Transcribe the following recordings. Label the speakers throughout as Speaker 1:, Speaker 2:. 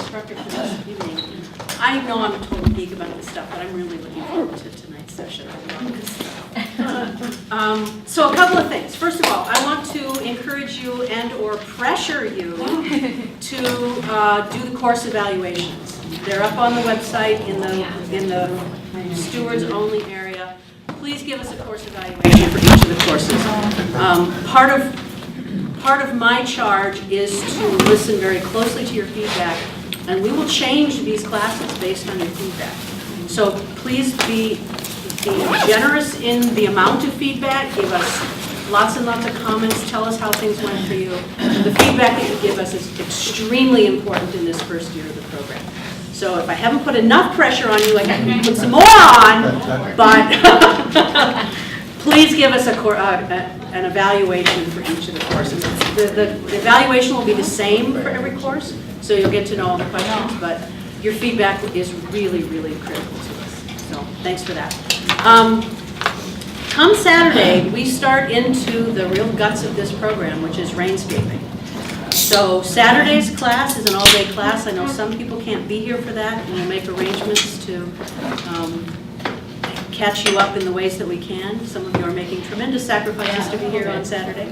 Speaker 1: instructor for this evening. I know I'm a total geek about this stuff, but I'm really looking forward to tonight's session. So a couple of things. First of all, I want to encourage you and or pressure you to do the course evaluations. They're up on the website in the Stewards only area. Please give us a course evaluation for each of the courses. Part of my charge is to listen very closely to your feedback, and we will change these classes based on your feedback. So please be generous in the amount of feedback. Give us lots and lots of comments. Tell us how things went for you. The feedback that you give us is extremely important in this first year of the program. So if I haven't put enough pressure on you, I can put some more on, but please give us an evaluation for each of the courses. The evaluation will be the same for every course, so you'll get to know all the questions, but your feedback is really, really critical to us. So thanks for that. Come Saturday, we start into the real guts of this program, which is rainscaping. So Saturday's class is an all-day class. I know some people can't be here for that, and we'll make arrangements to catch you up in the ways that we can. Some of you are making tremendous sacrifices to be here on Saturday.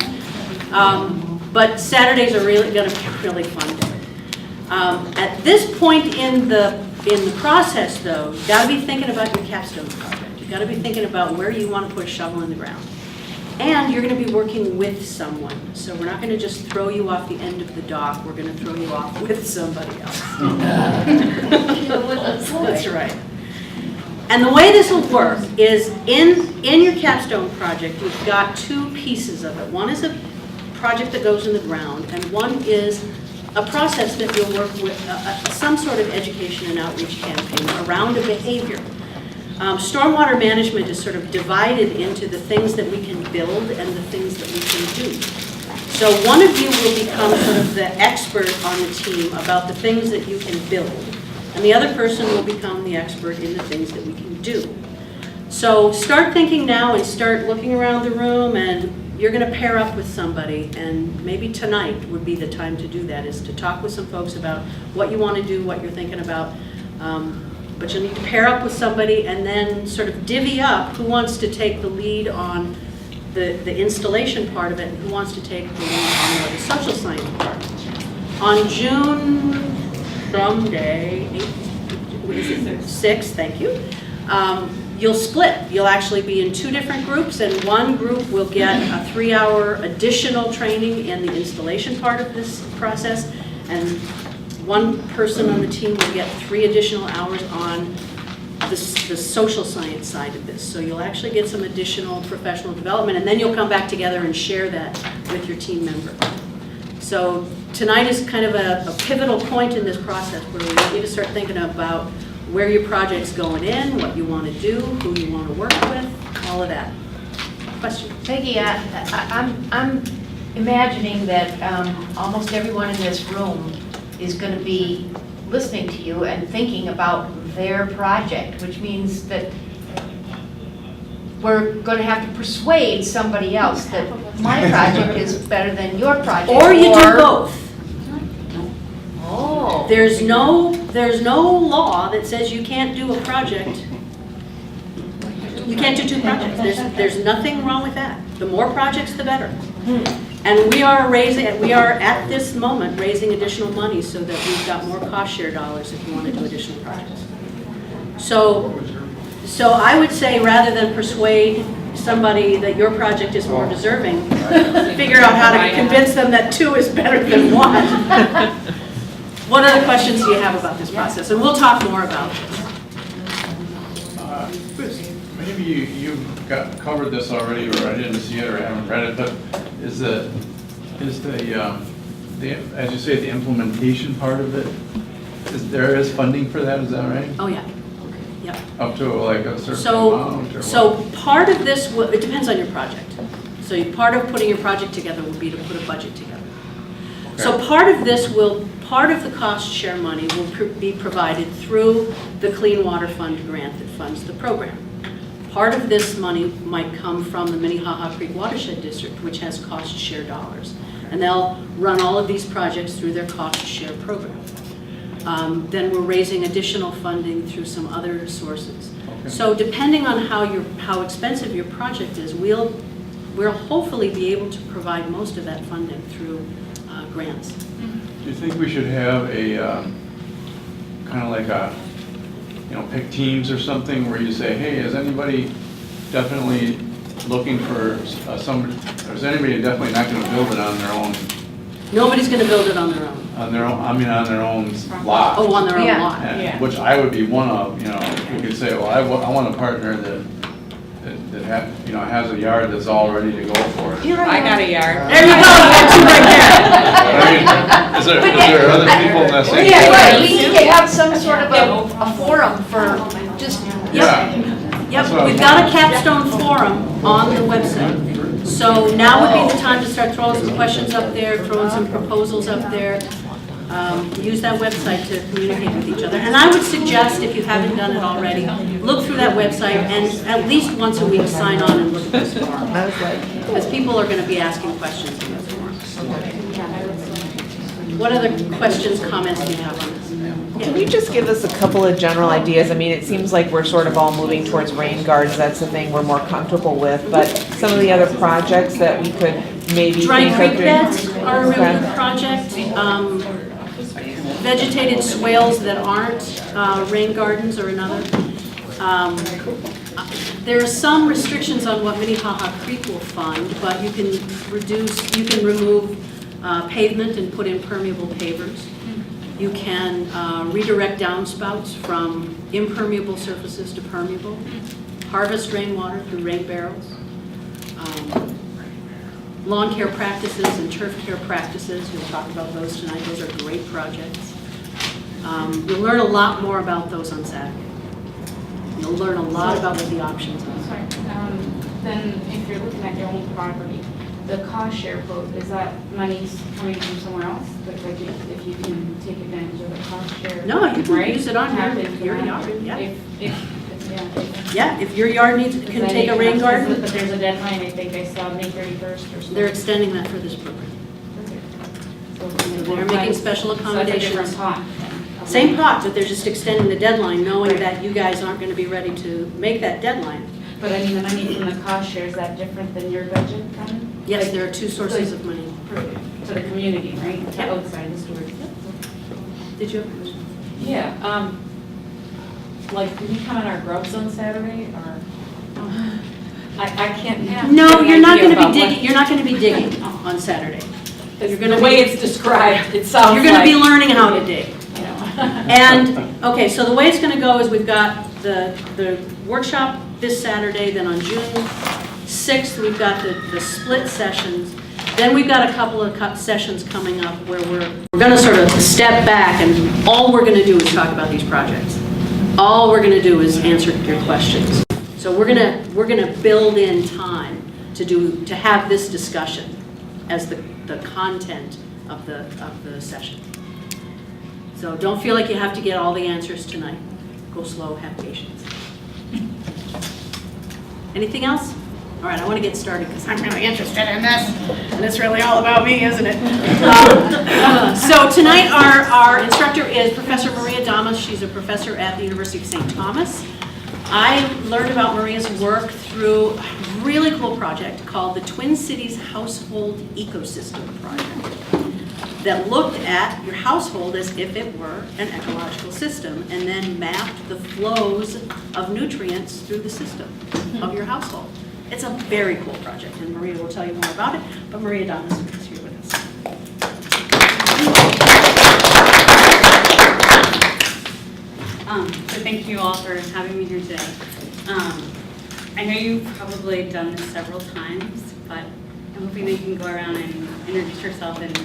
Speaker 1: But Saturdays are really going to be a really fun day. At this point in the process, though, you've got to be thinking about your capstone project. You've got to be thinking about where you want to put a shovel in the ground. And you're going to be working with someone. So we're not going to just throw you off the end of the dock. We're going to throw you off with somebody else. That's right. And the way this will work is in your capstone project, you've got two pieces of it. One is a project that goes in the ground, and one is a process that you'll work with, some sort of education and outreach campaign around a behavior. Stormwater management is sort of divided into the things that we can build and the things that we can do. So one of you will become sort of the expert on the team about the things that you can build, and the other person will become the expert in the things that we can do. So start thinking now and start looking around the room, and you're going to pair up with somebody, and maybe tonight would be the time to do that, is to talk with some folks about what you want to do, what you're thinking about. But you'll need to pair up with somebody and then sort of divvy up who wants to take the lead on the installation part of it and who wants to take the lead on the social science part. On June someday, 6th, thank you, you'll split. You'll actually be in two different groups, and one group will get a 3-hour additional training in the installation part of this process, and one person on the team will get 3 additional hours on the social science side of this. So you'll actually get some additional professional development, and then you'll come back together and share that with your team member. So tonight is kind of a pivotal point in this process where we want you to start thinking about where your project's going in, what you want to do, who you want to work with, all of that. Question?
Speaker 2: Peggy, I'm imagining that almost everyone in this room is going to be listening to you and thinking about their project, which means that we're going to have to persuade somebody else that my project is better than your project.
Speaker 1: Or you do both.
Speaker 2: Oh.
Speaker 1: There's no law that says you can't do a project. You can't do 2 projects. There's nothing wrong with that. The more projects, the better. And we are at this moment raising additional money so that we've got more cost share dollars if you want to do additional projects. So I would say, rather than persuade somebody that your project is more deserving, figure out how to convince them that 2 is better than 1. What other questions do you have about this process? And we'll talk more about this.
Speaker 3: Maybe you've covered this already, or I didn't see it, or I haven't read it, but is the as you say, the implementation part of it, there is funding for that, is that right?
Speaker 1: Oh, yeah. Yep.
Speaker 3: Up to like a certain amount, or
Speaker 1: So
Speaker 3: what?
Speaker 1: part of this, it depends on your project. So part of putting your project together will be to put a budget together.
Speaker 3: Okay.
Speaker 1: So part of the cost share money will be provided through the Clean Water Fund grant that funds the program. Part of this money might come from the Minnehaha Creek Watershed District, which has cost share dollars. And they'll run all of these projects through their cost share program. then we're raising additional funding through some other sources.
Speaker 3: Okay.
Speaker 1: So depending on how expensive your project is, we'll hopefully be able to provide most of that funding through grants.
Speaker 3: Do you think we should have a, kind of like a, pick teams or something where you say, hey, is anybody definitely looking for somebody, or is anybody definitely not going to build it on their own?
Speaker 1: Nobody's going to build it on their own.
Speaker 3: On their own, on their own lot.
Speaker 1: Oh, on their own
Speaker 2: Yeah.
Speaker 1: lot.
Speaker 3: And- Which I would be one of, you could say, well, I want a partner that has a yard that's all ready to go for it.
Speaker 4: I got a yard.
Speaker 1: There you go, you got two right there.
Speaker 3: I mean, is there other people in that same?
Speaker 2: Yeah, right,
Speaker 3: boat?
Speaker 2: we need to have some sort of a forum for just,
Speaker 3: Yeah. That's what
Speaker 1: Yep, we've got a capstone forum on the website. So now would be the time to start throwing some questions up there, throwing some proposals up there. Use that website to communicate with each other. And I would suggest, if you haven't done it already, look through that website and at least once a week sign on and look at those forums. Because people are going to be asking questions in those forums. What other questions, comments do you have on this?
Speaker 4: Can you just give us a couple of general ideas? I mean, it seems like we're sort of all moving towards rain gardens, that's the thing we're more comfortable with, but some of the other projects that we could maybe
Speaker 1: Dry
Speaker 4: think of
Speaker 1: creek
Speaker 4: doing.
Speaker 1: beds are a really
Speaker 4: Okay.
Speaker 1: good project. Vegetated swales that aren't rain gardens are another. There are some restrictions on what Minnehaha Creek will fund, but you can remove pavement and put in permeable pavers. You can redirect downspouts from impermeable surfaces to permeable. Harvest rainwater through rain barrels. Lawn care practices and turf care practices, we'll talk about those tonight. Those are great projects. You'll learn a lot more about those on Saturday. You'll learn a lot about what the options are.
Speaker 5: Sorry, then if you're looking at your own property, the cost share quote, is that money coming from somewhere else? Like if you can take advantage of the cost share?
Speaker 1: No, you can
Speaker 5: right?
Speaker 1: use it on
Speaker 5: Tap
Speaker 1: your
Speaker 5: into
Speaker 1: yard,
Speaker 5: that.
Speaker 1: yeah.
Speaker 5: Yeah.
Speaker 1: Yeah, if your yard can take a rain garden,
Speaker 5: But there's a deadline, I think I saw May 31st or something.
Speaker 1: they're extending that for this program.
Speaker 5: So
Speaker 1: They're making special
Speaker 5: So that's a different
Speaker 1: accommodations.
Speaker 5: pot.
Speaker 1: Same pot, but they're just extending the deadline, knowing that you guys aren't going to be ready to make that deadline.
Speaker 5: But I mean, the money from the cost share, is that different than your budget coming?
Speaker 1: Yes, there are two sources of money.
Speaker 5: To the community, right? To
Speaker 1: Yep.
Speaker 5: outside the Stewards.
Speaker 1: Did you have a question?
Speaker 6: Yeah, like, can you come on our grubs on Saturday, or? I can't have.
Speaker 1: No,
Speaker 6: an
Speaker 1: you're not
Speaker 6: idea
Speaker 1: going to
Speaker 6: about
Speaker 1: be
Speaker 6: what-
Speaker 1: digging, you're not going to be digging on Saturday. You're going to
Speaker 6: The way it's described, it sounds
Speaker 1: You're
Speaker 6: like.
Speaker 1: going to be learning how to dig.
Speaker 6: You know.
Speaker 1: And, okay, so the way it's going to go is we've got the workshop this Saturday, then on June 6th, we've got the split sessions. Then we've got a couple of sessions coming up where we're going to sort of step back, and all we're going to do is talk about these projects. All we're going to do is answer your questions. So we're going to build in time to have this discussion as the content of the session. So don't feel like you have to get all the answers tonight. Go slow, have patience. Anything else? All right, I want to get started because I'm really interested in this, and it's really all about me, isn't it? So tonight our instructor is Professor Maria Damas. She's a professor at the University of St. Thomas. I learned about Maria's work through a really cool project called the Twin Cities Household Ecosystem Project that looked at your household as if it were an ecological system and then mapped the flows of nutrients through the system of your household. It's a very cool project, and Maria will tell you more about it, but Maria Damas is here with us.
Speaker 7: So thank you all for having me here today. I know you've probably done this several times, but I'm hoping that you can go around and introduce yourself and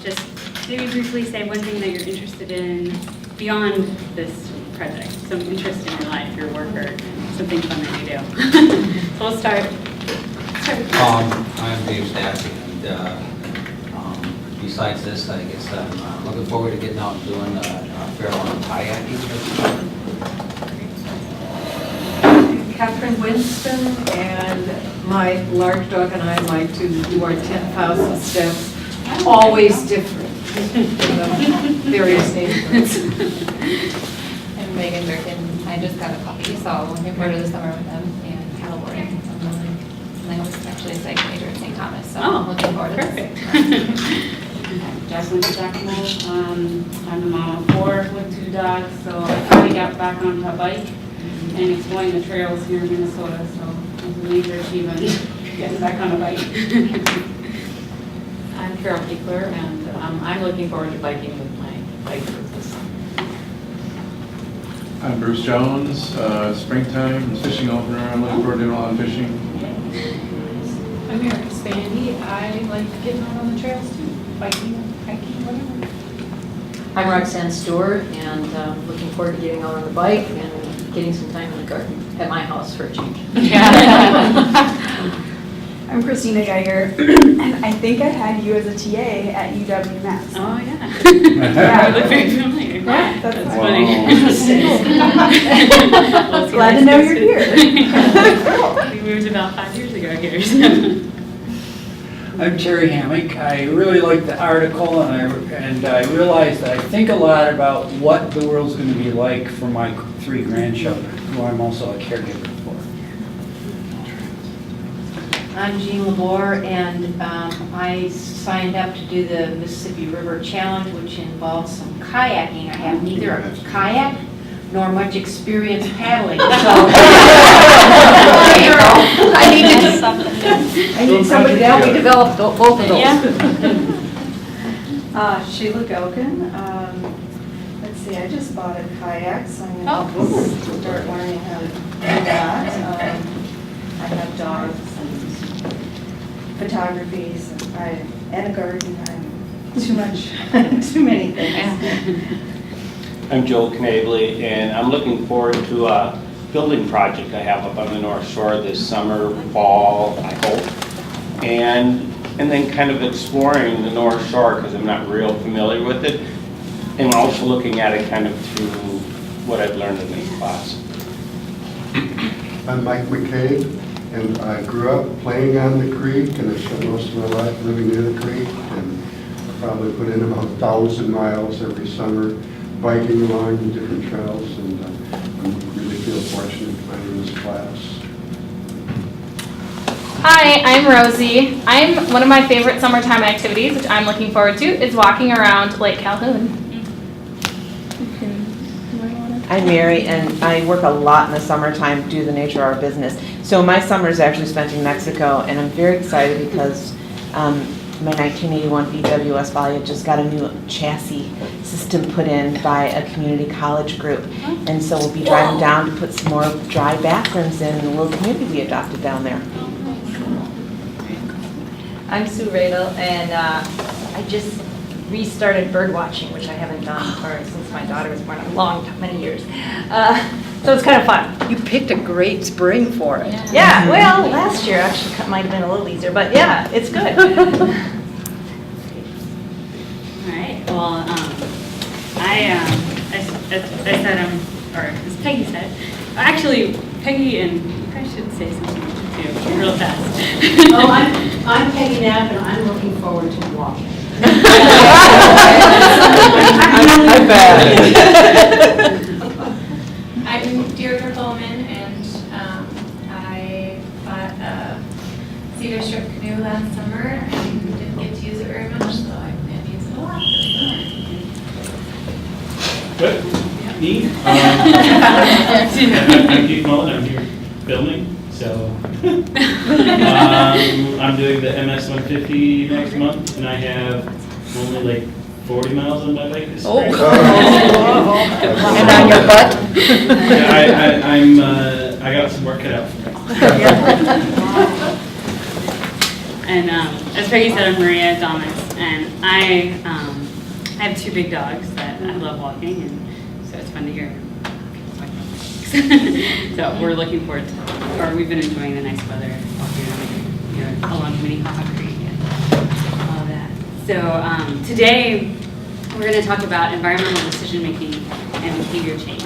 Speaker 7: just maybe briefly say one thing that you're interested in beyond this project, some interest in your life, your work, or something fun that you do. So we'll start with
Speaker 8: I'm Dave Stafford, and besides this, I guess I'm looking forward to getting out and doing a fair amount of kayaking.
Speaker 6: Catherine Winston, and my large dog and I like to do our 10,000 steps, always different.
Speaker 2: Various neighborhoods.
Speaker 9: I'm Megan Durkin. I just got a puppy, so I'm looking forward to the summer with them and paddleboarding. And I was actually a psych major at St. Thomas, so I'm looking forward to
Speaker 7: Perfect.
Speaker 9: this.
Speaker 5: Jocelyn Giacomo, I'm the mom of 4 with 2 dogs, so I finally got back onto a bike and exploring the trails here in Minnesota, so it's a major achievement, getting back on a bike.
Speaker 6: I'm Carol Kiekler, and I'm looking forward to biking with my bike group this summer.
Speaker 3: I'm Bruce Jones, springtime, fishing opener, I'm looking forward to doing a lot of fishing.
Speaker 10: I'm Erica Spandy. I like getting out on the trails too, biking, hiking, whatever.
Speaker 11: I'm Roxanne Stewart, and looking forward to getting out on the bike and getting some time in the garden at my house for a change.
Speaker 12: I'm Christina Geiger, and I think I had you as a TA at UW-Mass.
Speaker 7: Oh, yeah.
Speaker 12: Yeah.
Speaker 7: You look very familiar.
Speaker 12: Yeah, that's
Speaker 7: That's
Speaker 3: Wow.
Speaker 7: funny.
Speaker 12: Glad to know you're here.
Speaker 7: We moved about 5 years ago here, so.
Speaker 13: I'm Terry Hammock. I really like the article, and I realized that I think a lot about what the world's going to be like for my 3 grandchildren, who I'm also a caregiver for.
Speaker 2: I'm Jean Labor, and I signed up to do the Mississippi River Challenge, which involves some kayaking. I have neither a kayak nor much experience paddling, so I need somebody to help me develop both of those.
Speaker 12: Sheila Gokin. Let's see, I just bought a kayak, so I'm going to start learning how to do that. I have dogs and photography, so and a garden. I'm too many things.
Speaker 14: I'm Joel Knavely, and I'm looking forward to a building project I have up on the North Shore this summer, fall, I hope. And then kind of exploring the North Shore, because I'm not real familiar with it, and also looking at it kind of through what I've learned in this class.
Speaker 15: I'm Mike McCabe, and I grew up playing on the creek, and I spent most of my life living near the creek, and I probably put in about 1,000 miles every summer biking along the different trails, and I really feel fortunate to be in this class.
Speaker 10: Hi, I'm Rosie. One of my favorite summertime activities, which I'm looking forward to, is walking around Lake Calhoun.
Speaker 4: I'm Mary, and I work a lot in the summertime due to the nature of our business. So my summer is actually spent in Mexico, and I'm very excited because my 1981 VW Westphalia just got a new chassis system put in by a community college group. And so we'll be driving down to put some more dry bathrooms in the little community we adopted down there.
Speaker 16: I'm Sue Radel, and I just restarted bird watching, which I haven't done since my daughter was born, many years. So it's kind of fun.
Speaker 11: You picked a great spring for it.
Speaker 16: Yeah, well, last year actually might have been a little easier, but yeah, it's good.
Speaker 7: All right, well, I said, or as Peggy said, actually, Peggy and you guys should say something too, real fast.
Speaker 1: Oh, I'm Peggy Knapp, and I'm looking forward to walking.
Speaker 4: I bet.
Speaker 10: I'm Deirdre Coleman, and I bought a cedar strip canoe last summer and didn't get to use it very much, so I plan to use it a lot.
Speaker 17: Good. Me? I'm Keith Mullen. I'm here filming, so I'm doing the MS 150 next month, and I have only like 40 miles on my bike this spring.
Speaker 11: And on your butt?
Speaker 17: Yeah, I got some work cut out for me.
Speaker 7: And as Peggy said, I'm Maria Damas, and I have 2 big dogs that I love walking, and so it's fun to hear. So we're looking forward to, or we've been enjoying the nice weather walking along Minnehaha Creek and all that. So today we're going to talk about environmental decision making and behavior change.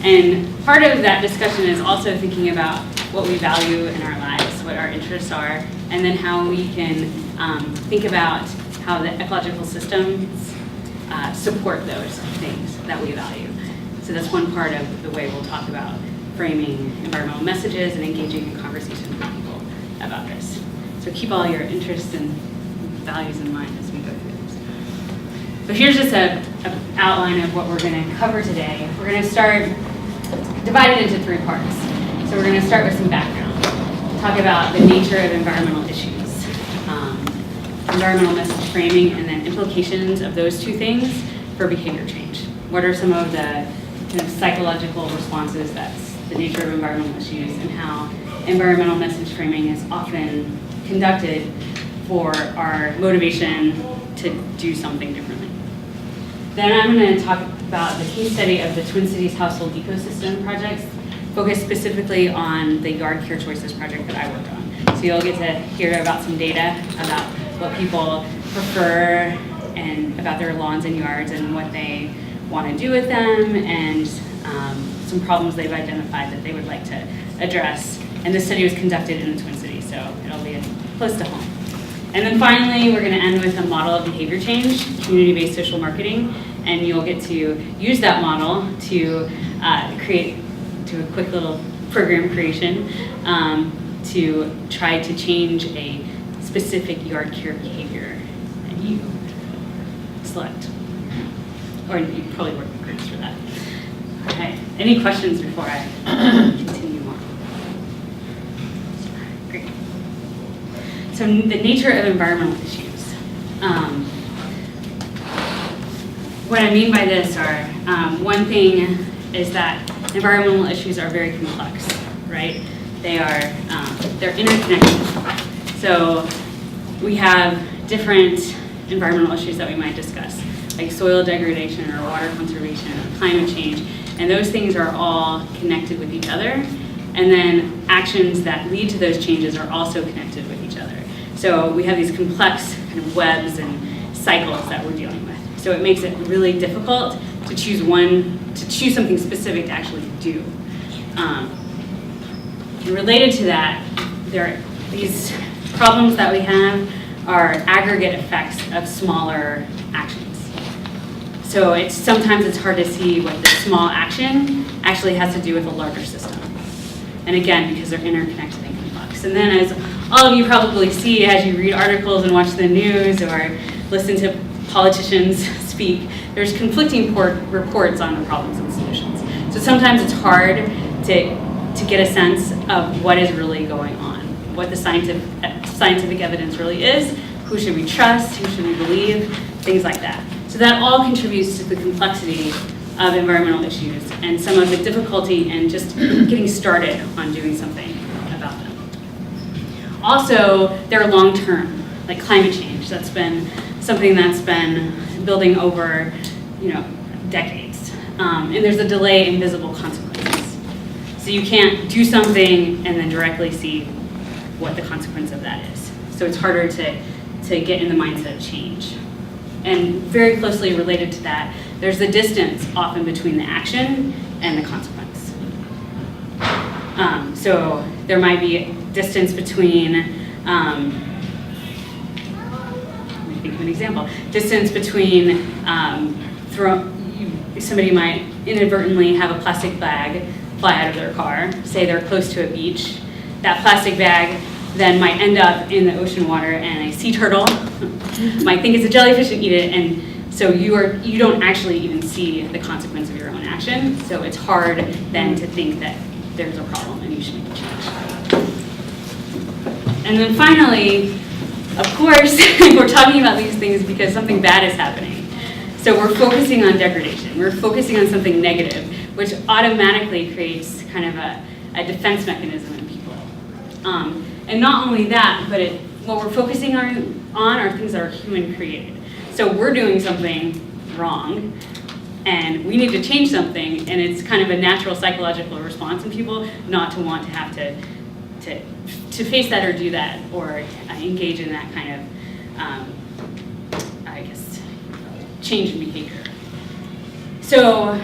Speaker 7: And part of that discussion is also thinking about what we value in our lives, what our interests are, and then how we can think about how the ecological systems support those things that we value. So that's one part of the way we'll talk about framing environmental messages and engaging in conversation with people about this. So keep all your interests and values in mind as we go through this. So here's just an outline of what we're going to cover today. We're going to start divided into 3 parts. So we're going to start with some background, talk about the nature of environmental issues, environmental message framing, and then implications of those 2 things for behavior change. What are some of the kind of psychological responses that's the nature of environmental issues, and how environmental message framing is often conducted for our motivation to do something differently. Then I'm going to talk about the case study of the Twin Cities Household Ecosystem projects, focused specifically on the Yard Care Choices project that I worked on. So you'll get to hear about some data about what people prefer and about their lawns and yards and what they want to do with them, and some problems they've identified that they would like to address. And this study was conducted in the Twin Cities, so it'll be close to home. And then finally, we're going to end with a model of behavior change, community-based social marketing, and you'll get to use that model to do a quick little program creation to try to change a specific yard care behavior that you select. Or you probably work with groups for that. Okay, any questions before I continue on? Great. So the nature of environmental issues. What I mean by this are, one thing is that environmental issues are very complex, right? They're interconnected. So we have different environmental issues that we might discuss, like soil degradation or water conservation or climate change, and those things are all connected with each other, and then actions that lead to those changes are also connected with each other. So we have these complex kind of webs and cycles that we're dealing with. So it makes it really difficult to choose something specific to actually do. And related to that, these problems that we have are aggregate effects of smaller actions. So sometimes it's hard to see what the small action actually has to do with a larger system. And again, because they're interconnected and complex. And then as all of you probably see as you read articles and watch the news or listen to politicians speak, there's conflicting reports on the problems and solutions. So sometimes it's hard to get a sense of what is really going on, what the scientific evidence really is, who should we trust, who should we believe, things like that. So that all contributes to the complexity of environmental issues and some of the difficulty in just getting started on doing something about them. Also, they're long-term, like climate change. That's been something that's been building over, decades. And there's a delay in visible consequences. So you can't do something and then directly see what the consequence of that is. So it's harder to get in the mindset of change. And very closely related to that, there's the distance often between the action and the consequence. So there might be a distance between, let me think of an example, distance between, somebody might inadvertently have a plastic bag fly out of their car, say they're close to a beach. That plastic bag then might end up in the ocean water, and a sea turtle might think it's a jellyfish and eat it, and so you don't actually even see the consequence of your own action, so it's hard then to think that there's a problem and you should make a change. And then finally, of course, we're talking about these things because something bad is happening. So we're focusing on degradation, we're focusing on something negative, which automatically creates kind of a defense mechanism in people. And not only that, but what we're focusing on are things that are human created. So we're doing something wrong, and we need to change something, and it's kind of a natural psychological response in people not to want to have to face that or do that or engage in that kind of, change in behavior. So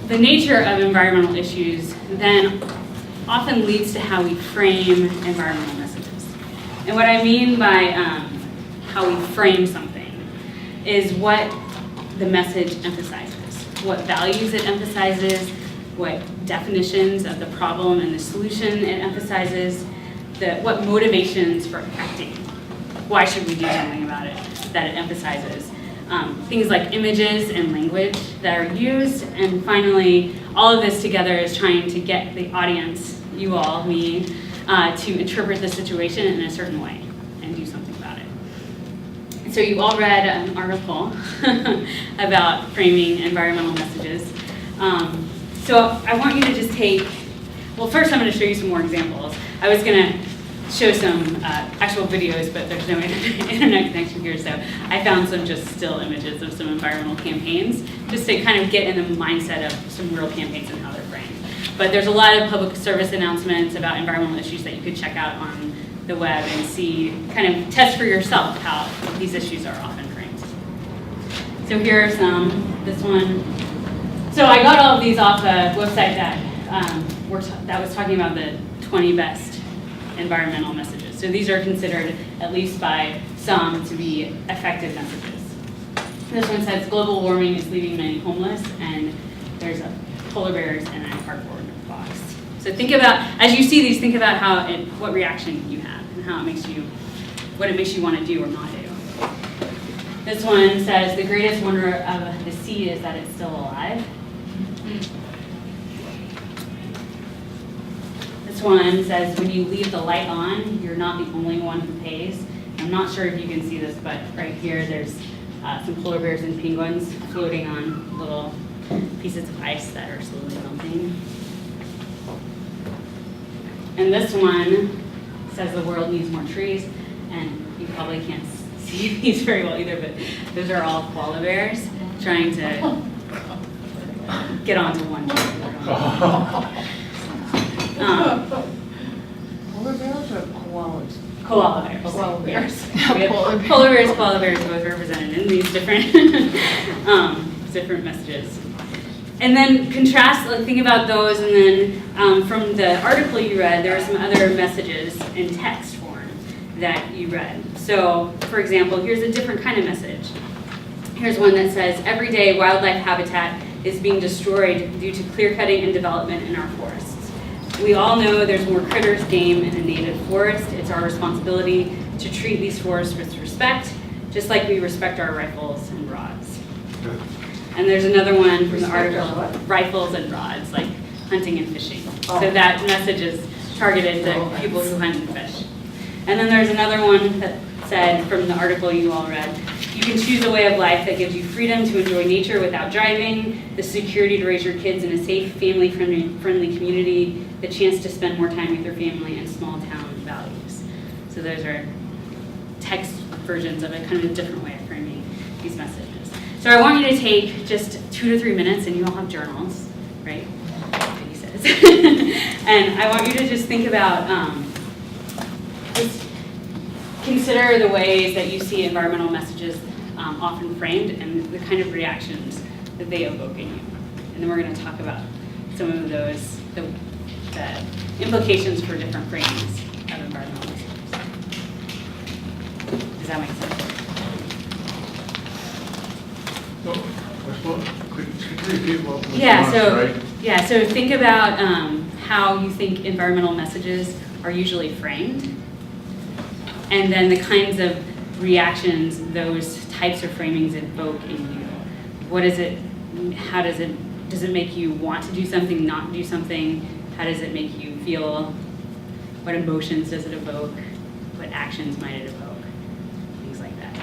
Speaker 7: the nature of environmental issues then often leads to how we frame environmental messages. And what I mean by how we frame something, is what the message emphasizes, what values it emphasizes, what definitions of the problem and the solution it emphasizes, what motivations for acting. Why should we do something about it that it emphasizes? Things like images and language that are used, and finally, all of this together is trying to get the audience, you all, me, to interpret the situation in a certain way and do something about it. So you all read an article about framing environmental messages. So I want you to just take, well, first I'm going to show you some more examples. I was going to show some actual videos, but there's no internet connection here, so I found some just still images of some environmental campaigns, just to kind of get in the mindset of some real campaigns and how they're framed. But there's a lot of public service announcements about environmental issues that you could check out on the web and see, kind of test for yourself how these issues are often framed. So here are some, this one. So I got all of these off a website that was talking about the 20 best environmental messages. So these are considered, at least by some, to be effective messages. This one says global warming is leaving many homeless, and there's a polar bears and a cardboard box. So think about, as you see these, think about what reaction you have and how it makes you, what it makes you want to do or not do. This one says the greatest wonder of the sea is that it's still alive. This one says, when you leave the light on, you're not the only one who pays. I'm not sure if you can see this, but right here there's some polar bears and penguins floating on little pieces of ice that are slowly melting. And this one says the world needs more trees, and you probably can't see these very well either, but those are all koala bears trying to get onto one tree.
Speaker 2: Polar bears or koalas?
Speaker 7: Koala bears.
Speaker 2: Koala bears.
Speaker 7: We have polar bears, koala bears, both represented in these different different messages. And then contrast, like think about those, and then from the article you read, there are some other messages in text form that you read. So, for example, here's a different kind of message. Here's one that says, every day wildlife habitat is being destroyed due to clear cutting and development in our forests. We all know there's more critters, game in a native forest. It's our responsibility to treat these forests with respect, just like we respect our rifles and rods. And there's another one from the article, rifles and rods, like hunting and fishing. So that message is targeted to people who hunt and fish. And then there's another one that said from the article you all read, you can choose a way of life that gives you freedom to enjoy nature without driving, the security to raise your kids in a safe, family-friendly community, the chance to spend more time with your family, and small-town values. So those are text versions of it, kind of a different way of framing these messages. So I want you to take just 2 to 3 minutes, and you all have journals, right? He says. And I want you to just think about, just consider the ways that you see environmental messages often framed and the kind of reactions that they evoke in you. And then we're going to talk about some of those, the implications for different framings of environmental messages. Does that make sense?
Speaker 3: Could you repeat what was
Speaker 7: Yeah,
Speaker 3: right?
Speaker 7: Yeah, so think about how you think environmental messages are usually framed, and then the kinds of reactions those types of framings evoke in you. What is it, how does it make you want to do something, not do something? How does it make you feel? What emotions does it evoke? What actions might it evoke? Things like that.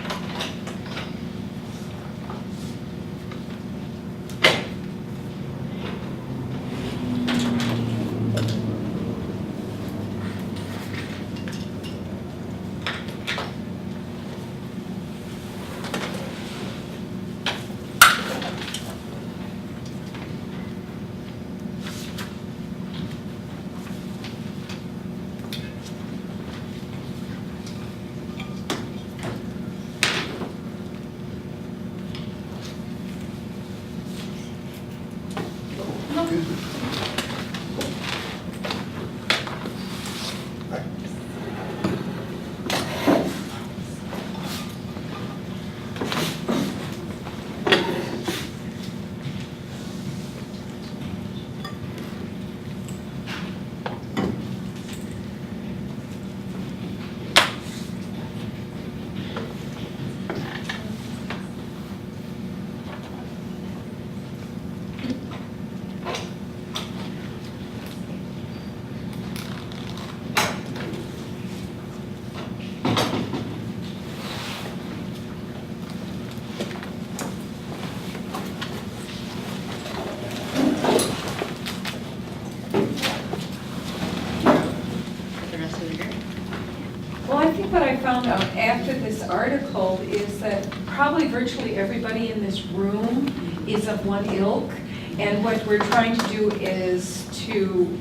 Speaker 18: found out after this article is that probably virtually everybody in this room is of one ilk. And what we're trying to do is to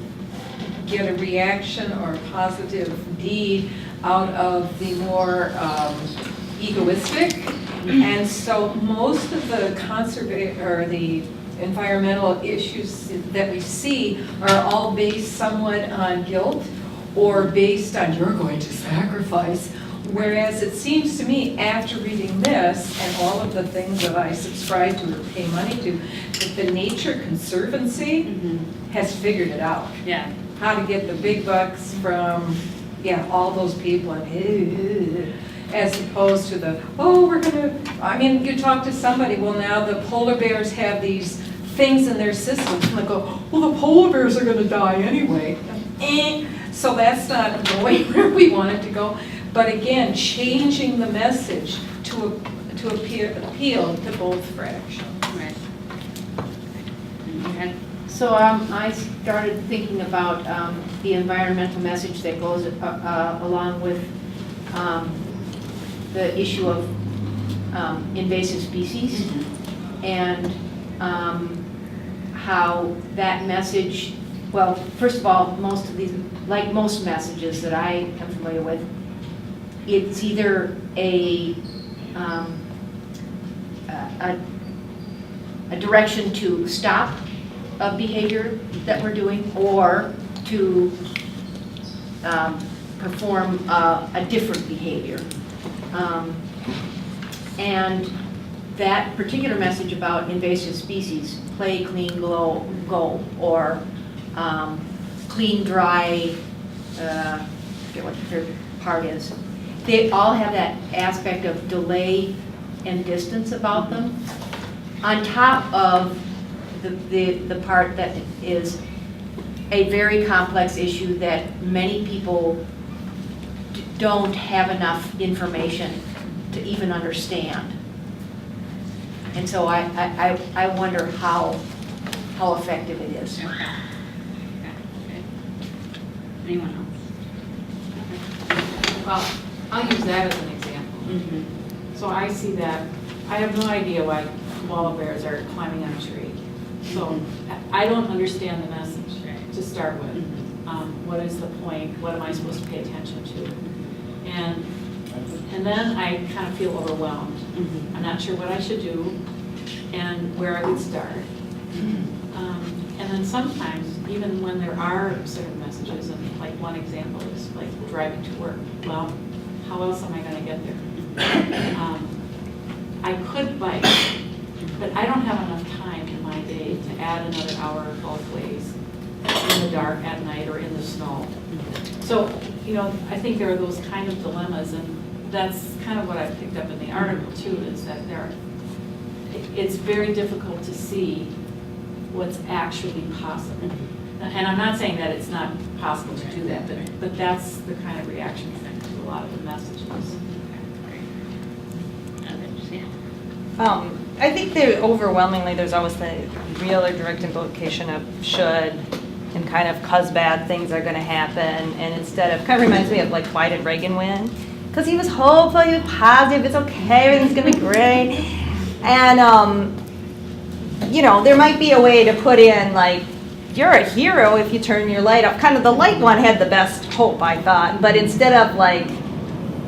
Speaker 18: get a reaction or a positive deed out of the more egoistic. And so most of the or the environmental issues that we see are all based somewhat on guilt or based on you're going to sacrifice. Whereas it seems to me, after reading this and all of the things that I subscribe to or pay money to, that the Nature Conservancy has figured it out.
Speaker 7: Yeah.
Speaker 18: How to get the big bucks from, all those people and as opposed to the, we're gonna, I mean, you talk to somebody, well, now the polar bears have these things in their systems, and they go, well, the polar bears are gonna die anyway. So that's not going where we want it to go. But again, changing the message to appeal to both fractions.
Speaker 7: Right. Okay.
Speaker 2: So I started thinking about the environmental message that goes along with the issue of invasive species and how that message, well, first of all, most of these, like most messages that I am familiar with, it's either a direction to stop a behavior that we're doing or to perform a different behavior. And that particular message about invasive species, play, clean, go, or clean, dry, I forget what the third part is. They all have that aspect of delay and distance about them, on top of the part that is a very complex issue that many people don't have enough information to even understand. And so I wonder how effective it is.
Speaker 7: Okay. Anyone else?
Speaker 6: Well, I'll use that as an example. So I see that, I have no idea why koala bears are climbing on a tree. So I don't understand the message to start with. What is the point? What am I supposed to pay attention to? And then I kind of feel overwhelmed. I'm not sure what I should do and where I would start. And then sometimes, even when there are certain messages, and like one example is like driving to work. Well, how else am I going to get there? I could bike, but I don't have enough time in my day to add another hour both ways, in the dark, at night, or in the snow. So, I think there are those kind of dilemmas, and that's kind of what I picked up in the article too, is that it's very difficult to see what's actually possible. And I'm not saying that it's not possible to do that, but that's the kind of reaction to a lot of the messages.
Speaker 16: I think there's always the real or direct implication of should and kind of 'cause bad things are going to happen. And instead of, kind of reminds me of like why did Reagan win? Because he was hopeful, he was positive, it's okay, everything's going to be great. And, there might be a way to put in like, you're a hero if you turn your light off. Kind of the light one had the best hope, I thought. But instead of like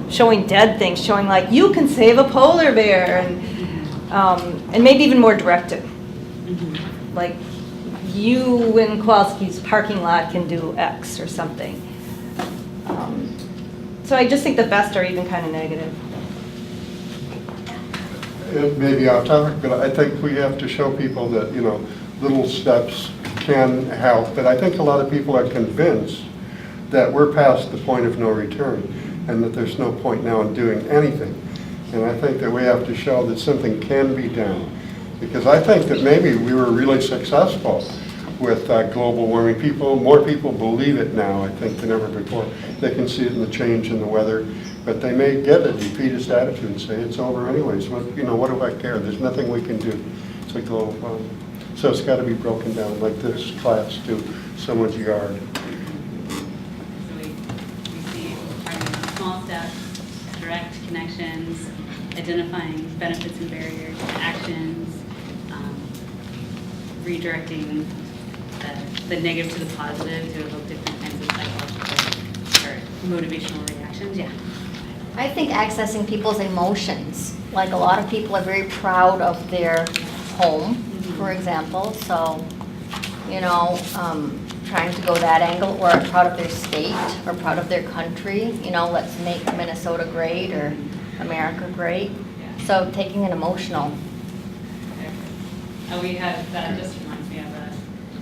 Speaker 16: showing dead things, showing like you can save a polar bear and maybe even more directed. Like you in Kowalski's parking lot can do X or something. So I just think the best are even kind of negative.
Speaker 15: It may be off topic, but I think we have to show people that, little steps can help. But I think a lot of people are convinced that we're past the point of no return and that there's no point now in doing anything. And I think that we have to show that something can be done. Because I think that maybe we were really successful with global warming. More people believe it now, I think, than ever before. They can see it in the change in the weather, but they may get a defeatist attitude and say, it's over anyways. What do I care? There's nothing we can do. It's like the little, so it's got to be broken down like this class to someone's yard.
Speaker 7: So we see small steps, connections, identifying benefits and barriers to actions, redirecting the negative to the positive to evoke different kinds of psychological or motivational reactions. Yeah.
Speaker 19: I think accessing people's emotions, like a lot of people are very proud of their home, for example, so, you know, trying to go that angle, or proud of their state, or proud of their country, you know, let's make Minnesota great, or America great. So taking an emotional.
Speaker 7: We have, that just reminds me of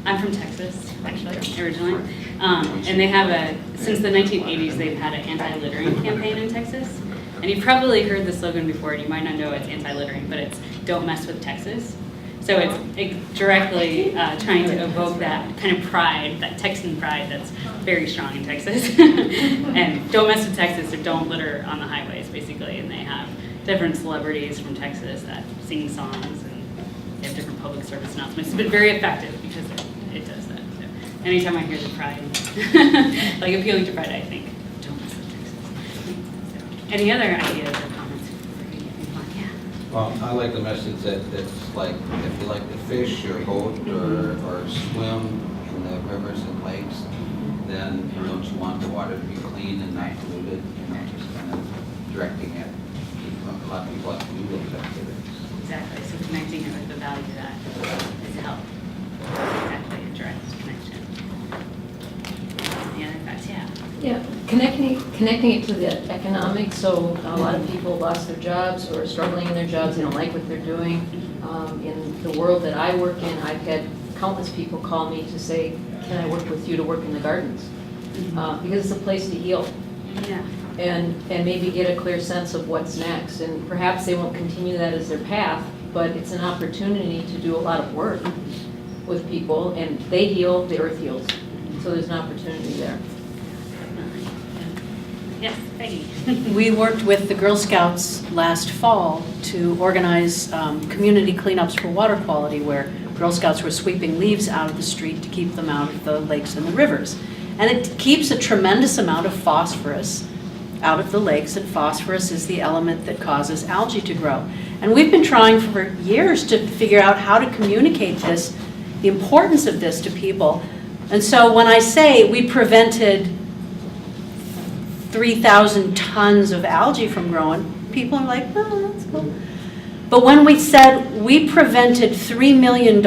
Speaker 7: I'm from Texas, actually, originally. And they have since the 1980s, they've had an anti-littering campaign in Texas. And you've probably heard the slogan before, and you might not know it's anti-littering, but it's "Don't mess with Texas." So it's directly trying to evoke that kind of pride, that Texan pride that's very strong in Texas. And don't mess with Texas, or don't litter on the highways, basically. And they have different celebrities from Texas that sing songs, and they have different public service announcements. It's been very effective because it does that. So anytime I hear the pride, like appealing to pride, I think, don't mess with Texas. So, any other ideas or comments? Yeah.
Speaker 8: Well, I like the message that's like, if you like to fish or boat or swim in the rivers and lakes, then don't you want the water to be clean and not polluted, just kind of directing it. A lot of people like to do those activities.
Speaker 7: Exactly, so connecting it with the value that is help. Exactly, a direct connection. Any other thoughts? Yeah.
Speaker 11: Yeah, connecting it to the economics, so a lot of people lost their jobs or are struggling in their jobs, they don't like what they're doing. In the world that I work in, I've had countless people call me to say, can I work with you to work in the gardens? Because it's a place to heal.
Speaker 7: Yeah.
Speaker 11: And maybe get a clear sense of what's next. And perhaps they won't continue that as their path, but it's an opportunity to do a lot of work with people, and they heal, the earth heals. So there's an opportunity there.
Speaker 7: Yes, Peggy.
Speaker 1: We worked with the Girl Scouts last fall to organize community cleanups for water quality, where Girl Scouts were sweeping leaves out of the street to keep them out of the lakes and the rivers. And it keeps a tremendous amount of phosphorus out of the lakes, and phosphorus is the element that causes algae to grow. And we've been trying for years to figure out how to communicate this, the importance of this to people. And so when I say we prevented 3,000 tons of algae from growing, people are like, oh, that's cool. But when we said we prevented $3 million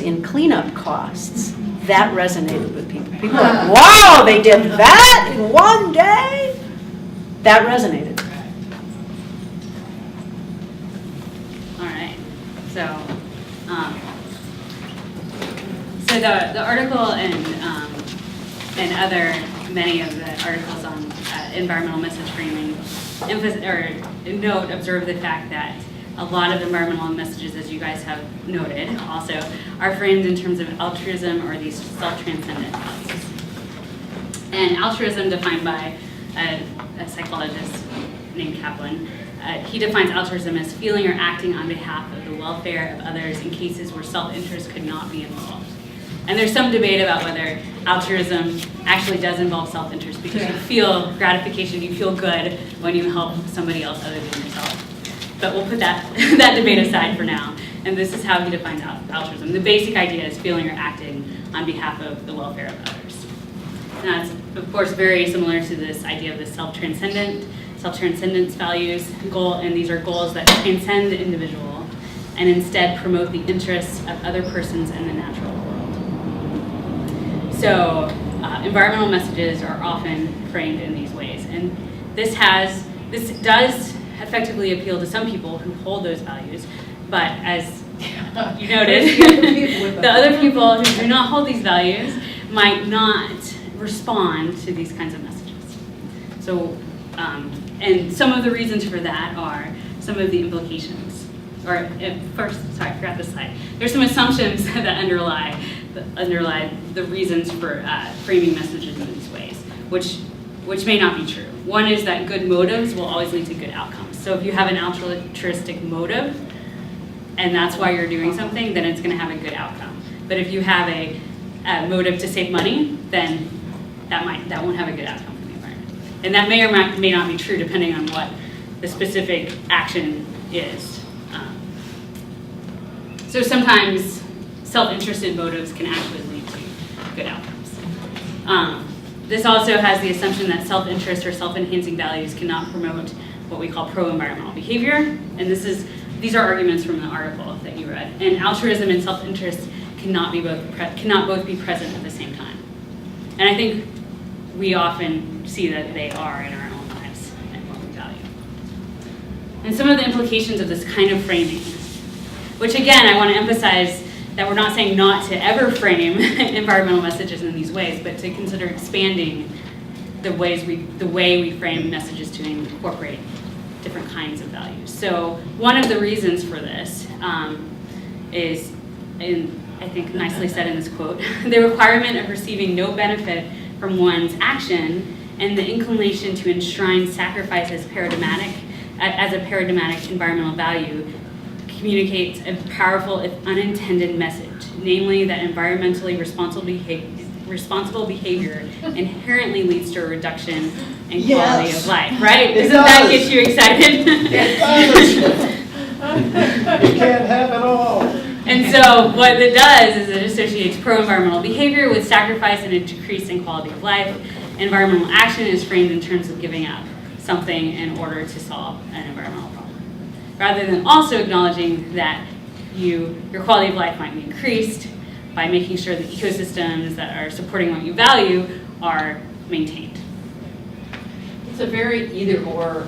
Speaker 1: in cleanup costs, that resonated with people. People are like, wow, they did that in one day? That resonated.
Speaker 7: All right. So, the article and many of the articles on environmental message framing observe the fact that a lot of environmental messages, as you guys have noted, also are framed in terms of altruism or these self-transcendent values. And altruism, defined by a psychologist named Kaplan, he defines altruism as feeling or acting on behalf of the welfare of others in cases where self-interest could not be involved. And there's some debate about whether altruism actually does involve self-interest, because you feel gratification, you feel good when you help somebody else other than yourself. But we'll put that debate aside for now. And this is how he defines altruism. The basic idea is feeling or acting on behalf of the welfare of others. And that's, of course, very similar to this idea of the self-transcendence values goal, and these are goals that transcend the individual and instead promote the interests of other persons in the natural world. So environmental messages are often framed in these ways, and this does effectively appeal to some people who hold those values, but as you noted, the other people who do not hold these values might not respond to these kinds of messages. So, and some of the reasons for that are some of the implications. Or first, sorry, I forgot this slide. There's some assumptions that underlie the reasons for framing messages in these ways, which may not be true. One is that good motives will always lead to good outcomes. So if you have an altruistic motive, and that's why you're doing something, then it's going to have a good outcome. But if you have a motive to save money, then that won't have a good outcome for the environment. And that may or may not be true depending on what the specific action is. So sometimes self-interested motives can actually lead to good outcomes. This also has the assumption that self-interest or self-enhancing values cannot promote what we call pro-environmental behavior. And these are arguments from the article that you read. And altruism and self-interest cannot both be present at the same time. And I think we often see that they are in our own lives and what we value. And some of the implications of this kind of framing, which again, I want to emphasize that we're not saying not to ever frame environmental messages in these ways, but to consider expanding the way we frame messages to incorporate different kinds of values. So one of the reasons for this is, I think nicely said in this quote, the requirement of receiving no benefit from one's action and the inclination to enshrine sacrifice as a paradigmatic environmental value communicates a powerful, if unintended, message, namely that environmentally responsible behavior inherently leads to a reduction in quality of life, right? Doesn't that get you excited?
Speaker 20: It does. You can't have it all.
Speaker 7: And so what it does is it associates pro-environmental behavior with sacrifice and a decrease in quality of life. Environmental action is framed in terms of giving up something in order to solve an environmental problem, rather than also acknowledging that your quality of life might be increased by making sure the ecosystems that are supporting what you value are maintained.
Speaker 6: It's a very either-or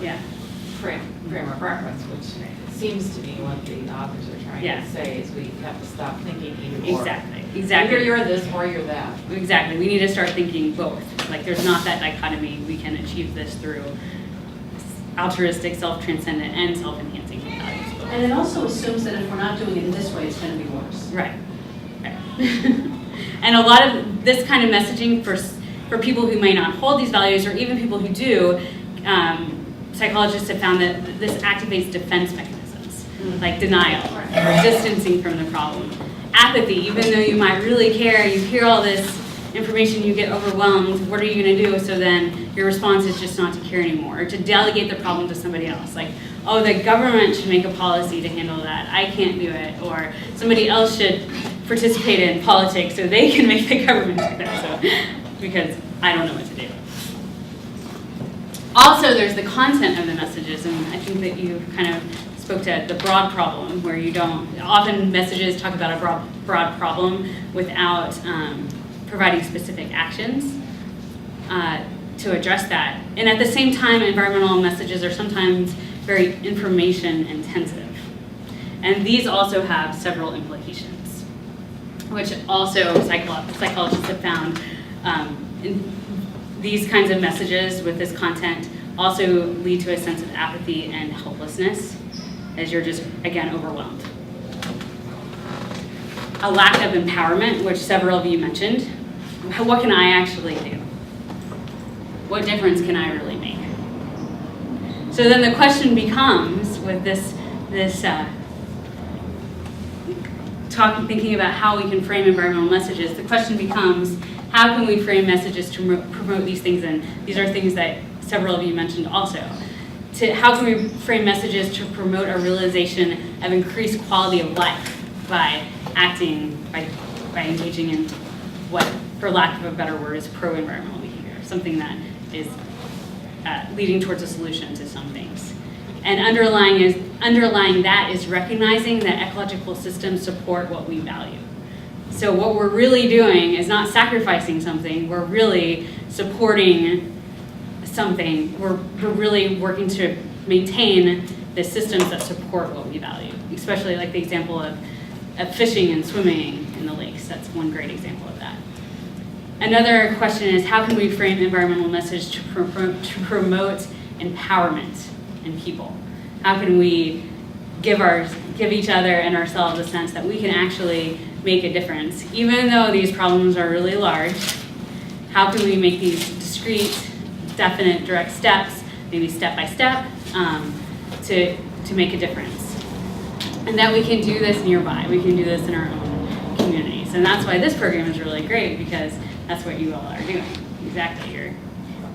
Speaker 6: frame of reference, which seems to be what the authors are trying to say, is we have to stop thinking either-or.
Speaker 7: Exactly.
Speaker 6: Either you're this or you're that.
Speaker 7: Exactly. We need to start thinking both. Like there's not that dichotomy. We can achieve this through altruistic, self-transcendent, and self-enhancing values.
Speaker 1: And it also assumes that if we're not doing it in this way, it's going to be worse.
Speaker 7: Right. And a lot of this kind of messaging for people who may not hold these values, or even people who do, psychologists have found that this activates defense mechanisms, like denial, or distancing from the problem. Apathy, even though you might really care, you hear all this information, you get overwhelmed, what are you going to do? So then your response is just not to care anymore, or to delegate the problem to somebody else. Like, oh, the government should make a policy to handle that. I can't do it. Or somebody else should participate in politics so they can make the government do that. So, because I don't know what to do. Also, there's the content of the messages, and I think that you kind of spoke to the broad problem, where you don't, often messages talk about a broad problem without providing specific actions to address that. And at the same time, environmental messages are sometimes very information intensive. And these also have several implications, which also psychologists have found in these kinds of messages with this content also lead to a sense of apathy and helplessness as you're just, again, overwhelmed. A lack of empowerment, which several of you mentioned. What can I actually do? What difference can I really make? So then the question becomes, with thinking about how we can frame environmental messages, the question becomes, how can we frame messages to promote these things? And these are things that several of you mentioned also. How can we frame messages to promote a realization of increased quality of life by acting, by engaging in what, for lack of a better word, is pro-environmental behavior, something that is leading towards a solution to some things. And underlying that is recognizing that ecological systems support what we value. So what we're really doing is not sacrificing something, we're really supporting something. We're really working to maintain the systems that support what we value, especially like the example of fishing and swimming in the lakes. That's one great example of that. Another question is, how can we frame environmental message to promote empowerment in people? How can we give each other and ourselves a sense that we can actually make a difference? Even though these problems are really large, how can we make these discrete, definite, direct steps, maybe step by step, to make a difference? And that we can do this nearby, we can do this in our own communities. And that's why this program is really great, because that's what you all are doing. Exactly, you're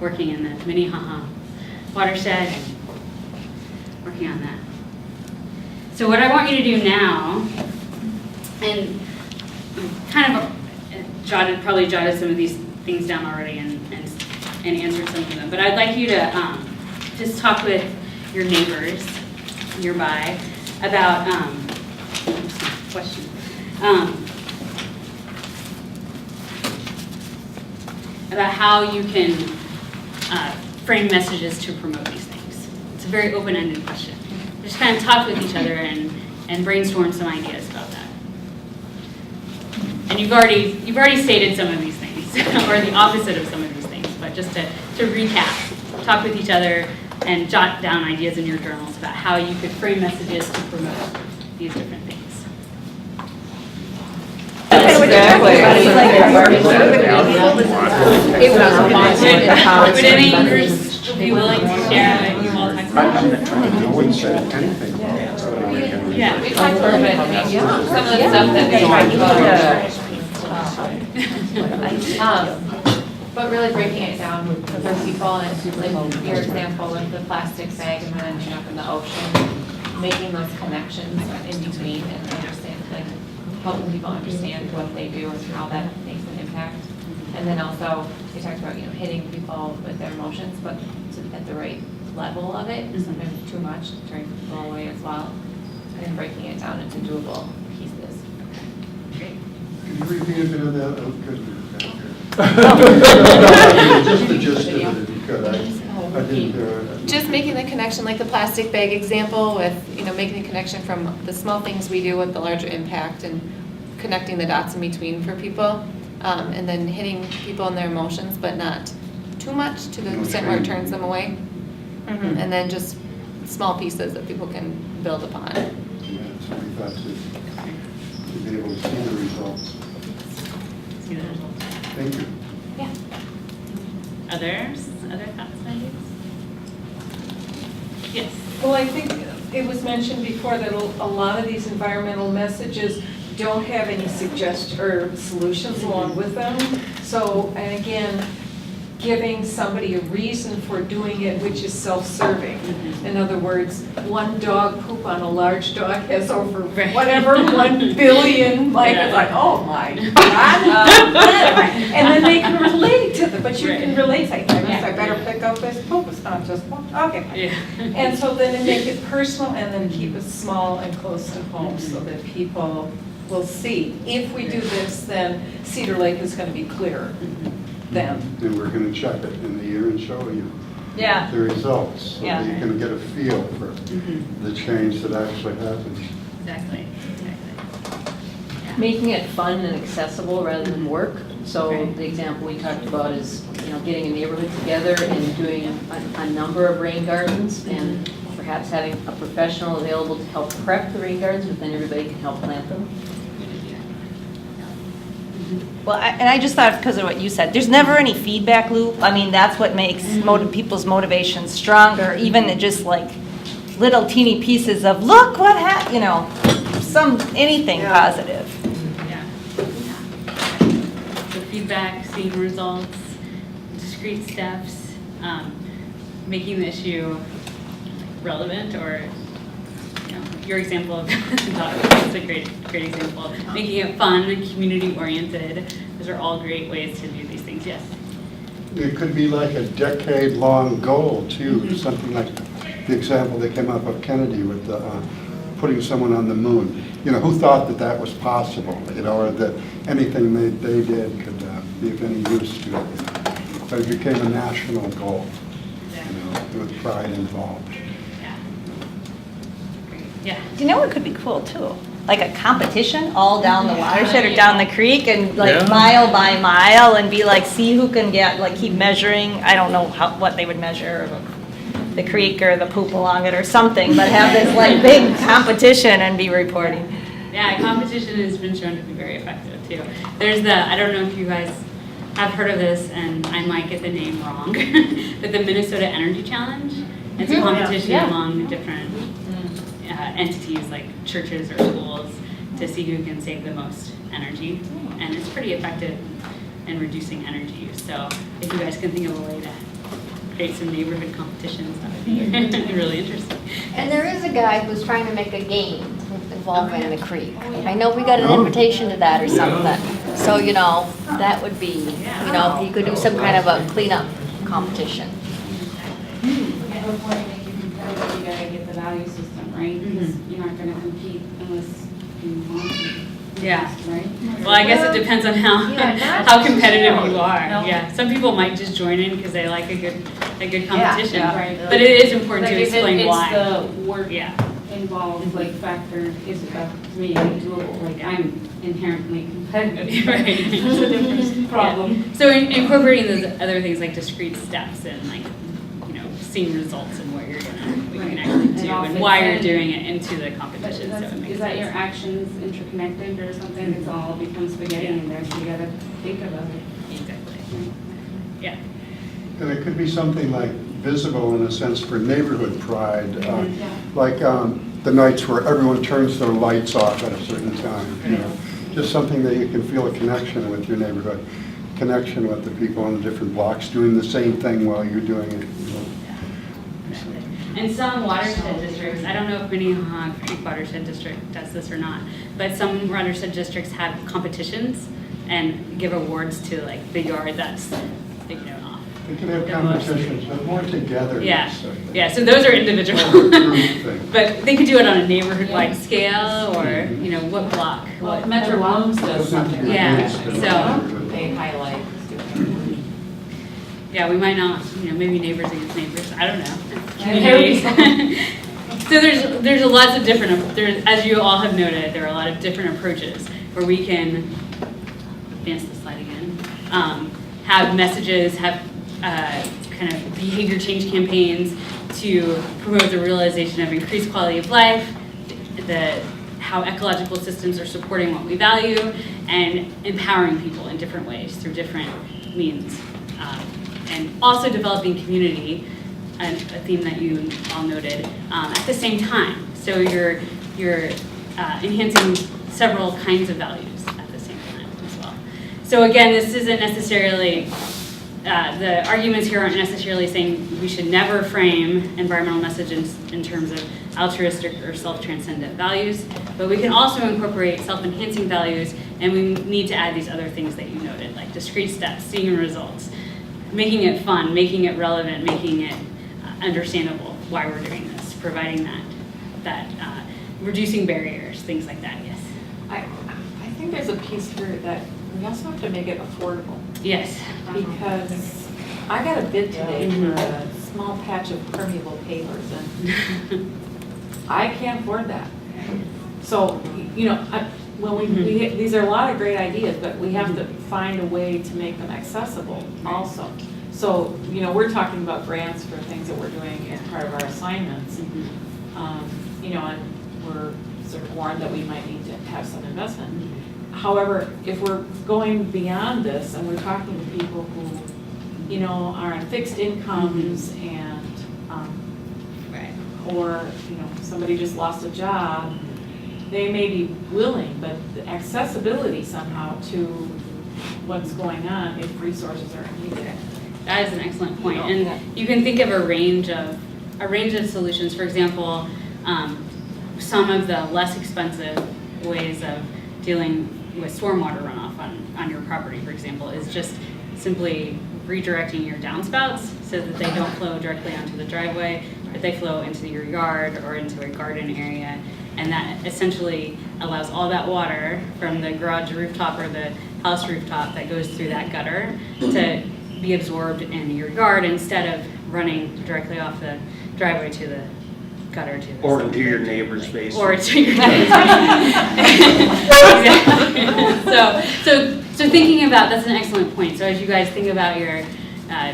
Speaker 7: working in the Minnehaha watershed. working on that. So what I want you to do now, and kind of probably jotted some of these things down already and answered some of them, but I'd like you to just talk with your neighbors nearby about question. About how you can frame messages to promote these things. It's a very open-ended question. Just kind of talk with each other and brainstorm some ideas about that. And you've already stated some of these things, or the opposite of some of these things, but just to recap, talk with each other and jot down ideas in your journals about how you could frame messages to promote these different things. Would any groups be willing to share what you all talked about?
Speaker 15: No one said anything about it.
Speaker 7: Yeah.
Speaker 9: We talked a little bit, some of the stuff that we talked about. But really breaking it down for people, and like your example of the plastic bag and then ending up in the ocean, making those connections in between and understand, like helping people understand what they do and how that makes an impact. And then also, we talked about, hitting people with their emotions, but at the right level of it, sometimes too much, turning people away as well, and breaking it down into doable pieces.
Speaker 15: Can you repeat a bit of that? Just the gist of it, if you could. I didn't.
Speaker 9: Just making the connection, like the plastic bag example, with making the connection from the small things we do with the larger impact, and connecting the dots in between for people, and then hitting people in their emotions, but not too much to the extent where it turns them away. And then just small pieces that people can build upon.
Speaker 15: Yeah, so we thought to be able to see the results.
Speaker 7: See the results.
Speaker 15: Thank you.
Speaker 7: Yeah. Other thoughts, ideas? Yes.
Speaker 18: Well, I think it was mentioned before that a lot of these environmental messages don't have any suggestions or solutions along with them. So, and again, giving somebody a reason for doing it, which is self-serving. In other words, one dog poop on a large dog has over whatever 1 billion, like, it's like, oh my God. And then they can relate to them, but you can relate, like, I guess I better pick up this poop, it's not just one, okay. And so then make it personal and then keep it small and close to home so that people will see. If we do this, then Cedar Lake is going to be clearer. Then.
Speaker 15: And we're going to check it in the year and show you
Speaker 16: Yeah.
Speaker 15: the results, so
Speaker 16: Yeah.
Speaker 15: that you can get a feel for the change that actually happens.
Speaker 7: Exactly.
Speaker 11: Making it fun and accessible rather than work. So the example we talked about is, getting a neighborhood together and doing a number of rain gardens, and perhaps having a professional available to help prep the rain gardens, but then everybody can help plant them.
Speaker 16: Well, I just thought, because of what you said, there's never any feedback loop. I mean, that's what makes people's motivation stronger, even just like little teeny pieces of, look what happened, anything positive.
Speaker 7: Yeah. So feedback, seeing results, discrete steps, making the issue relevant, or your example of that's a great example. Making it fun and community-oriented. Those are all great ways to do these things. Yes?
Speaker 15: It could be like a decade-long goal, too, something like the example that came up of Kennedy with putting someone on the moon. Who thought that was possible, or that anything they did could be of any use to it. But it became a national goal, with pride involved.
Speaker 7: Yeah.
Speaker 16: You know what could be cool too? Like a competition all down the watershed or down the creek, and like mile by mile, and be like, see who can keep measuring. I don't know what they would measure, the creek or the poop along it or something, but have this big competition and be reporting.
Speaker 7: Yeah, competition has been shown to be very effective too. There's I don't know if you guys have heard of this, and I might get the name wrong, but the Minnesota Energy Challenge. It's a competition among different entities like churches or schools to see who can save the most energy, and it's pretty effective in reducing energy use. So if you guys can think of a way to create some neighborhood competitions. That would be really interesting.
Speaker 19: And there is a guy who's trying to make a game involving the creek. I know we got an invitation to that or something. So, that would be, if you could do some kind of a cleanup competition.
Speaker 5: You have a point, make you competitive, you gotta get the value system, right? Because you're not gonna compete unless you want to.
Speaker 7: Yeah.
Speaker 5: Right?
Speaker 7: Well, I guess it depends on how competitive you are.
Speaker 5: No.
Speaker 7: Yeah, some people might just join in because they like a good competition.
Speaker 5: Yeah, right.
Speaker 7: But it is important
Speaker 5: Like
Speaker 7: to
Speaker 5: if
Speaker 7: explain why.
Speaker 5: It's the work involved, like factor, is it to me doable? Like I'm inherently competitive.
Speaker 7: Right.
Speaker 5: It's a different problem.
Speaker 7: Yeah. So incorporating those other things like discrete steps and like, seeing results and what you can actually do and why you're doing it into the competition. So it makes
Speaker 5: Is that
Speaker 7: sense.
Speaker 5: your actions interconnected or something? It's all becomes spaghetti in there, so you gotta think about it.
Speaker 7: Exactly. Yeah.
Speaker 15: And it could be something like visible in a sense for neighborhood pride, like the nights where everyone turns their lights off at a certain time. Just something that you can feel a connection with your neighborhood, connection with the people on the different blocks doing the same thing while you're doing it.
Speaker 7: And some watershed districts, I don't know if Minnehaha Creek Watershed District does this or not, but some watershed districts have competitions and give awards to like the yard that's, off.
Speaker 15: They can have competitions, but more together.
Speaker 7: Yeah, so those are individual. But they could do it on a neighborhood-wide scale or, what block.
Speaker 6: Well, Metro Homes does something like
Speaker 7: Yeah,
Speaker 6: that.
Speaker 7: so.
Speaker 6: They highlight.
Speaker 7: Yeah, we might not, maybe neighbors against neighbors, I don't know.
Speaker 6: Communities.
Speaker 7: So there's a lots of different, as you all have noted, there are a lot of different approaches where we can, advance the slide again, have messages, have kind of behavior change campaigns to promote the realization of increased quality of life, how ecological systems are supporting what we value, and empowering people in different ways through different means. And also developing community, a theme that you all noted, at the same time. So you're enhancing several kinds of values at the same time as well. So again, this isn't necessarily, the arguments here aren't necessarily saying we should never frame environmental messages in terms of altruistic or self-transcendent values, but we can also incorporate self-enhancing values, and we need to add these other things that you noted, like discrete steps, seeing results, making it fun, making it relevant, making it understandable why we're doing this, providing that reducing barriers, things like that, yes.
Speaker 6: I think there's a piece here that we also have to make it affordable.
Speaker 7: Yes.
Speaker 6: Because I got a bid today for a small patch of permeable pavers, and I can't afford that. So, these are a lot of great ideas, but we have to find a way to make them accessible also. So, we're talking about grants for things that we're doing as part of our assignments. And we're sort of warned that we might need to have some investment. However, if we're going beyond this and we're talking to people who, are on fixed incomes and, or, somebody just lost a job, they may be willing, but the accessibility somehow to what's going on if resources are needed.
Speaker 7: That is an excellent point. And you can think of a range of solutions. For example, some of the less expensive ways of dealing with stormwater runoff on your property, for example, is just simply redirecting your downspouts so that they don't flow directly onto the driveway, but they flow into your yard or into a garden area. And that essentially allows all that water from the garage rooftop or the house rooftop that goes through that gutter to be absorbed in your yard instead of running directly off the driveway to the gutter to the
Speaker 14: Or into your neighbor's basement.
Speaker 7: Or to your neighbor's Exactly. So thinking about, that's an excellent point. So as you guys think about your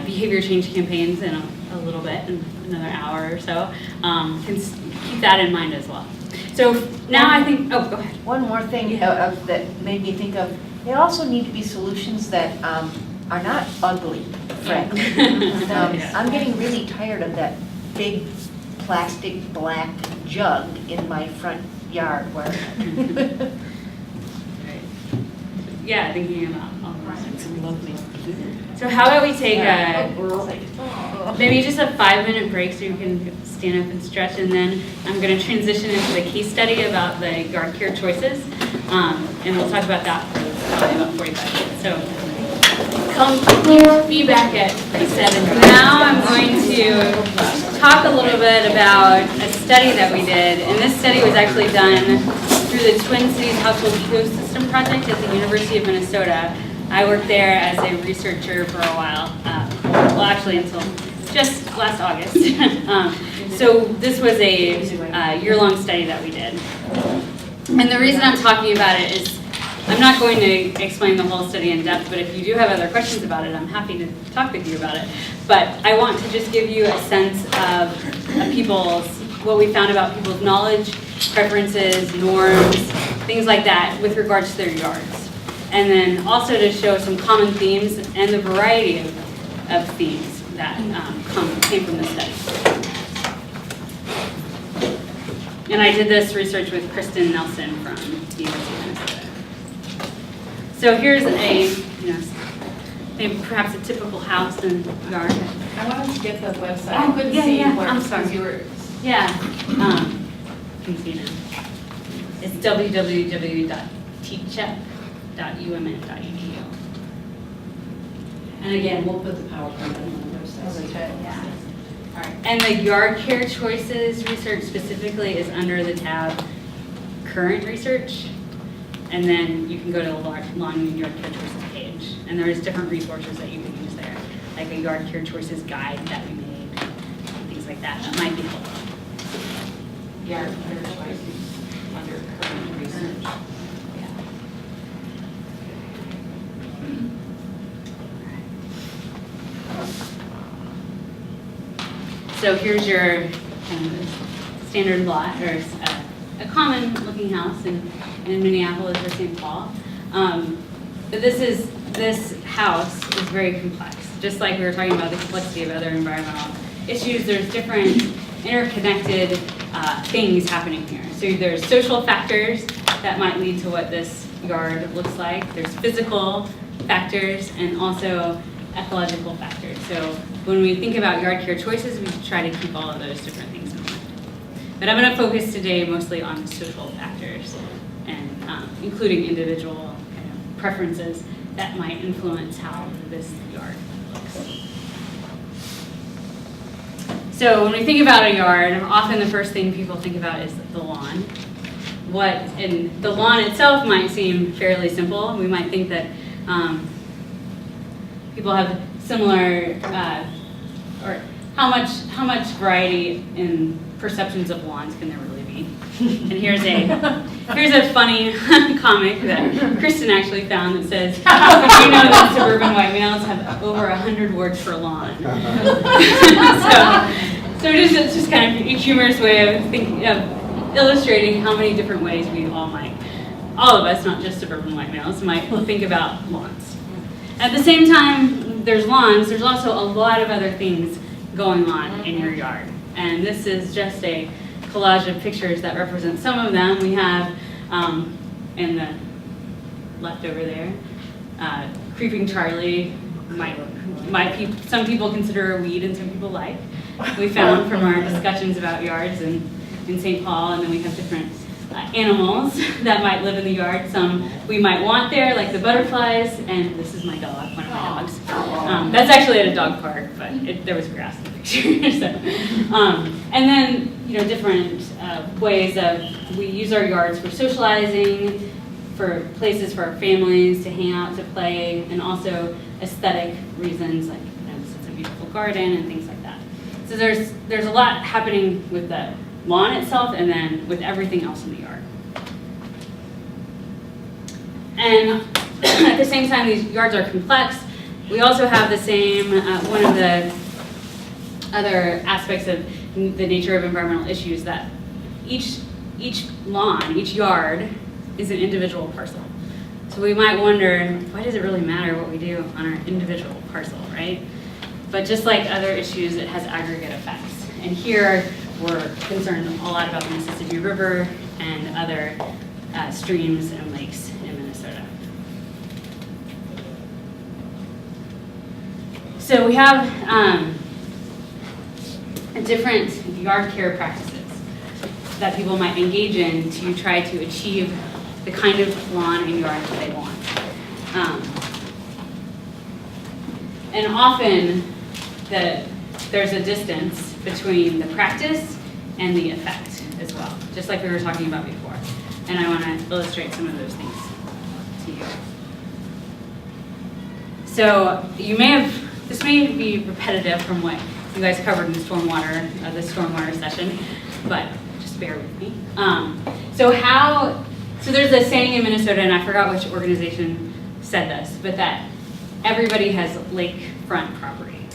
Speaker 7: behavior change campaigns in a little bit, in another hour or so, can keep that in mind as well. So now I think, go ahead.
Speaker 2: One more thing that made me think of, there also need to be solutions that are not ugly, frankly. I'm getting really tired of that big plastic black jug in my front yard where
Speaker 7: Yeah, thinking about all So how about we take maybe just a 5-minute break so you can stand up and stretch, and then I'm going to transition into the case study about the yard care choices, and we'll talk about that for probably about 45 minutes. So be back at 7. Now I'm going to talk a little bit about a study that we did, and this study was actually done through the Twin Cities Household Ecosystem Project at the University of Minnesota. I worked there as a researcher for a while, well actually until just last August. So this was a year-long study that we did. And the reason I'm talking about it is I'm not going to explain the whole study in depth, but if you do have other questions about it, I'm happy to talk with you about it. But I want to just give you a sense of what we found about people's knowledge, preferences, norms, things like that with regards to their yards. And then also to show some common themes and the variety of themes that came from the study. And I did this research with Kristen Nelson from the University of Minnesota. So here's maybe perhaps a typical house and yard.
Speaker 2: I wanted to get the website.
Speaker 7: Oh,
Speaker 2: I couldn't
Speaker 7: yeah,
Speaker 2: see
Speaker 7: yeah,
Speaker 2: where
Speaker 7: I'm sorry.
Speaker 2: you were.
Speaker 7: Yeah, you can see now. It's www.teachup.umn.edu. And again, we'll put the PowerPoint on the website. Yeah. All right. And the yard care choices research specifically is under the tab current research. And then you can go to the lawn yard care choices page. And there's different resources that you can use there, like a yard care choices guide that we made, things like that. That might be helpful.
Speaker 2: Yard care choices under current research.
Speaker 7: Yeah. So here's your kind of standard lot, or a common looking house in Minneapolis or St. Paul. But this house is very complex. Just like we were talking about the complexity of other environmental issues, there's different interconnected things happening here. So there's social factors that might lead to what this yard looks like. There's physical factors and also ecological factors. So when we think about yard care choices, we try to keep all of those different things in mind. But I'm going to focus today mostly on social factors, and including individual kind of preferences that might influence how this yard looks. So when we think about a yard, often the first thing people think about is the lawn. And the lawn itself might seem fairly simple. We might think that people have similar, or how much variety in perceptions of lawns can there really be? And here's a funny comic that Kristen actually found that says, "Did you know that suburban white males have over 100 words for lawn?" so it's just kind of a humorous way of illustrating how many different ways all of us, not just suburban white males, might think about lawns. At the same time, there's lawns. There's also a lot of other things going on in your yard, and this is just a collage of pictures that represent some of them. We have in the left over there, Creeping Charlie, some people consider a weed and some people like. We found from our discussions about yards in St. Paul, and then we have different animals that might live in the yard. Some we might want there, like the butterflies, and this is my dog, one of my dogs. That's actually at a dog park, but there was grass in the picture. So, and then different ways we use our yards for socializing, for places for our families to hang out, to play, and also aesthetic reasons, like it's a beautiful garden and things like that. So there's a lot happening with the lawn itself, and then with everything else in the yard. And at the same time, these yards are complex. We also have the same, one of the other aspects of the nature of environmental issues, that each lawn, each yard is an individual parcel. So we might wonder, why does it really matter what we do on our individual parcel, right? But just like other issues, it has aggregate effects. And here, we're concerned a lot about the Mississippi River and other streams and lakes in Minnesota. So we have different yard care practices that people might engage in to try to achieve the kind of lawn and yard that they want. And often there's a distance between the practice and the effect as well, just like we were talking about before. And I want to illustrate some of those things to you. So this may be repetitive from what you guys covered in the stormwater session, but just bear with me. So there's a saying in Minnesota, and I forgot which organization said this, but that everybody has lakefront property.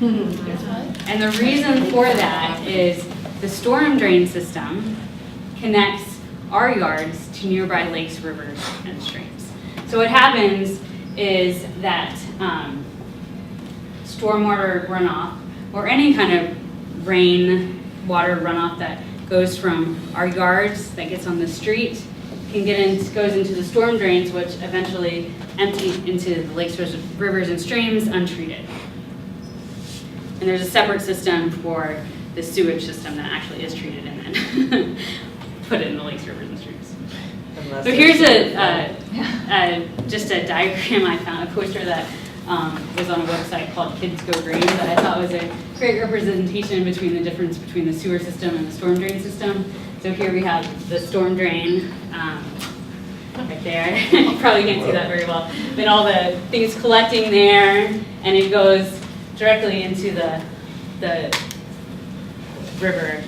Speaker 7: And the reason for that is the storm drain system connects our yards to nearby lakes, rivers, and streams. So what happens is that stormwater runoff, or any kind of rain water runoff that goes from our yards that gets on the street, goes into the storm drains, which eventually empty into the lakes, rivers, and streams untreated. And there's a separate system for the sewage system that actually is treated and then put it in the lakes, rivers, and streams. So here's just a diagram I found, a poster that was on a website called Kids Go Green that I thought was a great representation between the difference between the sewer system and the storm drain system. So here we have the storm drain right there. You probably can't see that very well, but all the things collecting there, and it goes directly into the river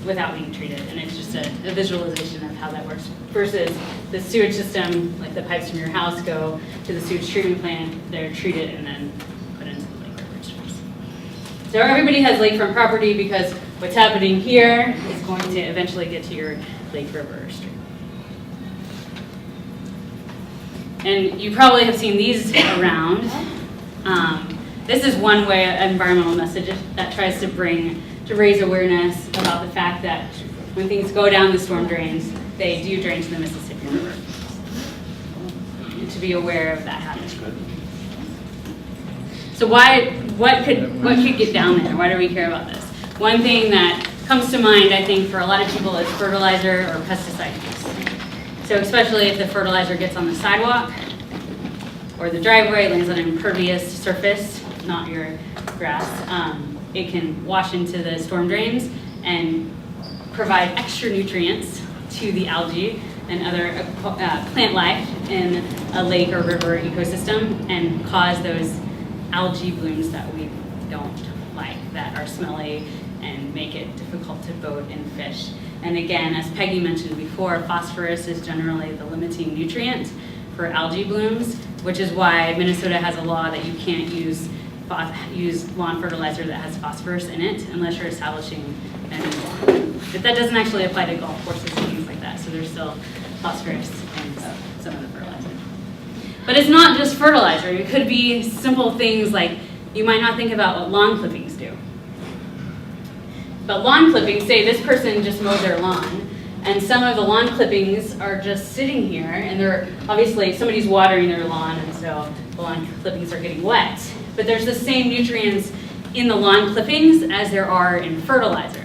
Speaker 7: without being treated. And it's just a visualization of how that works versus the sewage system, like the pipes from your house go to the sewage treatment plant, they're treated and then put into the lake, river, streams. So everybody has lakefront property because what's happening here is going to eventually get to your lake, river, or stream. And you probably have seen these around. This is one way, an environmental message that tries to raise awareness about the fact that when things go down the storm drains, they do drain to the Mississippi River. And to be aware of that happening. So what could get down there? Why do we care about this? One thing that comes to mind, I think, for a lot of people is fertilizer or pesticide use. So especially if the fertilizer gets on the sidewalk or the driveway, lands on an impervious surface, not your grass, it can wash into the storm drains and provide extra nutrients to the algae and other plant life in a lake or river ecosystem and cause those algae blooms that we don't like, that are smelly and make it difficult to boat and fish. And again, as Peggy mentioned before, phosphorus is generally the limiting nutrient for algae blooms, which is why Minnesota has a law that you can't use lawn fertilizer that has phosphorus in it unless you're establishing a new lawn. But that doesn't actually apply to golf courses and things like that, so there's still phosphorus in some of the fertilizer. But it's not just fertilizer. It could be simple things like you might not think about what lawn clippings do. But lawn clippings, say this person just mowed their lawn, and some of the lawn clippings are just sitting here, and they're obviously somebody's watering their lawn, and so the lawn clippings are getting wet. But there's the same nutrients in the lawn clippings as there are in fertilizer.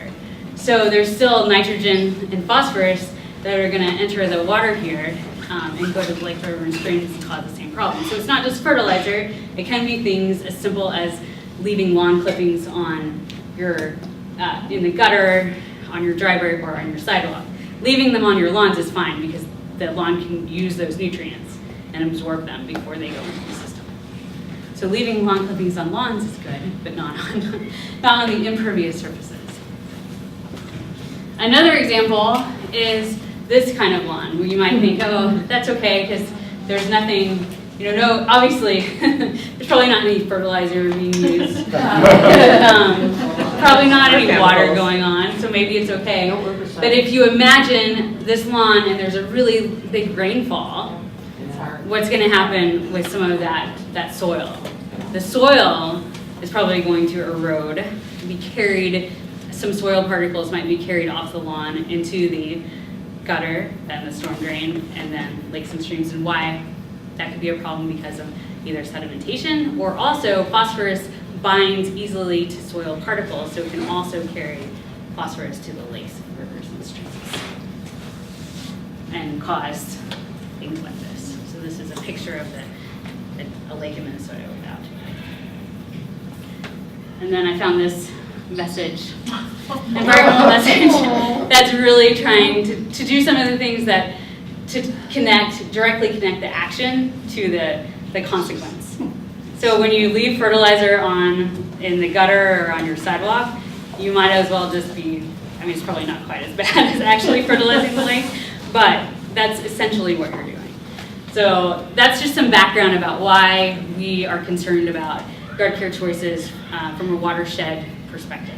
Speaker 7: So there's still nitrogen and phosphorus that are going to enter the water here and go to the lake, river, and streams and cause the same problem. So it's not just fertilizer. It can be things as simple as leaving lawn clippings on your in the gutter, on your driveway, or on your sidewalk. Leaving them on your lawns is fine because the lawn can use those nutrients and absorb them before they go into the system. So leaving lawn clippings on lawns is good, but not on the impervious surfaces. Another example is this kind of lawn, where you might think, oh, that's okay because there's nothing, no, obviously, there's probably not any fertilizer being used. Probably not any water going on, so maybe it's okay. But if you imagine this lawn and there's a really big rainfall, what's going to happen with some of that soil? The soil is probably going to erode, be carried, some soil particles might be carried off the lawn into the gutter, then the storm drain, and then lakes and streams. And why that could be a problem because of either sedimentation or also phosphorus binds easily to soil particles, so it can also carry phosphorus to the lakes, rivers, and streams and cause things like this. So this is a picture of a lake in Minnesota without. And then I found this message, environmental message, that's really trying to do some of the things that to directly connect the action to the consequence. So when you leave fertilizer in the gutter or on your sidewalk, you might as well just be, I mean, it's probably not quite as bad as actually fertilizing the lake, but that's essentially what you're doing. So that's just some background about why we are concerned about yard care choices from a watershed perspective.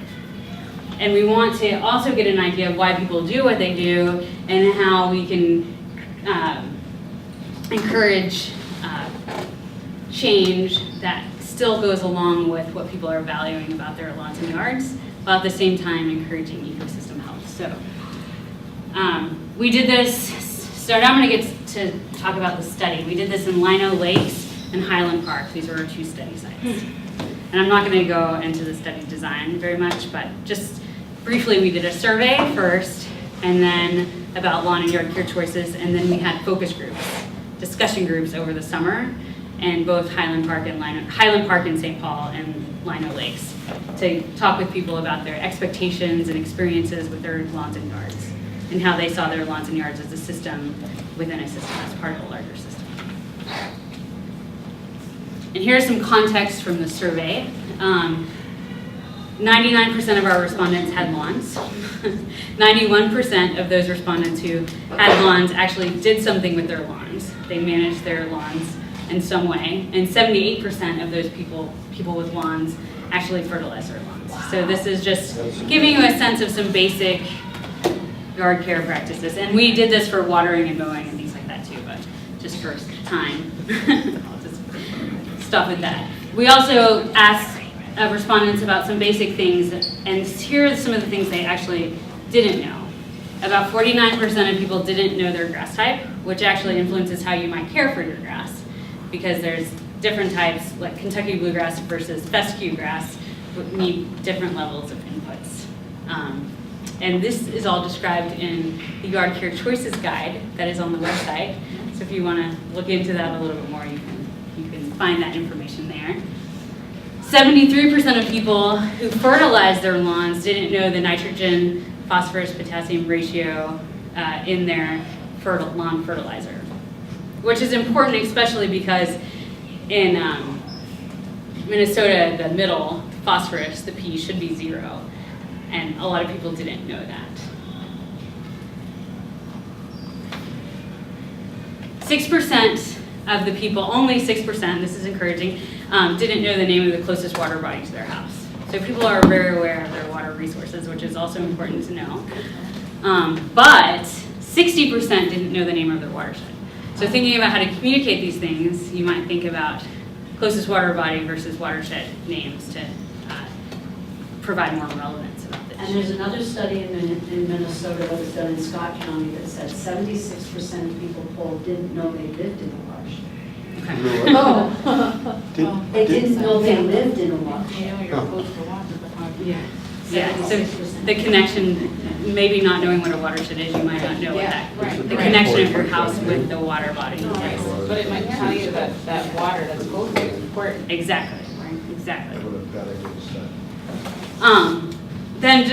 Speaker 7: And we want to also get an idea of why people do what they do and how we can encourage change that still goes along with what people are valuing about their lawns and yards, while at the same time encouraging ecosystem health. So we did this, so now I'm going to get to talk about the study. We did this in Lino Lakes and Highland Park. These are our 2 study sites. And I'm not going to go into the study design very much, but just briefly, we did a survey first, and then about lawn and yard care choices, and then we had focus groups, discussion groups over the summer, in both Highland Park in St. Paul and Lino Lakes, to talk with people about their expectations and experiences with their lawns and yards, and how they saw their lawns and yards as a system within a system, as part of a larger system. And here's some context from the survey. 99% of our respondents had lawns. 91% of those respondents who had lawns actually did something with their lawns. They managed their lawns in some way. And 78% of those people with lawns actually fertilize their lawns. Wow. So this is just giving you a sense of some basic yard care practices. And we did this for watering and mowing and things like that too, but just for time, I'll just stop with that. We also asked respondents about some basic things, and here are some of the things they actually didn't know. About 49% of people didn't know their grass type, which actually influences how you might care for your grass, because there's different types, like Kentucky bluegrass versus fescue grass, need different levels of inputs. And this is all described in the Yard Care Choices Guide that is on the website. So if you want to look into that a little bit more, you can find that information there. 73% of people who fertilize their lawns didn't know the nitrogen, phosphorus, potassium ratio in their lawn fertilizer, which is important especially because in Minnesota, the middle, phosphorus, the P, should be 0. And a lot of people didn't know that. 6% of the people, only 6%, this is encouraging, didn't know the name of the closest water body to their house. So people are very aware of their water resources, which is also important to know. But 60% didn't know the name of their watershed. So thinking about how to communicate these things, you might think about closest water body versus watershed names to provide more relevance about this.
Speaker 1: And there's another study in Minnesota that was done in Scott County that said 76% of people polled didn't know they lived in a watershed.
Speaker 7: Okay.
Speaker 1: Oh. They didn't know they lived in a watershed.
Speaker 5: You know, you're close to water, but how do you?
Speaker 7: Yeah, so the connection, maybe not knowing what a watershed is, you might not know what that, the connection of your house with the water body is.
Speaker 5: But it might tell you that water that's close to is important.
Speaker 7: Exactly, exactly.
Speaker 15: I would have got against that.
Speaker 7: Then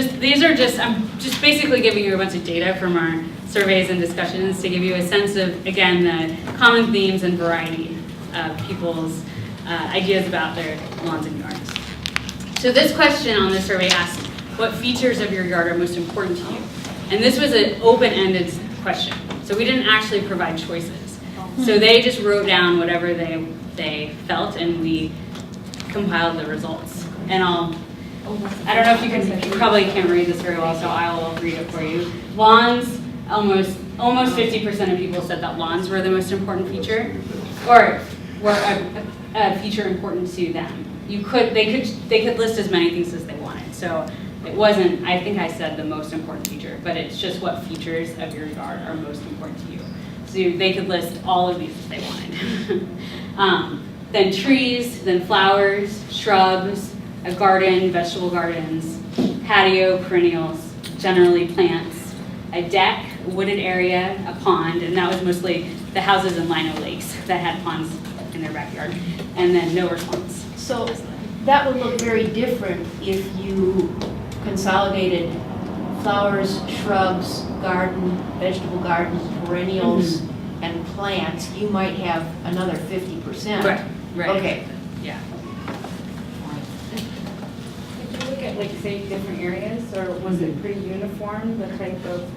Speaker 7: I'm just basically giving you a bunch of data from our surveys and discussions to give you a sense of, again, the common themes and variety of people's ideas about their lawns and yards. So this question on the survey asked, what features of your yard are most important to you? And this was an open-ended question. So we didn't actually provide choices. So they just wrote down whatever they felt, and we compiled the results. And I don't know if you probably can't read this very well, so I will read it for you. Lawns, almost 50% of people said that lawns were the most important feature, or were a feature important to them. They could list as many things as they wanted. So it wasn't, I think I said the most important feature, but it's just what features of your yard are most important to you. So they could list all of these if they wanted. then trees, then flowers, shrubs, a garden, vegetable gardens, patio, perennials, generally plants, a deck, a wooded area, a pond, and that was mostly the houses in Lino Lakes that had ponds in their backyard, and then no response.
Speaker 2: So that would look very different if you consolidated flowers, shrubs, garden, vegetable gardens, perennials, and plants. You might have another 50%.
Speaker 7: Right.
Speaker 2: Okay.
Speaker 7: Yeah.
Speaker 5: Did you look at, like, say, different areas, or was it pretty uniform, the type of,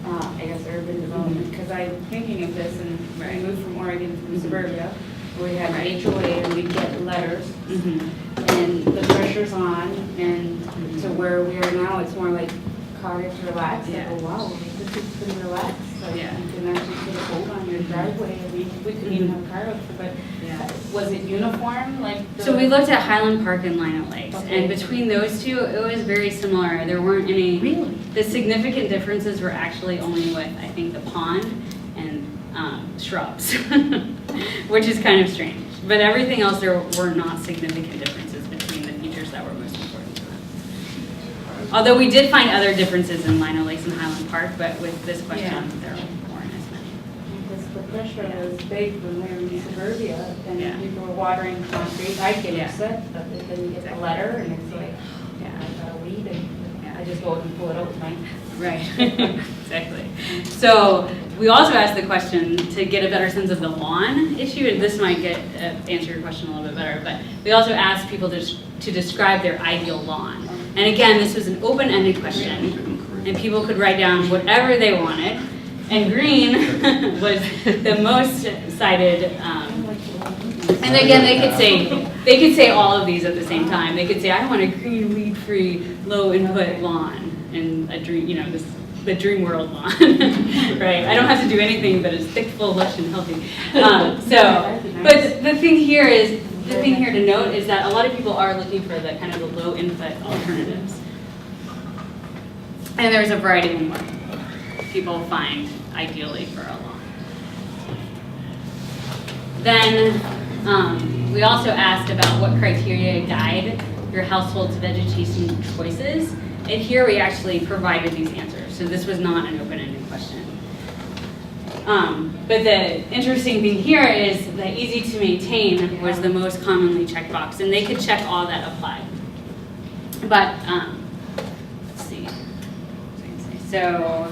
Speaker 5: I guess, urban development? Because I'm thinking of this, and I moved from Oregon, from suburbia, where we had HOA, and we'd get letters, and the pressure's on, and to where we are now, it's more like cottage relaxed.
Speaker 7: Yeah.
Speaker 5: Like, oh, wow, this is pretty relaxed. So
Speaker 7: Yeah.
Speaker 5: you can actually put a boat on your driveway. I mean, we couldn't even have car out, but was it uniform? Like
Speaker 7: So we looked at Highland Park and Lino Lakes, and between those two, it was very similar. There weren't any.
Speaker 2: Really?
Speaker 7: The significant differences were actually only with, I think, the pond and shrubs, which is kind of strange. But everything else, there were not significant differences between the features that were most important to them. Although we did find other differences in Lino Lakes and Highland Park, but with this question, there weren't as many.
Speaker 5: because the pressure was big when we were in suburbia, and people were watering concrete. I get upset, but then you get the letter, and it's like, I got a weed, and I just go out and pull it out with mine.
Speaker 7: Right, exactly. So we also asked the question to get a better sense of the lawn issue, and this might answer your question a little bit better, but we also asked people to describe their ideal lawn. And again, this was an open-ended question, and people could write down whatever they wanted, and green was the most cited. And again, they could say all of these at the same time. They could say, I want a green, weed-free, low-input lawn. And a dream, the dream world lawn, right? I don't have to do anything, but it's thick, full, lush, and healthy. But the thing here to note is that a lot of people are looking for the kind of the low input alternatives, and there's a variety of what people find ideally for a lawn. Then we also asked about what criteria guide your household's vegetation choices. And here we actually provided these answers. So this was not an open-ended question. But the interesting thing here is that easy to maintain was the most commonly checked box, and they could check all that applied. But let's see. So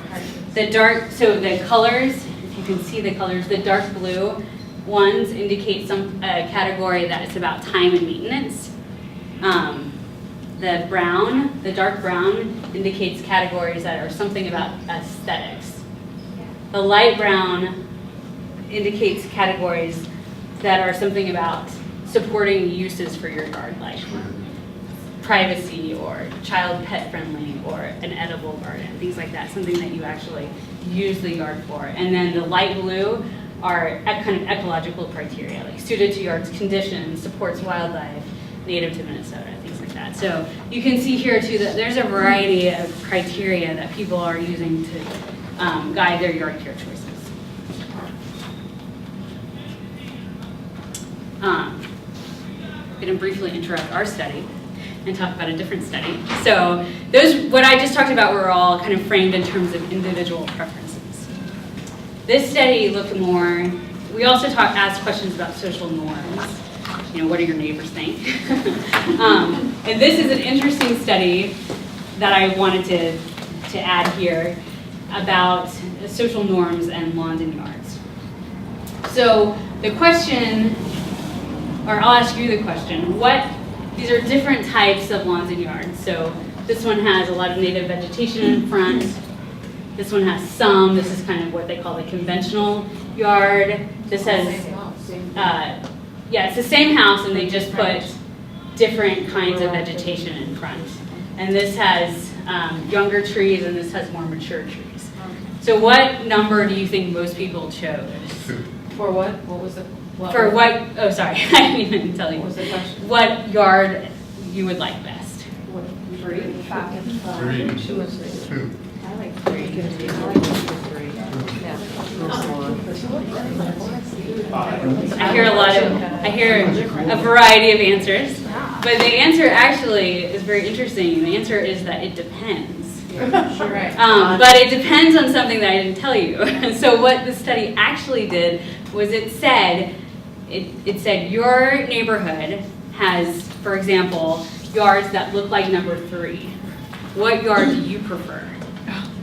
Speaker 7: the colors, if you can see the colors, the dark blue ones indicate some category that is about time and maintenance. The dark brown indicates categories that are something about aesthetics. The light brown indicates categories that are something about supporting uses for your yard, like privacy or child pet friendly or an edible garden, things like that, something that you actually use the yard for. And then the light blue are kind of ecological criteria, like suited to yard's conditions, supports wildlife, native to Minnesota, things like that. So you can see here too that there's a variety of criteria that people are using to guide their yard care choices. I'm going to briefly interrupt our study and talk about a different study. So what I just talked about were all kind of framed in terms of individual preferences. This study looked more, we also asked questions about social norms. What do your neighbors think? And this is an interesting study that I wanted to add here about social norms and lawns and yards. So the question, or I'll ask you the question, these are different types of lawns and yards. So this one has a lot of native vegetation in front. This one has some. This is kind of what they call the conventional yard. This has, it's the same house, and they just put different kinds of vegetation in front. And this has younger trees, and this has more mature trees. So what number do you think most people chose?
Speaker 2: For what? What was the?
Speaker 7: For what? Oh, sorry, I didn't even tell you.
Speaker 2: What was the question?
Speaker 7: What yard you would like best?
Speaker 2: 3? 5.
Speaker 15: 3.
Speaker 2: 2 or 3.
Speaker 15: 2.
Speaker 2: I like 3. I like 3. Yeah.
Speaker 7: I hear a variety of answers, but the answer actually is very interesting. The answer is that it depends. But it depends on something that I didn't tell you. So what the study actually did was it said your neighborhood has, for example, yards that look like number 3. What yard do you prefer?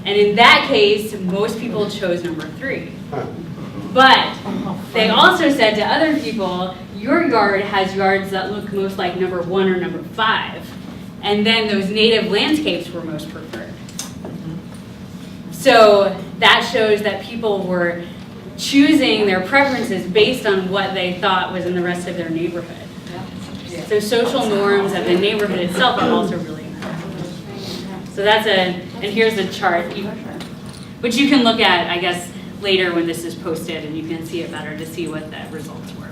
Speaker 7: And in that case, most people chose number 3. But they also said to other people, your yard has yards that look most like number 1 or number 5. And then those native landscapes were most preferred. So that shows that people were choosing their preferences based on what they thought was in the rest of their neighborhood. So social norms of the neighborhood itself are also really important. So that's and here's a chart, which you can look at, I guess, later when this is posted, and you can see it better to see what the results were.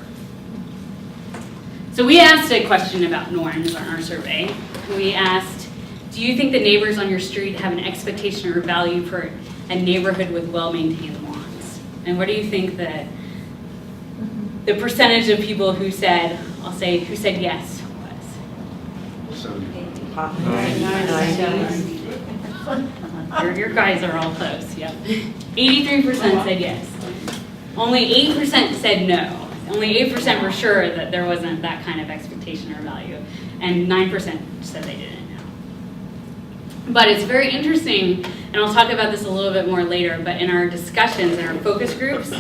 Speaker 7: So we asked a question about norms on our survey. We asked, do you think the neighbors on your street have an expectation or value for a neighborhood with well-maintained lawns? And what do you think that the percentage of people who said, who said yes was? Your guys are all close, yep. 83% said yes. Only 8% said no. Only 8% were sure that there wasn't that kind of expectation or value. And 9% said they didn't know. But it's very interesting, and I'll talk about this a little bit more later, but in our discussions, in our focus groups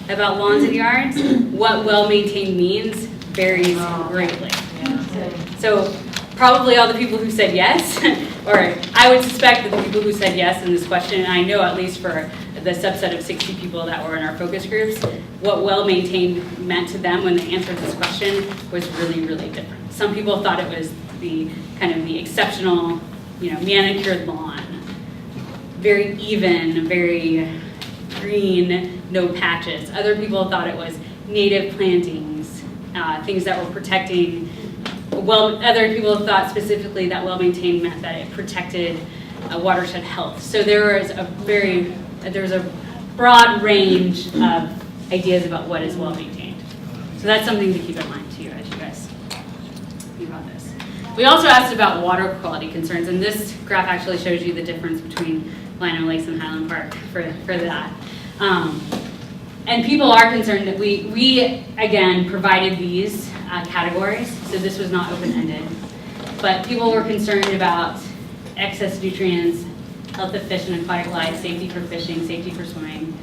Speaker 7: about lawns and yards, what well-maintained means varies greatly. So probably all the people who said yes, or I would suspect that the people who said yes in this question, and I know at least for the subset of 60 people that were in our focus groups, what well-maintained meant to them when they answered this question was really, really different. Some people thought it was the kind of the exceptional, manicured lawn, very even, very green, no patches. Other people thought it was native plantings, things that were protecting. Other people thought specifically that well-maintained meant that it protected watershed health. So there's a broad range of ideas about what is well-maintained. So that's something to keep in mind too as you guys think about this. We also asked about water quality concerns, and this graph actually shows you the difference between Lino Lakes and Highland Park for that. And people are concerned that we again provided these categories, so this was not open-ended. But people were concerned about excess nutrients, health of fish and aquatic life, safety for fishing, safety for swimming,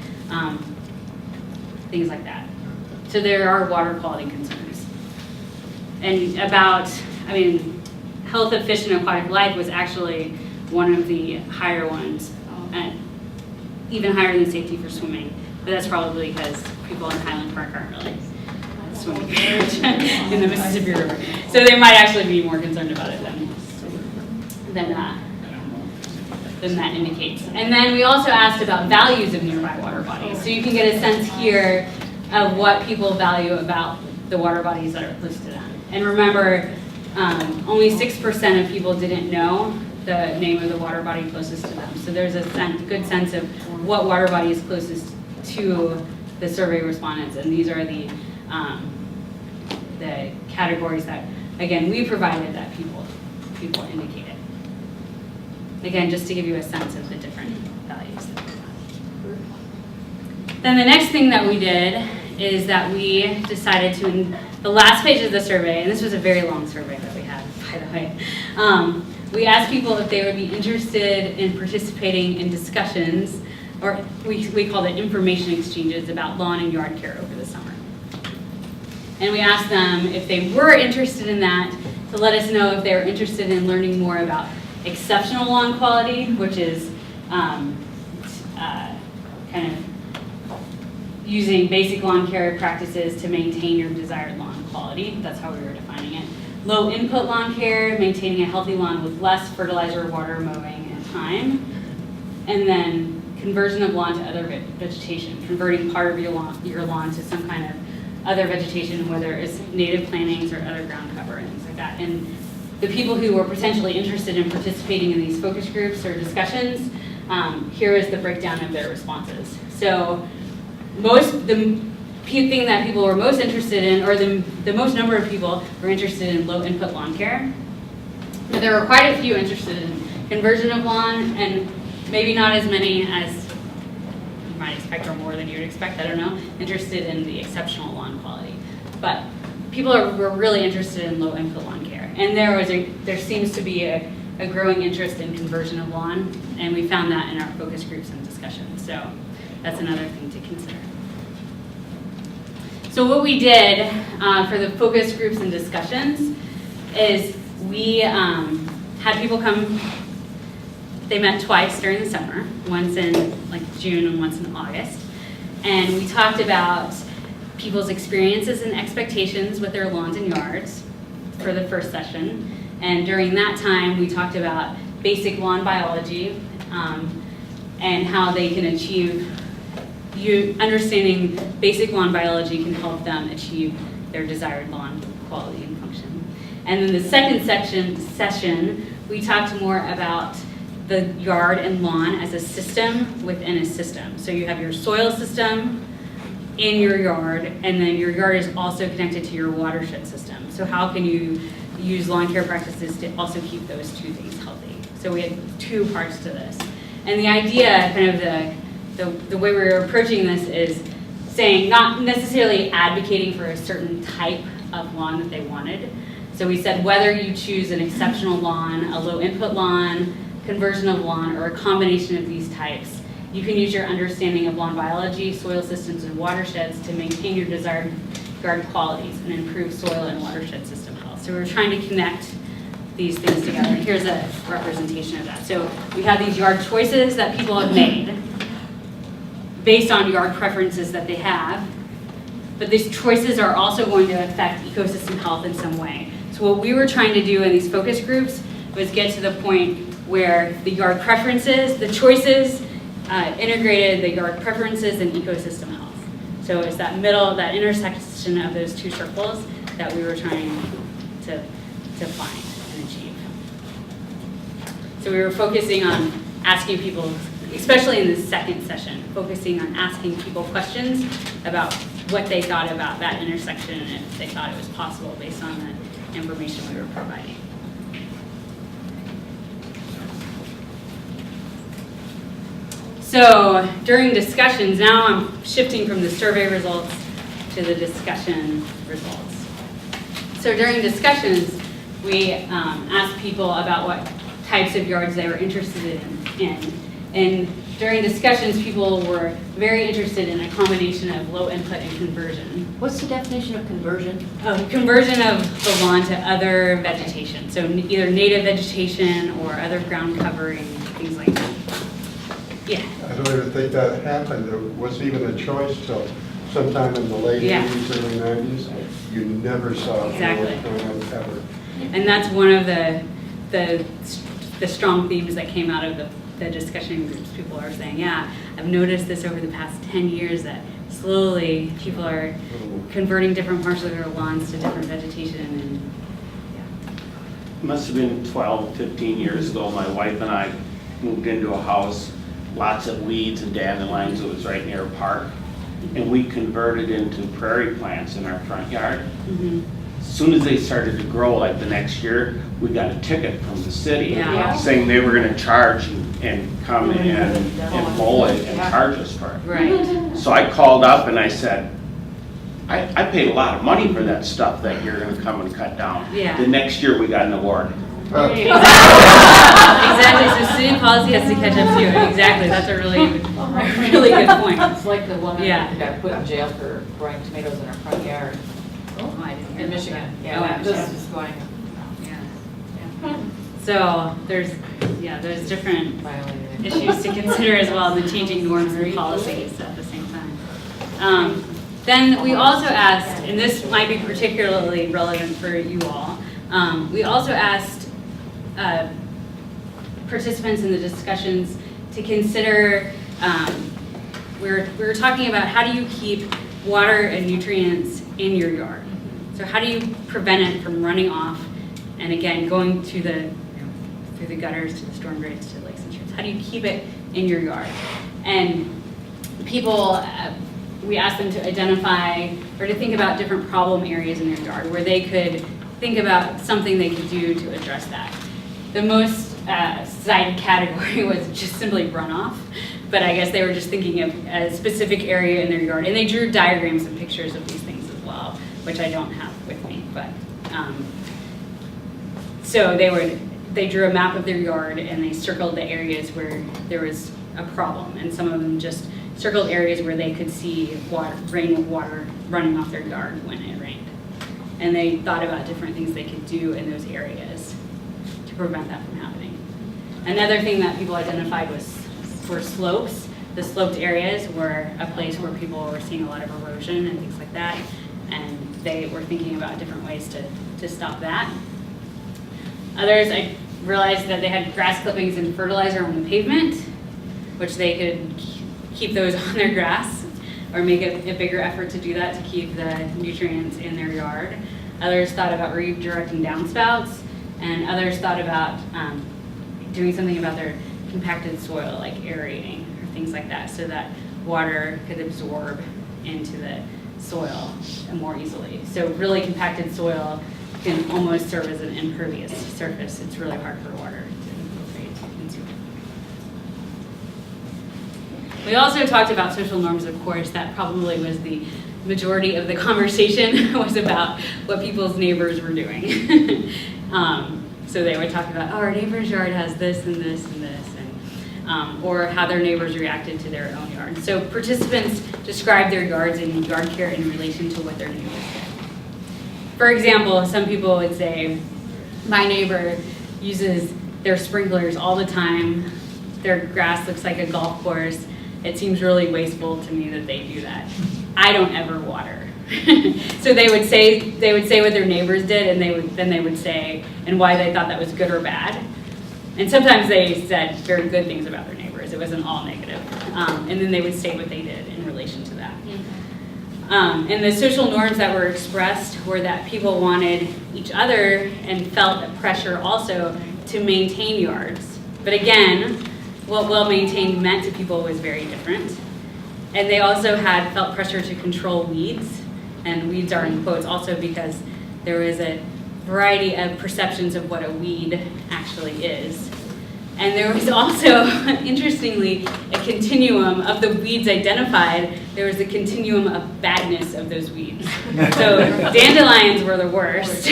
Speaker 7: things like that. So there are water quality concerns. And health of fish and aquatic life was actually one of the higher ones, even higher than safety for swimming. But that's probably because people in Highland Park aren't really swimming in the Mississippi River. So they might actually be more concerned about it than that indicates. And then we also asked about values of nearby water bodies. So you can get a sense here of what people value about the water bodies that are close to them. And remember, only 6% of people didn't know the name of the water body closest to them. So there's a good sense of what water body is closest to the survey respondents. And these are the categories that, again, we provided that people indicated. Again, just to give you a sense of the different values. Then the next thing that we did is that we decided to, in the last page of the survey, and this was a very long survey that we had, by the way, we asked people if they would be interested in participating in discussions, or we called it information exchanges about lawn and yard care over the summer. And we asked them if they were interested in that, to let us know if they were interested in learning more about exceptional lawn quality, which is kind of using basic lawn care practices to maintain your desired lawn quality. That's how we were defining it. Low input lawn care, maintaining a healthy lawn with less fertilizer, water, mowing, and time. And then conversion of lawn to other vegetation, converting part of your lawn to some kind of other vegetation, whether it's native plantings or other ground cover and things like that. And the people who were potentially interested in participating in these focus groups or discussions, here is the breakdown of their responses. So the thing that people were most interested in, or the most number of people were interested in low input lawn care. But there were quite a few interested in conversion of lawn, and maybe not as many as you might expect, or more than you would expect, I don't know, interested in the exceptional lawn quality. But people were really interested in low input lawn care. And there seems to be a growing interest in conversion of lawn, and we found that in our focus groups and discussions. So that's another thing to consider. So what we did for the focus groups and discussions is we had people come. They met twice during the summer, once in like June and once in August. And we talked about people's experiences and expectations with their lawns and yards for the first session. And during that time, we talked about basic lawn biology and how they can achieve, understanding basic lawn biology can help them achieve their desired lawn quality and function. And then the second session, we talked more about the yard and lawn as a system within a system. So you have your soil system in your yard, and then your yard is also connected to your watershed system. So how can you use lawn care practices to also keep those two things healthy? So we had two parts to this. And the idea, kind of the way we were approaching this is saying, not necessarily advocating for a certain type of lawn that they wanted. So we said whether you choose an exceptional lawn, a low input lawn, conversion of lawn, or a combination of these types, you can use your understanding of lawn biology, soil systems, and watersheds to maintain your desired garden qualities and improve soil and watershed system health. So we're trying to connect these things together. And here's a representation of that. So we have these yard choices that people have made based on yard preferences that they have, but these choices are also going to affect ecosystem health in some way. So what we were trying to do in these focus groups was get to the point where the yard preferences, the choices, integrated the yard preferences and ecosystem health. So it's that middle, that intersection of those two circles that we were trying to find and achieve. So we were focusing on asking people, especially in the second session, focusing on asking people questions about what they thought about that intersection and if they thought it was possible based on the information we were providing. So during discussions, now I'm shifting from the survey results to the discussion results. So during discussions, we asked people about what types of yards they were interested in. And during discussions, people were very interested in a combination of low input and conversion.
Speaker 2: What's the definition of conversion?
Speaker 7: Conversion of the lawn to other vegetation. So either native vegetation or other ground covering, things like that. Yeah.
Speaker 15: I don't even think that happened. There wasn't even a choice till sometime in the late 80s, early 90s. You never saw it ever.
Speaker 7: And that's one of the strong themes that came out of the discussion groups. People are saying, yeah, I've noticed this over the past 10 years that slowly people are converting different parts of their lawns to different vegetation. And
Speaker 14: It must have been 12, 15 years ago, my wife and I moved into a house, lots of weeds and dandelions. It was right near a park. And we converted into prairie plants in our front yard.
Speaker 7: Mm-hmm.
Speaker 14: As soon as they started to grow, like the next year, we got a ticket from the city saying they were going to charge and come in and mow it and charge us for it.
Speaker 7: Right.
Speaker 14: So I called up and I said, I paid a lot of money for that stuff that you're going to come and cut down.
Speaker 7: Yeah.
Speaker 14: The next year we got an award.
Speaker 7: Exactly. So city policy has to catch up too. Exactly. That's a really good point.
Speaker 6: It's like the woman who got put in jail for growing tomatoes in her front yard.
Speaker 7: Oh, I didn't hear
Speaker 6: In
Speaker 7: that.
Speaker 6: Michigan.
Speaker 7: Oh,
Speaker 6: Yeah,
Speaker 7: in
Speaker 6: this
Speaker 7: Michigan.
Speaker 6: is going.
Speaker 7: Yeah. So there's different issues to consider as well, the changing norms and policies at the same time. Then we also asked, and this might be particularly relevant for you all, we also asked participants in the discussions to consider, we were talking about how do you keep water and nutrients in your yard. So how do you prevent it from running off and again going to through the gutters, to the storm drains, to lakes and streams? How do you keep it in your yard? And people we asked them to identify or to think about different problem areas in their yard where they could think about something they could do to address that. The most cited category was just simply runoff, but I guess they were just thinking of a specific area in their yard, and they drew diagrams and pictures of these things as well, which I don't have with me, but so they drew a map of their yard and they circled the areas where there was a problem, and some of them just circled areas where they could see rainwater running off their yard when it rained. And they thought about different things they could do in those areas to prevent that from happening. Another thing that people identified were slopes. The sloped areas were a place where people were seeing a lot of erosion and things like that, and they were thinking about different ways to stop that. Others, I realized that they had grass clippings and fertilizer on the pavement, which they could keep those on their grass or make a bigger effort to do that to keep the nutrients in their yard. Others thought about redirecting downspouts, and others thought about doing something about their compacted soil, like aerating or things like that, so that water could absorb into the soil more easily. So really compacted soil can almost serve as an impervious surface. It's really hard for water to infiltrate into it. We also talked about social norms, of course. That probably was the majority of the conversation was about what people's neighbors were doing. So they would talk about, oh, our neighbor's yard has this and this and this, and, or how their neighbors reacted to their own yard. So participants described their yards and yard care in relation to what their neighbors did. For example, some people would say, my neighbor uses their sprinklers all the time. Their grass looks like a golf course. It seems really wasteful to me that they do that. I don't ever water. So they would say what their neighbors did, and then they would say and why they thought that was good or bad. And sometimes they said very good things about their neighbors. It wasn't all negative. And then they would state what they did in relation to that. And the social norms that were expressed were that people wanted each other and felt a pressure also to maintain yards. But again, what well-maintained meant to people was very different. And they also felt pressure to control weeds. And weeds are in quotes also because there was a variety of perceptions of what a weed actually is. And there was also, interestingly, a continuum of the weeds identified. There was a continuum of badness of those weeds. So dandelions were the worst.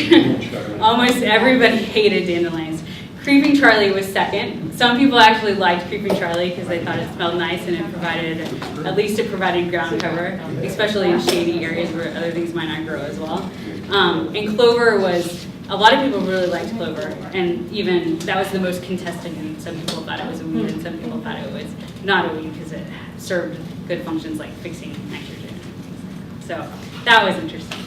Speaker 7: Almost everybody hated dandelions. Creeping Charlie was second. Some people actually liked Creeping Charlie because they thought it smelled nice and at least it provided ground cover, especially in shady areas where other things might not grow as well. And clover a lot of people really liked clover, and even that was the most contested, and some people thought it was a weed and some people thought it was not a weed because it served good functions like fixing nitrogen. So that was interesting.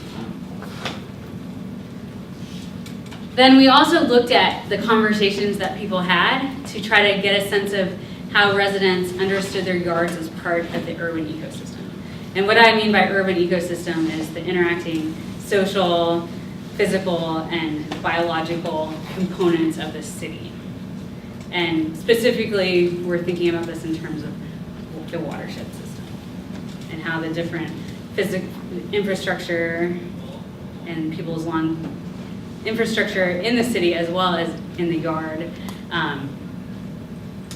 Speaker 7: Then we also looked at the conversations that people had to try to get a sense of how residents understood their yards as part of the urban ecosystem. And what I mean by urban ecosystem is the interacting social, physical, and biological components of the city. And specifically, we're thinking about this in terms of the watershed system and how the different infrastructure and people's lawn infrastructure in the city as well as in the yard and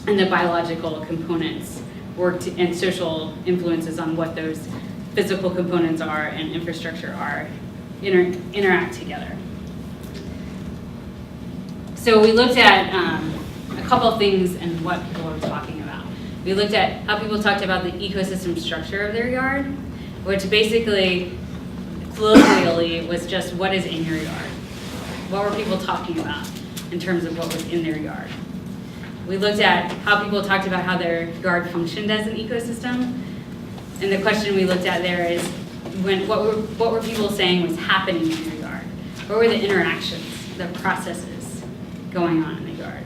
Speaker 7: the biological components and social influences on what those physical components are and infrastructure are interact together. So we looked at a couple of things and what people were talking about. We looked at how people talked about the ecosystem structure of their yard, which basically colloquially was just what is in your yard. What were people talking about in terms of what was in their yard? We looked at how people talked about how their yard functioned as an ecosystem. And the question we looked at there is, what were people saying was happening in your yard? What were the interactions, the processes going on in the yard?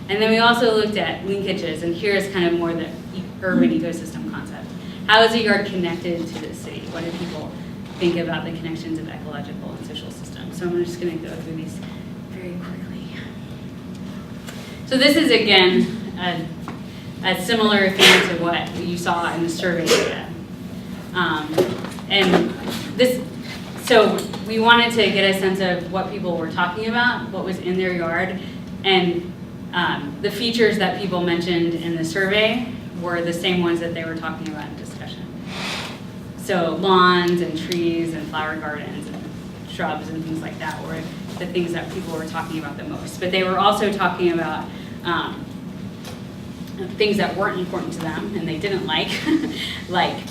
Speaker 7: And then we also looked at linkages, and here's kind of more the urban ecosystem concept. How is a yard connected to the city? What do people think about the connections of ecological and social systems? So I'm just going to go through these very quickly. So this is, again, a similar thing to what you saw in the survey data. And this, so we wanted to get a sense of what people were talking about, what was in their yard, and the features that people mentioned in the survey were the same ones that they were talking about in discussion. So lawns and trees and flower gardens and shrubs and things like that were the things that people were talking about the most. But they were also talking about things that weren't important to them and they didn't like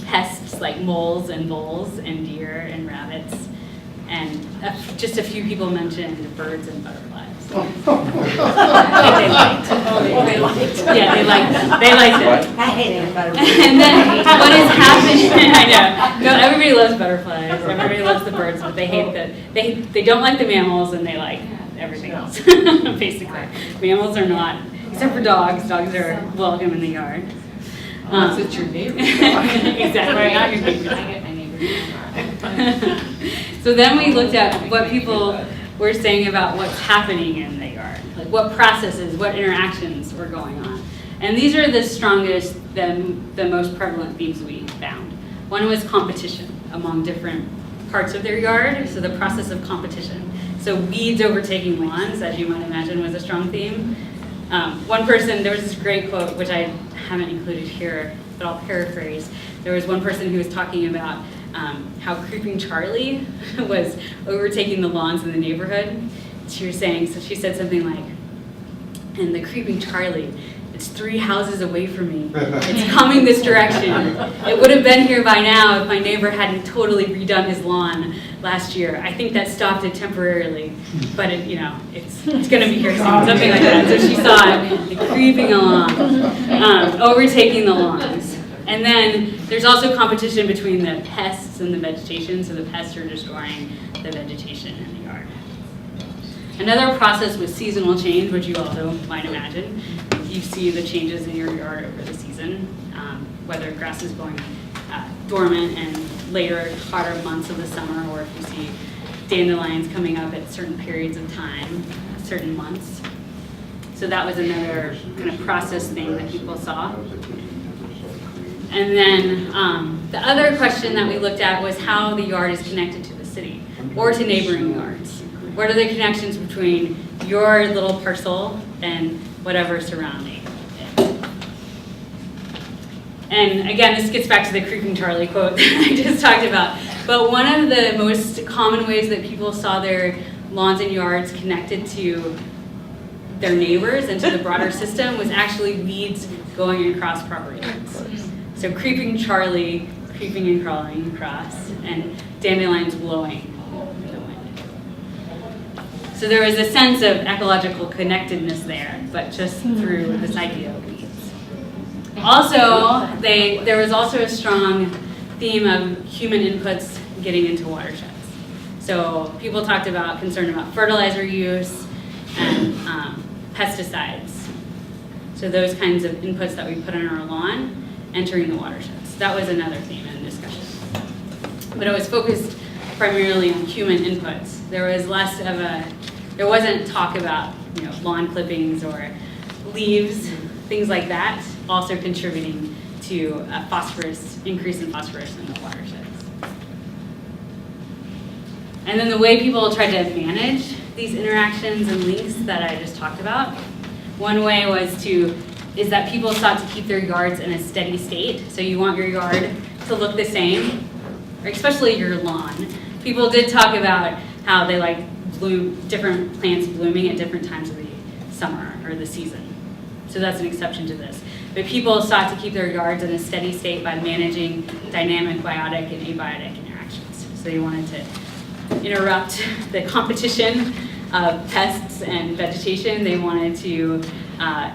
Speaker 7: pests like moles and voles and deer and rabbits. And just a few people mentioned birds and butterflies. They liked. Yeah, they liked them. They liked it.
Speaker 16: I hate butterflies.
Speaker 7: And then what is happening? I know. No, everybody loves butterflies. Everybody loves the birds, but they hate they don't like the mammals and they like everything else. Basically, mammals are not, except for dogs. Dogs are welcome in the yard.
Speaker 6: Unless it's your neighbor.
Speaker 7: Exactly, not your neighbor. I get my neighbor. So then we looked at what people were saying about what's happening in the yard, like what processes, what interactions were going on. And these are the strongest, the most prevalent themes we found. One was competition among different parts of their yard, so the process of competition. So weeds overtaking lawns, as you might imagine, was a strong theme. One person, there was this great quote, which I haven't included here, but I'll paraphrase. There was one person who was talking about how Creeping Charlie was overtaking the lawns in the neighborhood. She said something like, and the Creeping Charlie, it's 3 houses away from me. It's coming this direction. It would have been here by now if my neighbor hadn't totally redone his lawn last year. I think that stopped it temporarily, but it's going to be here soon, something like that. So she saw it creeping along, overtaking the lawns. And then there's also competition between the pests and the vegetation, so the pests are destroying the vegetation in the yard. Another process was seasonal change, which you also might imagine. You see the changes in your yard over the season, whether grass is going dormant in later, hotter months of the summer, or if you see dandelions coming up at certain periods of time, certain months. So that was another kind of process thing that people saw. And then the other question that we looked at was how the yard is connected to the city or to neighboring yards. What are the connections between your little parcel and whatever surrounding it? And again, this gets back to the Creeping Charlie quote that I just talked about. But one of the most common ways that people saw their lawns and yards connected to their neighbors and to the broader system was actually weeds going across property lines. So Creeping Charlie, creeping and crawling across, and dandelions blowing in the wind. So there was a sense of ecological connectedness there, but just through this idea of weeds. Also, there was also a strong theme of human inputs getting into watersheds. So people talked about concern about fertilizer use and pesticides. So those kinds of inputs that we put on our lawn entering the watersheds. That was another theme in discussion. But it was focused primarily on human inputs. There wasn't talk about lawn clippings or leaves, things like that, also contributing to a increase in phosphorus in the watersheds. And then the way people tried to manage these interactions and links that I just talked about, one way is that people sought to keep their yards in a steady state. So you want your yard to look the same, or especially your lawn. People did talk about how they like different plants blooming at different times of the summer or the season. So that's an exception to this. But people sought to keep their yards in a steady state by managing dynamic biotic and abiotic interactions. So they wanted to interrupt the competition of pests and vegetation. They wanted to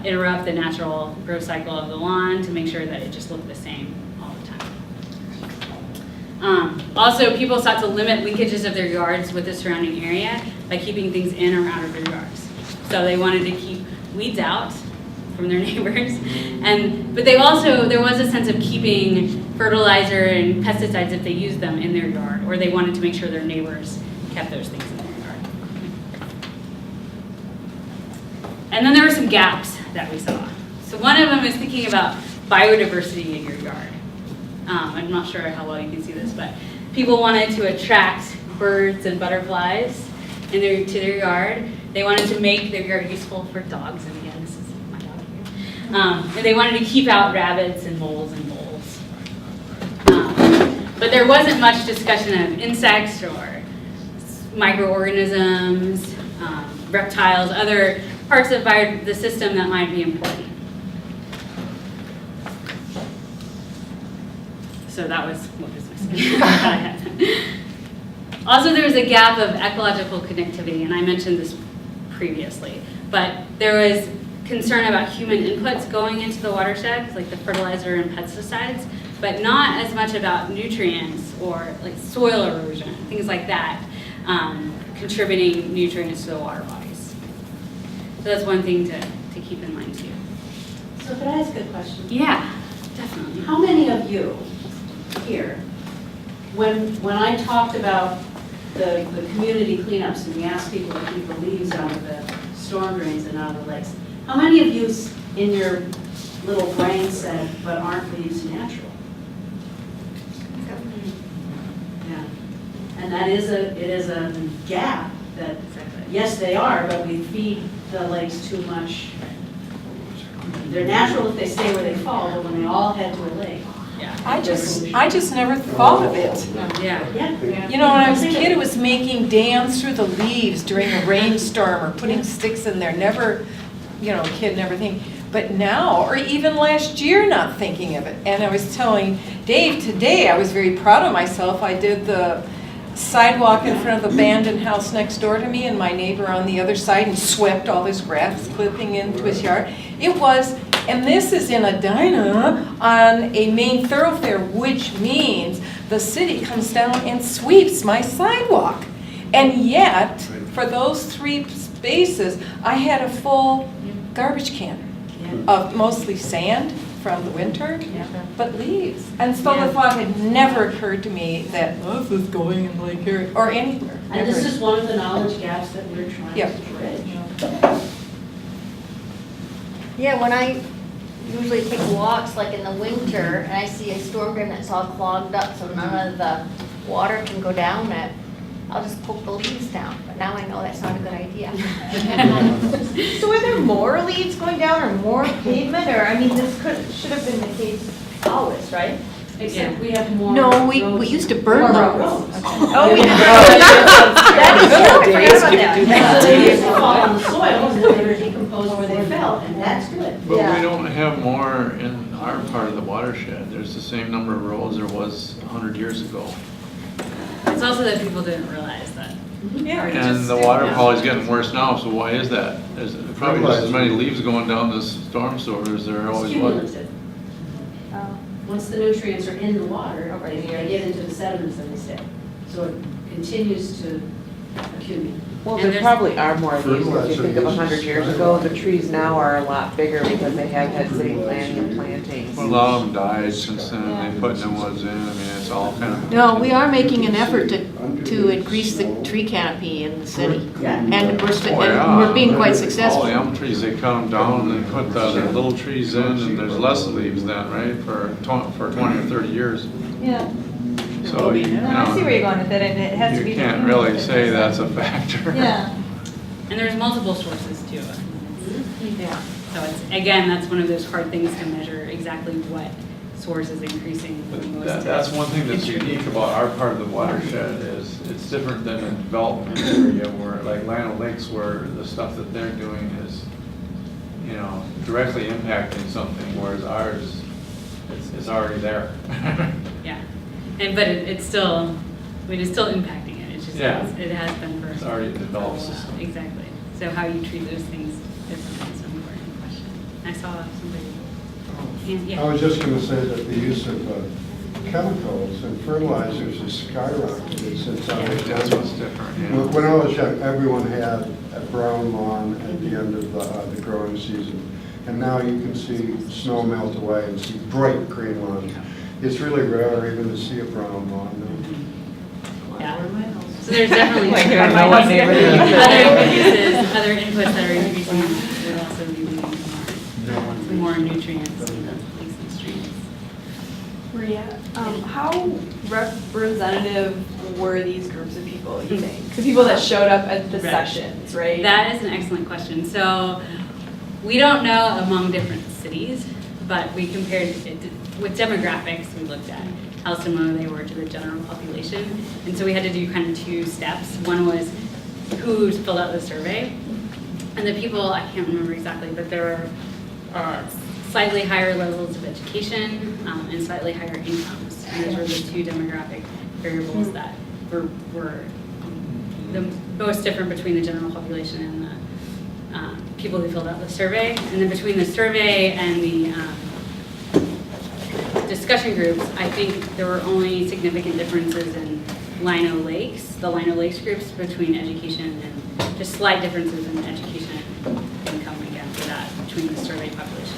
Speaker 7: interrupt the natural growth cycle of the lawn to make sure that it just looked the same all the time. Also, people sought to limit linkages of their yards with the surrounding area by keeping things in or out of their yards. So they wanted to keep weeds out from their neighbors, but there was a sense of keeping fertilizer and pesticides if they used them in their yard, or they wanted to make sure their neighbors kept those things in their yard. And then there were some gaps that we saw. So one of them is thinking about biodiversity in your yard. I'm not sure how well you can see this, but people wanted to attract birds and butterflies to their yard. They wanted to make their yard useful for dogs, and again, this is my dog here. And they wanted to keep out rabbits and moles and voles. But there wasn't much discussion of insects or microorganisms, reptiles, other parts of the system that might be important. So that was what was missing. Also, there was a gap of ecological connectivity, and I mentioned this previously, but there was concern about human inputs going into the watershed, like the fertilizer and pesticides, but not as much about nutrients or like soil erosion, things like that, contributing nutrients to the water bodies. So that's one thing to keep in mind too.
Speaker 1: So could I ask a question?
Speaker 7: Yeah, definitely.
Speaker 1: How many of you here, when I talked about the community cleanups and we asked people to keep the leaves out of the storm drains and out of the lakes, how many of you in your little brain said, but aren't leaves natural? Yeah. And that is it is a gap that, yes, they are, but we feed the lakes too much. They're natural if they stay where they fall, but when they all head to a lake.
Speaker 18: I just never thought of it.
Speaker 7: Yeah.
Speaker 18: You know, when I was a kid, it was making dams through the leaves during a rainstorm or putting sticks in there. Never, you know, a kid never think. But now, or even last year, not thinking of it. And I was telling Dave today, I was very proud of myself. I did the sidewalk in front of the abandoned house next door to me and my neighbor on the other side and swept all this grass clipping into his yard. It was, and this is in Edina on a main thoroughfare, which means the city comes down and sweeps my sidewalk. And yet, for those 3 spaces, I had a full garbage can of mostly sand from the winter, but leaves. And so the thought had never occurred to me that, oh, this is going in Lake Erie or anywhere.
Speaker 1: And this is one of the knowledge gaps that we're trying to bridge.
Speaker 19: Yeah, when I usually take walks, like in the winter, and I see a storm drain that's all clogged up, so none of the water can go down it, I'll just poke the leaves down. But now I know that's not a good idea.
Speaker 16: So are there more leaves going down or more pavement, or, I mean, this should have been the case always, right?
Speaker 1: Except we have more.
Speaker 2: No, we
Speaker 1: roads.
Speaker 2: used to burn
Speaker 1: More
Speaker 2: those.
Speaker 1: roads.
Speaker 16: Oh, we did. That is true, I forgot about that.
Speaker 1: So they used to fall on the soil and then they were decomposed where they fell, and that's good.
Speaker 3: But we don't have more in our part of the watershed. There's the same number of roads there was 100 years ago.
Speaker 7: It's also that people didn't realize that.
Speaker 3: And the water quality's getting worse now, so why is that? There's probably just as many leaves going down this storm sewer as there
Speaker 1: It's
Speaker 3: always was.
Speaker 1: cumulative. Once the nutrients are in the water, they get into the sediments and they stay. So it continues to accumulate.
Speaker 4: Well, there probably are more leaves. If you think of 100 years ago, the trees now are a lot bigger because they have had city planning and plantings.
Speaker 3: Well, a lot of them died since then, they put new ones in, I mean, it's all kind of.
Speaker 2: No, we are making an effort to increase the tree canopy in the city. And we're being quite successful.
Speaker 3: All the elm trees, they cut them down and they put the little trees in and there's less leaves then, right, for 20 or 30 years.
Speaker 16: Yeah.
Speaker 3: So, you
Speaker 16: No, I see where you're
Speaker 3: know,
Speaker 16: going with it, and it has to be.
Speaker 3: you can't really say that's a factor.
Speaker 16: Yeah.
Speaker 7: And there's multiple sources too.
Speaker 2: Yeah.
Speaker 7: So it's, again, that's one of those hard things to measure exactly what source is increasing the most.
Speaker 3: That's one thing that's unique about our part of the watershed is it's different than a development area where, like Lino Lakes, where the stuff that they're doing is, you know, directly impacting something, whereas ours, it's already there.
Speaker 7: Yeah, but it's still, I mean, it's still impacting it. It's just,
Speaker 3: Yeah.
Speaker 7: it has been for.
Speaker 3: It's already a developed
Speaker 7: a while.
Speaker 3: system.
Speaker 7: Exactly. So how you treat those things is an important question. I saw somebody. Yeah.
Speaker 15: I was just going to say that the use of chemicals and fertilizers has skyrocketed since I was young.
Speaker 3: That's what's different, yeah.
Speaker 15: When I was young, everyone had a brown lawn at the end of the growing season. And now you can see snow melt away and see bright green lawns. It's really rare even to see a brown lawn now.
Speaker 7: Yeah. So there's definitely
Speaker 4: Like, I don't know what neighborhood
Speaker 7: other inputs that are increasing would also be leading to more nutrients in the lakes and streams.
Speaker 21: Maria, how representative were these groups of people, you think? The people that showed up at the sessions, right?
Speaker 7: That is an excellent question. So we don't know among different cities, but we compared it with demographics. We looked at how similar they were to the general population. And so we had to do kind of two steps. One was who's filled out the survey. And the people, I can't remember exactly, but there are slightly higher levels of education and slightly higher incomes. And those were the two demographic variables that were the most different between the general population and the people who filled out the survey. And then between the survey and the discussion groups, I think there were only significant differences in Lino Lakes, the Lino Lakes groups, between education and just slight differences in education and income, again, for that, between the survey population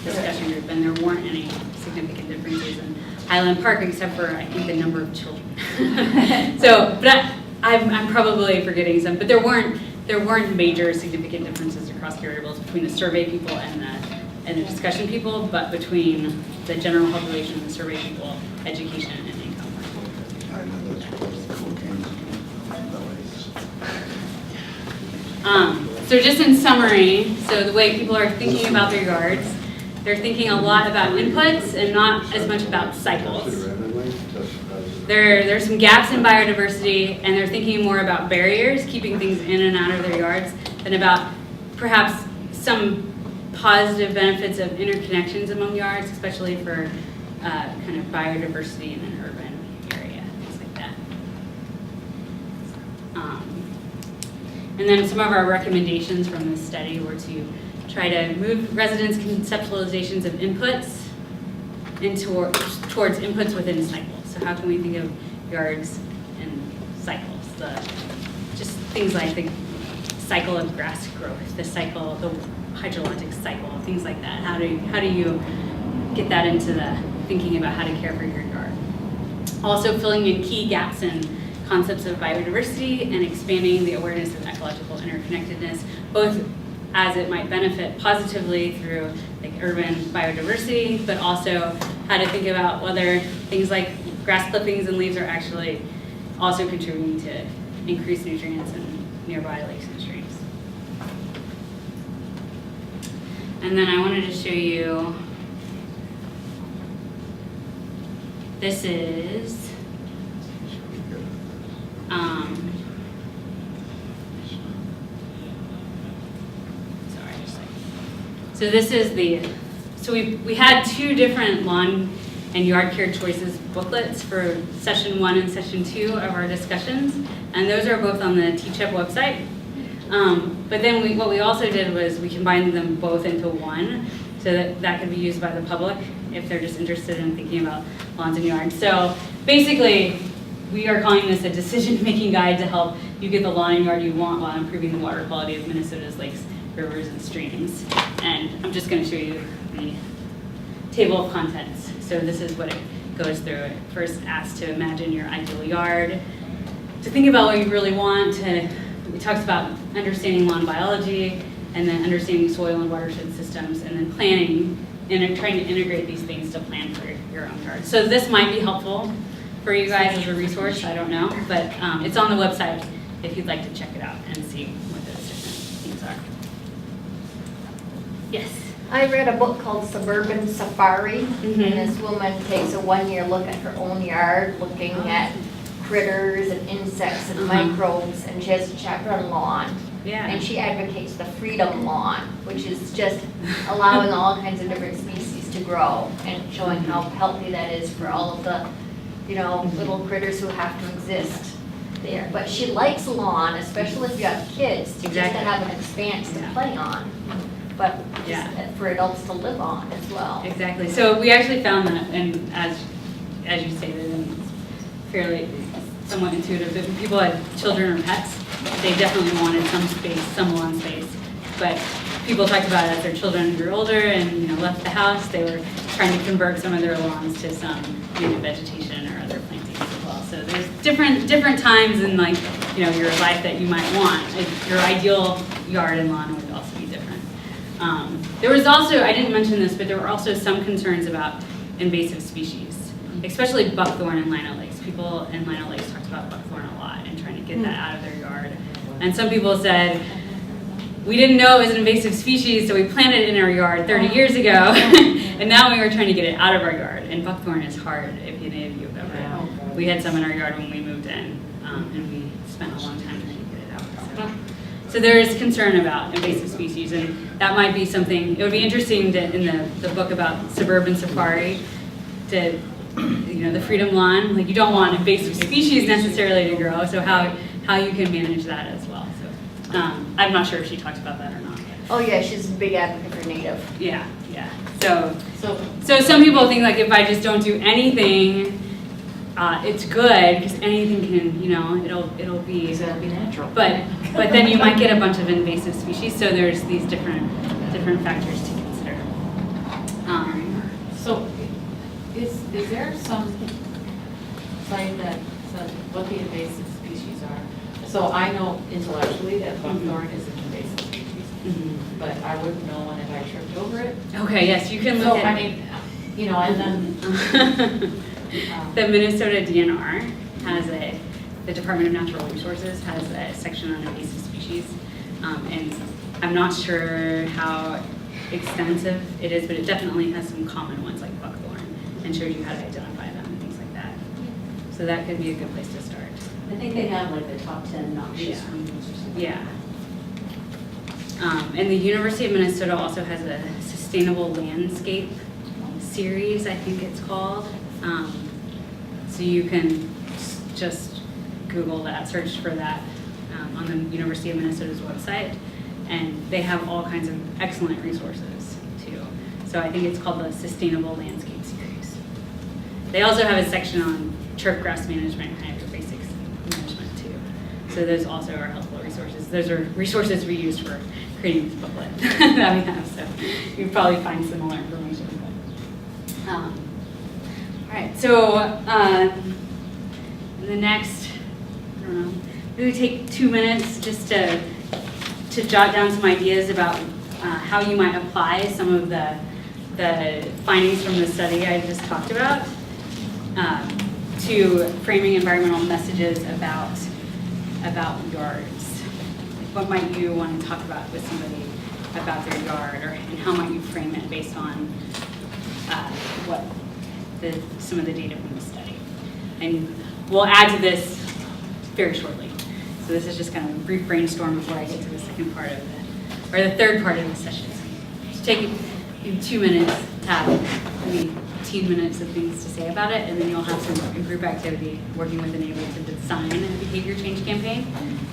Speaker 7: discussion group, and there weren't any significant differences in Highland Park except for, I think, the number of children. So, but I'm probably forgetting some, but there weren't major significant differences across variables between the survey people and the discussion people, but between the general population and the survey people, education and income. So just in summary, so the way people are thinking about their yards, they're thinking a lot about inputs and not as much about cycles. There's some gaps in biodiversity, and they're thinking more about barriers, keeping things in and out of their yards, than about perhaps some positive benefits of interconnections among yards, especially for kind of biodiversity in an urban area, things like that. And then some of our recommendations from this study were to try to move residents' conceptualizations of inputs towards inputs within cycles. So how can we think of yards in cycles? Just things like the cycle of grass growth, the hydrologic cycle, things like that. How do you get that into the thinking about how to care for your yard? Also filling in key gaps in concepts of biodiversity and expanding the awareness of ecological interconnectedness, both as it might benefit positively through like urban biodiversity, but also how to think about whether things like grass clippings and leaves are actually also contributing to increased nutrients in nearby lakes and streams. And then I wanted to show you, this is, so this is so we had two different lawn and yard care choices booklets for session 1 and session 2 of our discussions, and those are both on the TCHEP website. But then what we also did was we combined them both into one, so that could be used by the public if they're just interested in thinking about lawns and yards. So basically, we are calling this a decision-making guide to help you get the lawn and yard you want while improving the water quality of Minnesota's lakes, rivers, and streams. And I'm just going to show you the table of contents. So this is what it goes through. It first asks to imagine your ideal yard, to think about what you really want. It talks about understanding lawn biology, and then understanding soil and watershed systems, and then planning, and trying to integrate these things to plan for your own yard. So this might be helpful for you guys as a resource, I don't know, but it's on the website if you'd like to check it out and see what those different things are. Yes?
Speaker 19: I read a book called Suburban Safari, and this woman takes a 1-year look at her own yard, looking at critters and insects and microbes, and she has a chapter on lawn.
Speaker 7: Yeah.
Speaker 19: And she advocates the freedom lawn, which is just allowing all kinds of different species to grow and showing how healthy that is for all of the, little critters who have to exist there. But she likes lawn, especially if you have kids, just to have an expanse to play on, but just for adults to live on as well.
Speaker 7: Exactly. So we actually found that, and as you stated, and it's fairly somewhat intuitive, if people had children or pets, they definitely wanted some space, some lawn space. But people talked about as their children grew older and left the house, they were trying to convert some of their lawns to some native vegetation or other plantings as well. So there's different times in your life that you might want. Your ideal yard and lawn would also be different. There was also, I didn't mention this, but there were also some concerns about invasive species. especially buckthorn and Lino Lakes. People in Lino Lakes talked about buckthorn a lot and trying to get that out of their yard. And some people said, we didn't know it was an invasive species, so we planted it in our yard 30 years ago, and now we were trying to get it out of our yard. And buckthorn is hard, if any of you have ever. We had some in our yard when we moved in, and we spent a long time trying to get it out. So there is concern about invasive species, and that might be something, it would be interesting to, in the book about suburban safari, to, the Freedom Lawn, like you don't want invasive species necessarily to grow, so how you can manage that as well. So I'm not sure if she talked about that or not.
Speaker 19: Oh yeah, she's a big advocate for native.
Speaker 7: Yeah. So some people think like if I just don't do anything, it's good because anything can, it'll be
Speaker 2: natural.
Speaker 7: But then you might get a bunch of invasive species. So there's these different factors to consider.
Speaker 2: So is there some site that says what the invasive species are? So I know intellectually that buckthorn is an invasive species, but I wouldn't know when if I tripped over it.
Speaker 7: Okay, yes, you can look
Speaker 2: So,
Speaker 7: at.
Speaker 2: I mean, and then.
Speaker 7: The Minnesota DNR has the Department of Natural Resources has a section on invasive species, and I'm not sure how extensive it is, but it definitely has some common ones like buckthorn and shows you how to identify them and things like that. So that could be a good place to start.
Speaker 1: I think they have like the top 10 noxious weeds or something.
Speaker 7: Yeah. And the University of Minnesota also has a sustainable landscape series, I think it's called. So you can just Google that, search for that on the University of Minnesota's website, and they have all kinds of excellent resources too. So I think it's called the Sustainable Landscape Series. They also have a section on turf grass management, kind of your basics management too. So those also are helpful resources. Those are resources we used for creating this booklet that we have, so you'll probably find similar information. All right, so the next, I don't know, maybe take 2 minutes just to jot down some ideas about how you might apply some of the findings from the study I just talked about to framing environmental messages about yards. What might you want to talk about with somebody about their yard, and how might you frame it based on some of the data from the study? And we'll add to this very shortly. So this is just kind of a brief brainstorm before I get to the second part of the third part of the session. Just take 2 minutes, have maybe 15 minutes of things to say about it, and then you'll have some group activity working with a neighbor to design a behavior change campaign.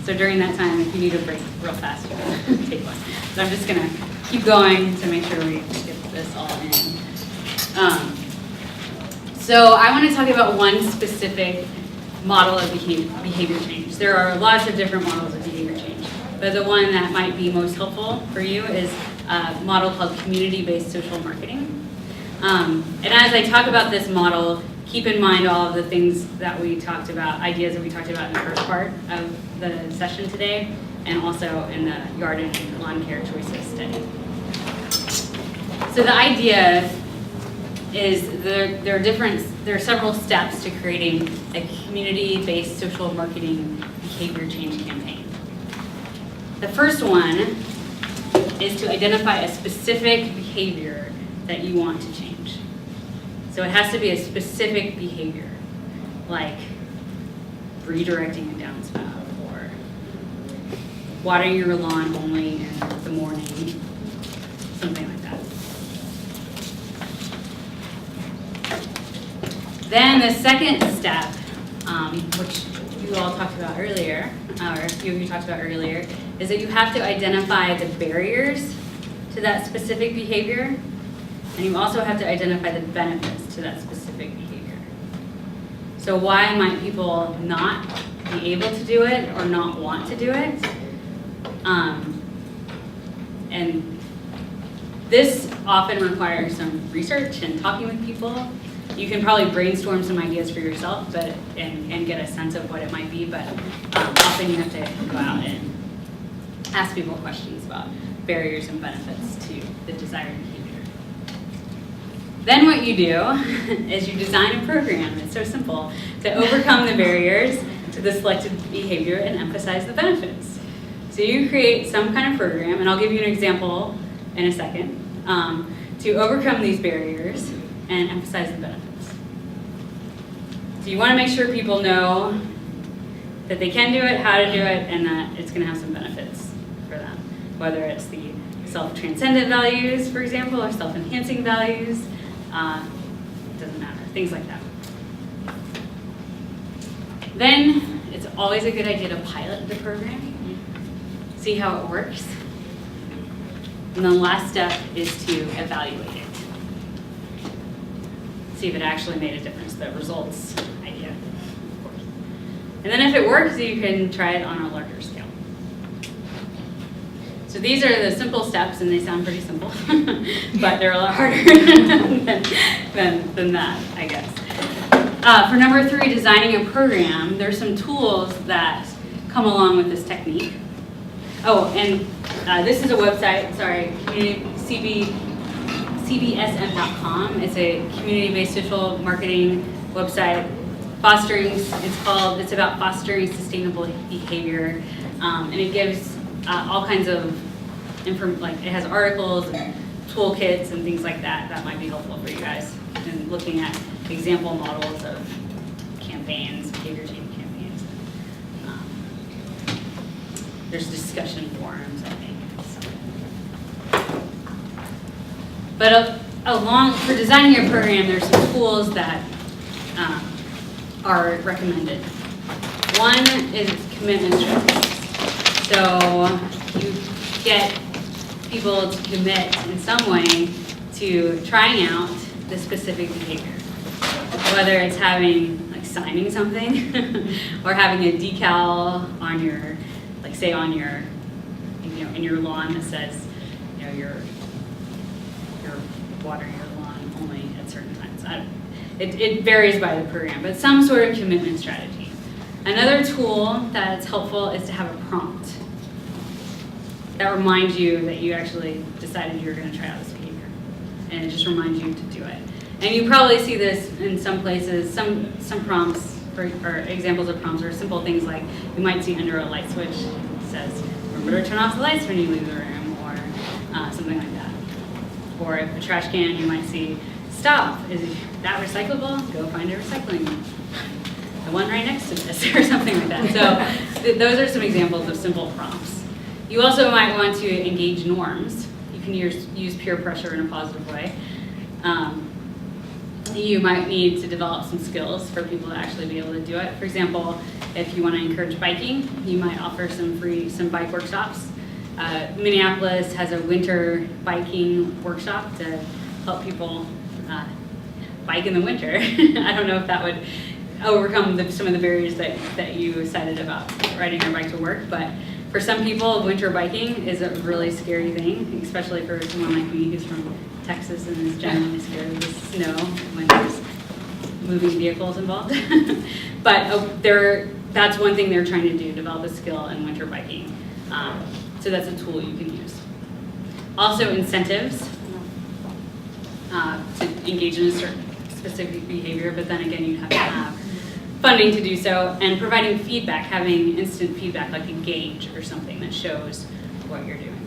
Speaker 7: So during that time, if you need a break real fast, you can take one. So I'm just gonna keep going to make sure we get this all in. So I want to talk about one specific model of behavior change. There are lots of different models of behavior change, but the one that might be most helpful for you is a model called community-based social marketing. And as I talk about this model, keep in mind all of the things that we talked about, ideas that we talked about in the first part of the session today, and also in the yard and lawn care choices study. So the idea is there are several steps to creating a community-based social marketing behavior change campaign. The first one is to identify a specific behavior that you want to change. So it has to be a specific behavior, like redirecting a downspout or watering your lawn only in the morning, something like that. Then the second step, which you all talked about earlier, or a few of you talked about earlier, is that you have to identify the barriers to that specific behavior, and you also have to identify the benefits to that specific behavior. So why might people not be able to do it or not want to do it? And this often requires some research and talking with people. You can probably brainstorm some ideas for yourself, and get a sense of what it might be, but often you have to go out and ask people questions about barriers and benefits to the desired behavior. Then what you do is you design a program, it's so simple, to overcome the barriers to the selected behavior and emphasize the benefits. So you create some kind of program, and I'll give you an example in a second, to overcome these barriers and emphasize the benefits. So you want to make sure people know that they can do it, how to do it, and that it's going to have some benefits for them. Whether it's the self-transcendent values, for example, or self-enhancing values, doesn't matter, things like that. Then it's always a good idea to pilot the program, see how it works. And the last step is to evaluate it. See if it actually made a difference, the results idea, of course. And then if it works, you can try it on a larger scale. So these are the simple steps, and they sound pretty simple, but they're a lot harder than that, I guess. For number 3, designing a program, there's some tools that come along with this technique. Oh, and this is a website, sorry, cbsm.com. It's a community-based social marketing website. It's about fostering sustainable behavior, and it gives all kinds of it has articles and toolkits and things like that that might be helpful for you guys in looking at example models of campaigns, behavior change campaigns. There's discussion forums, I think. So. But for designing your program, there's some tools that are recommended. One is commitment strategies. So you get people to commit in some way to trying out the specific behavior. Whether it's signing something or having a decal on your, say on your, in your lawn that says, you're watering your lawn only at certain times. It varies by the program, but some sort of commitment strategy. Another tool that's helpful is to have a prompt that reminds you that you actually decided you were going to try out this behavior. And it just reminds you to do it. And you probably see this in some places, some prompts, or examples of prompts are simple things like you might see under a light switch says, remember to turn off the lights when you leave the room, or something like that. Or if a trash can, you might see, stop, is that recyclable? Go find a recycling one. The one right next to this, or something like that. So those are some examples of simple prompts. You also might want to engage norms. You can use peer pressure in a positive way. You might need to develop some skills for people to actually be able to do it. For example, if you want to encourage biking, you might offer some bike workshops. Minneapolis has a winter biking workshop to help people bike in the winter. I don't know if that would overcome some of the barriers that you cited about riding your bike to work, but for some people, winter biking is a really scary thing, especially for someone like me who's from Texas and is generally scared of the snow when there's moving vehicles involved. But that's one thing they're trying to do, develop a skill in winter biking. So that's a tool you can use. Also incentives to engage in a certain specific behavior, but then again, you'd have to have funding to do so, and providing feedback, having instant feedback like a gauge or something that shows what you're doing.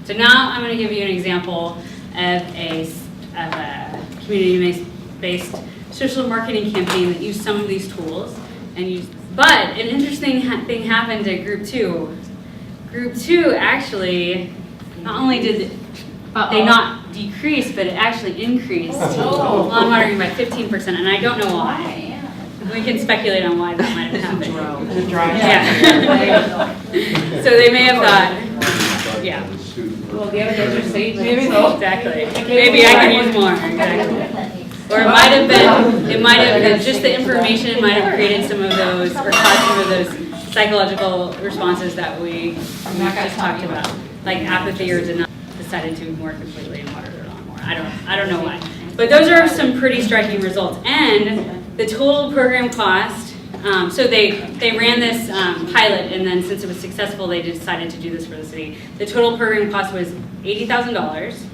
Speaker 7: So now I'm going to give you an example of a community-based social marketing campaign that used some of these tools. But an interesting thing happened at Group 2. Group 2 actually, not only did they not decrease, but it actually increased lawn watering by 15%, and I don't know why. We can speculate on why that might have happened. Yeah. So they may have thought, yeah.
Speaker 2: Well, the other guys are safe.
Speaker 7: Exactly. Maybe I can use more. Exactly. Or it might have been just the information might have created some of those, or caused some of those psychological responses that we just talked about, like apathy or denial. Decided to ignore completely and water their lawn more. I don't know why. But those are some pretty striking results. And the total program cost, so they ran this pilot, and then since it was successful, they decided to do this for the city. The total program cost was $80,000,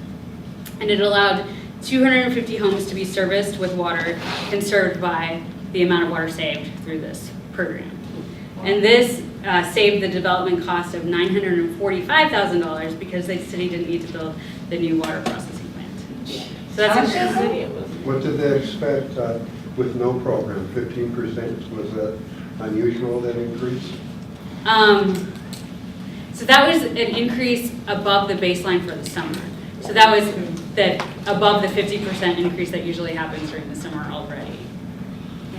Speaker 7: and it allowed 250 homes to be serviced with water conserved by the amount of water saved through this program. And this saved the development cost of $945,000 because the city didn't need to build the new water processing plant. So that's
Speaker 15: What did they expect with no program? 15%? Was that unusual, that increase?
Speaker 7: So that was an increase above the baseline for the summer. So that was above the 50% increase that usually happens during the summer already.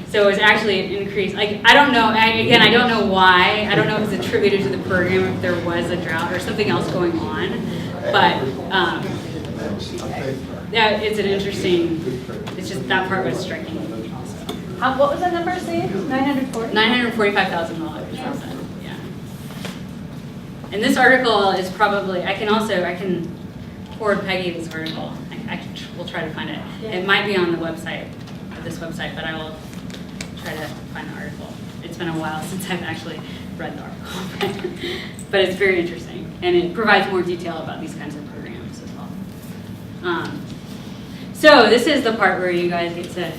Speaker 7: So it was actually an increase. Like, I don't know, again, I don't know why. I don't know if it's attributed to the program, if there was a drought or something else going on. But yeah, it's an interesting, it's just that part was striking.
Speaker 16: What was the number, say?
Speaker 7: $945,000. Yeah. And this article is probably, I can forward Peggy this article. We'll try to find it. It might be on the website, this website, but I will try to find the article. It's been a while since I've actually read the article, but it's very interesting, and it provides more detail about these kinds of programs as well. So this is the part where you guys get to,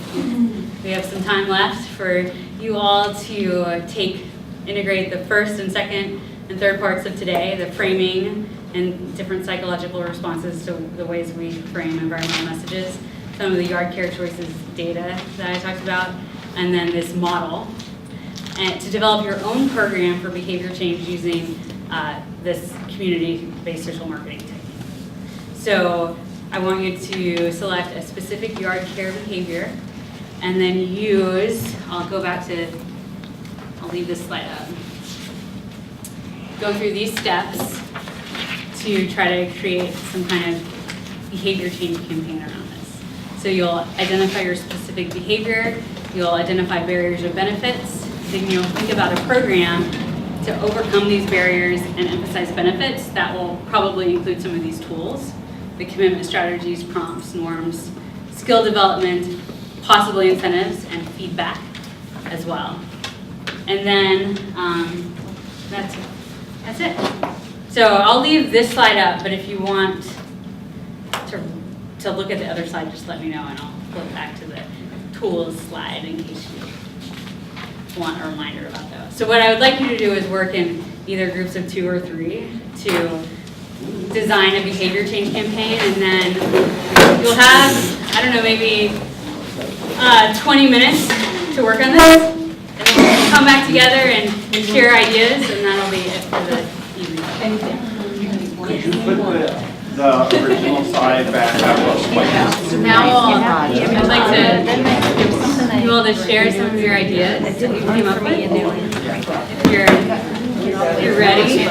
Speaker 7: we have some time left for you all to integrate the first and second and third parts of today, the framing and different psychological responses to the ways we frame environmental messages, some of the yard care choices data that I talked about, and then this model, and to develop your own program for behavior change using this community-based social marketing technique. So I want you to select a specific yard care behavior and then use, I'll leave this slide up. Go through these steps to try to create some kind of behavior change campaign around this. So you'll identify your specific behavior, you'll identify barriers or benefits, then you'll think about a program to overcome these barriers and emphasize benefits. That will probably include some of these tools, the commitment strategies, prompts, norms, skill development, possibly incentives, and feedback as well. And then that's it. So I'll leave this slide up, but if you want to look at the other side, just let me know and I'll flip back to the tools slide in case you want a reminder about those. So what I would like you to do is work in either groups of 2 or 3 to design a behavior change campaign, and then you'll have, I don't know, maybe 20 minutes to work on this, and then we'll come back together and share ideas, and that'll be it for the evening.
Speaker 14: Could you put the original slide back up?
Speaker 7: So now I'd like to give you all to share some of your ideas that you came up with. If you're ready.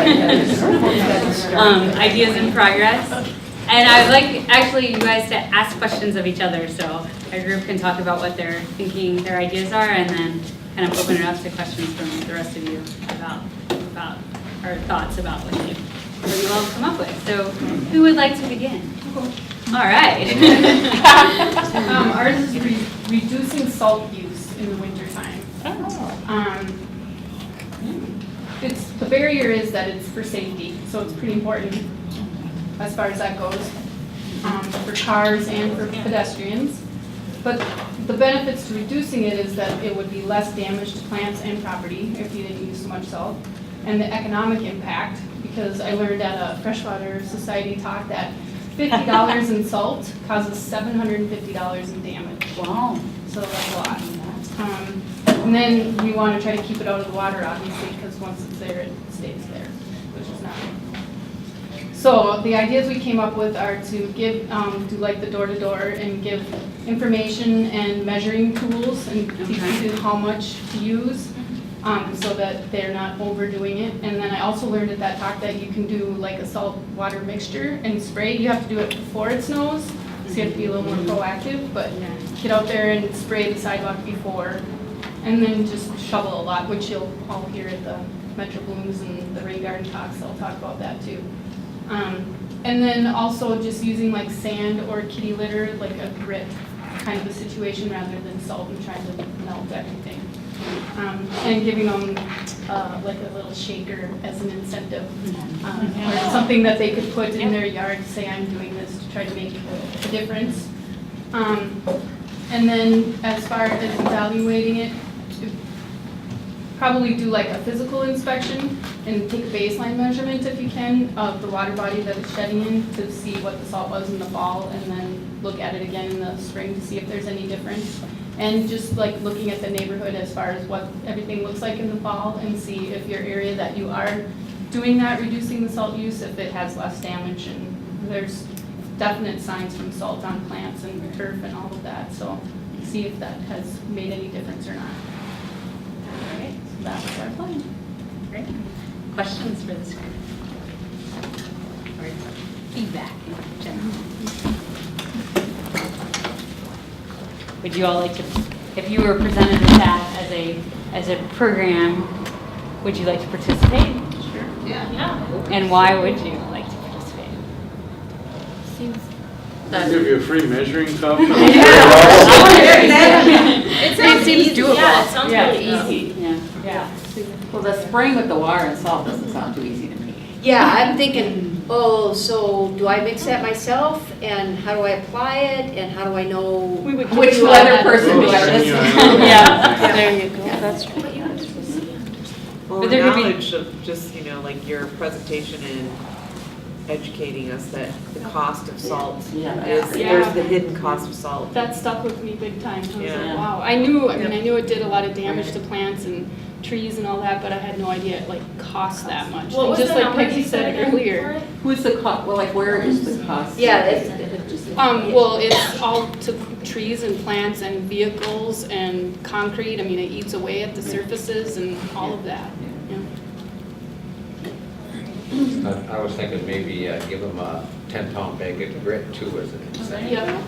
Speaker 7: Ideas in progress. And I would like actually you guys to ask questions of each other, so our group can talk about what they're thinking their ideas are, and then kind of open it up to questions from the rest of you about our thoughts about what you all come up with. So who would like to begin? All right.
Speaker 13: Ours is reducing salt use in the wintertime. The barrier is that it's for safety, so it's pretty important as far as that goes, for cars and for pedestrians. But the benefits to reducing it is that it would be less damage to plants and property if you didn't use so much salt. And the economic impact, because I learned at a Freshwater Society talk that $50 in salt causes $750 in damage.
Speaker 7: Wow.
Speaker 13: So that's a lot. And then we want to try to keep it out of the water, obviously, because once it's there, it stays there, which is not good. So the ideas we came up with are to give, do like the door-to-door and give information and measuring tools and teach people how much to use, so that they're not overdoing it. And then I also learned at that talk that you can do like a salt water mixture and spray. You have to do it before it snows, so you have to be a little more proactive, but get out there and spray the sidewalk before. And then just shovel a lot, which you'll all hear at the Metro Blooms and the Rain Garden talks. I'll talk about that too. And then also just using like sand or kitty litter, like a grit kind of a situation rather than salt and trying to melt everything. And giving them like a little shaker as an incentive, or something that they could put in their yard to say, I'm doing this to try to make a difference. And then as far as evaluating it, probably do like a physical inspection and take a baseline measurement if you can of the water body that it's shedding in to see what the salt was in the fall, and then look at it again in the spring to see if there's any difference. And just like looking at the neighborhood as far as what everything looks like in the fall, and see if your area that you are doing that, reducing the salt use, if it has less damage. And there's definite signs from salt on plants and turf and all of that, so see if that has made any difference or not.
Speaker 7: All right.
Speaker 13: So that was our plan.
Speaker 7: Great. Questions for this group? Or feedback in general? Would you all like to, if you were presented with that as a program, would you like to participate? Sure. Yeah. And why would you like to participate? Seems.
Speaker 3: I'll give you a free measuring cup.
Speaker 2: It seems doable.
Speaker 9: Yeah, it sounds
Speaker 2: Yeah,
Speaker 9: really
Speaker 2: easy. Yeah. Well, the spraying with the water and salt doesn't sound too easy to me.
Speaker 12: Yeah, I'm thinking, oh, so do I mix that myself, and how do I apply it, and how do I know?
Speaker 2: Which weather person do I listen to?
Speaker 7: Yeah, there you go. That's right.
Speaker 4: Well,
Speaker 7: But there could be-
Speaker 4: knowledge of just, like your presentation and educating us that the cost of salt is, there's the hidden cost of salt.
Speaker 13: That stuck with me big time. I was
Speaker 4: Yeah.
Speaker 13: like, wow. I knew it did a lot of damage to plants and trees and all that, but I had no idea it cost that much.
Speaker 9: What
Speaker 13: And
Speaker 9: was
Speaker 13: just
Speaker 9: the
Speaker 13: like
Speaker 9: number
Speaker 13: Peggy
Speaker 9: you said
Speaker 13: said
Speaker 9: again
Speaker 13: earlier.
Speaker 2: Who's the cost, well, like where is the cost?
Speaker 12: Yeah,
Speaker 13: Well, it's all to trees and plants and vehicles and concrete. I mean, it eats away at the surfaces and all of that. Yeah.
Speaker 22: I was thinking maybe give them a 10-pound bag of grit too, as an incentive.
Speaker 13: Yeah.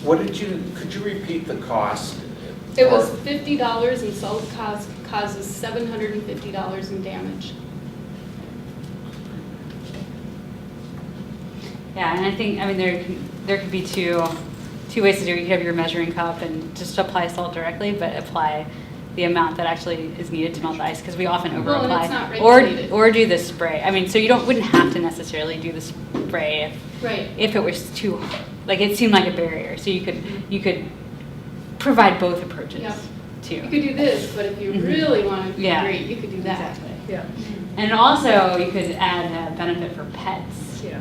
Speaker 22: What could you repeat the cost?
Speaker 13: It was $50 and salt causes $750 in damage.
Speaker 7: Yeah, and I think, there could be two ways to do it. You could have your measuring cup and just apply salt directly, but apply the amount that actually is needed to melt the ice, because we often over
Speaker 13: Well, and
Speaker 7: apply.
Speaker 13: it's not regulated.
Speaker 7: Or do the spray. So you wouldn't have to necessarily do the spray
Speaker 13: Right.
Speaker 7: if it was too, it seemed like a barrier. So you could provide both approaches
Speaker 13: Yep.
Speaker 7: too.
Speaker 13: You could do this, but if you really want to be
Speaker 7: Yeah.
Speaker 13: great, you could do that.
Speaker 7: Exactly.
Speaker 13: Yeah.
Speaker 7: And also, you could add a benefit for pets.
Speaker 20: Yeah.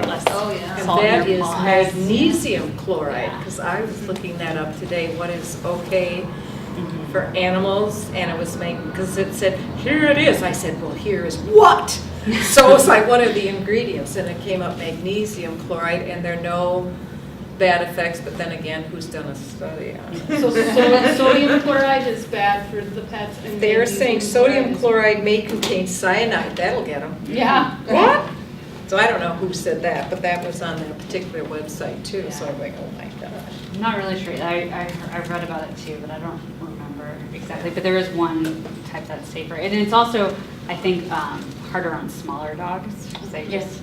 Speaker 7: Less
Speaker 20: Oh, yeah. And
Speaker 7: salt in
Speaker 20: that
Speaker 7: your
Speaker 20: is
Speaker 7: paws.
Speaker 20: magnesium chloride, because I was looking that up today, what is okay for animals, and it was because it said, here it is. I said, well, here is what? So it's like one of the ingredients, and it came up magnesium chloride, and there are no bad effects, but then again, who's done a study on it?
Speaker 13: So sodium chloride is bad for the pets. And
Speaker 20: They're
Speaker 13: magnesium
Speaker 20: saying sodium
Speaker 13: is-
Speaker 20: chloride may contain cyanide, that'll get them.
Speaker 13: Yeah.
Speaker 20: What? So I don't know who said that, but that was on that particular website too, so I'm like, oh my gosh.
Speaker 7: I'm not really sure. I've read about it too, but I don't remember exactly. But there is one type that's safer. And it's also, I think, harder on smaller dogs. They just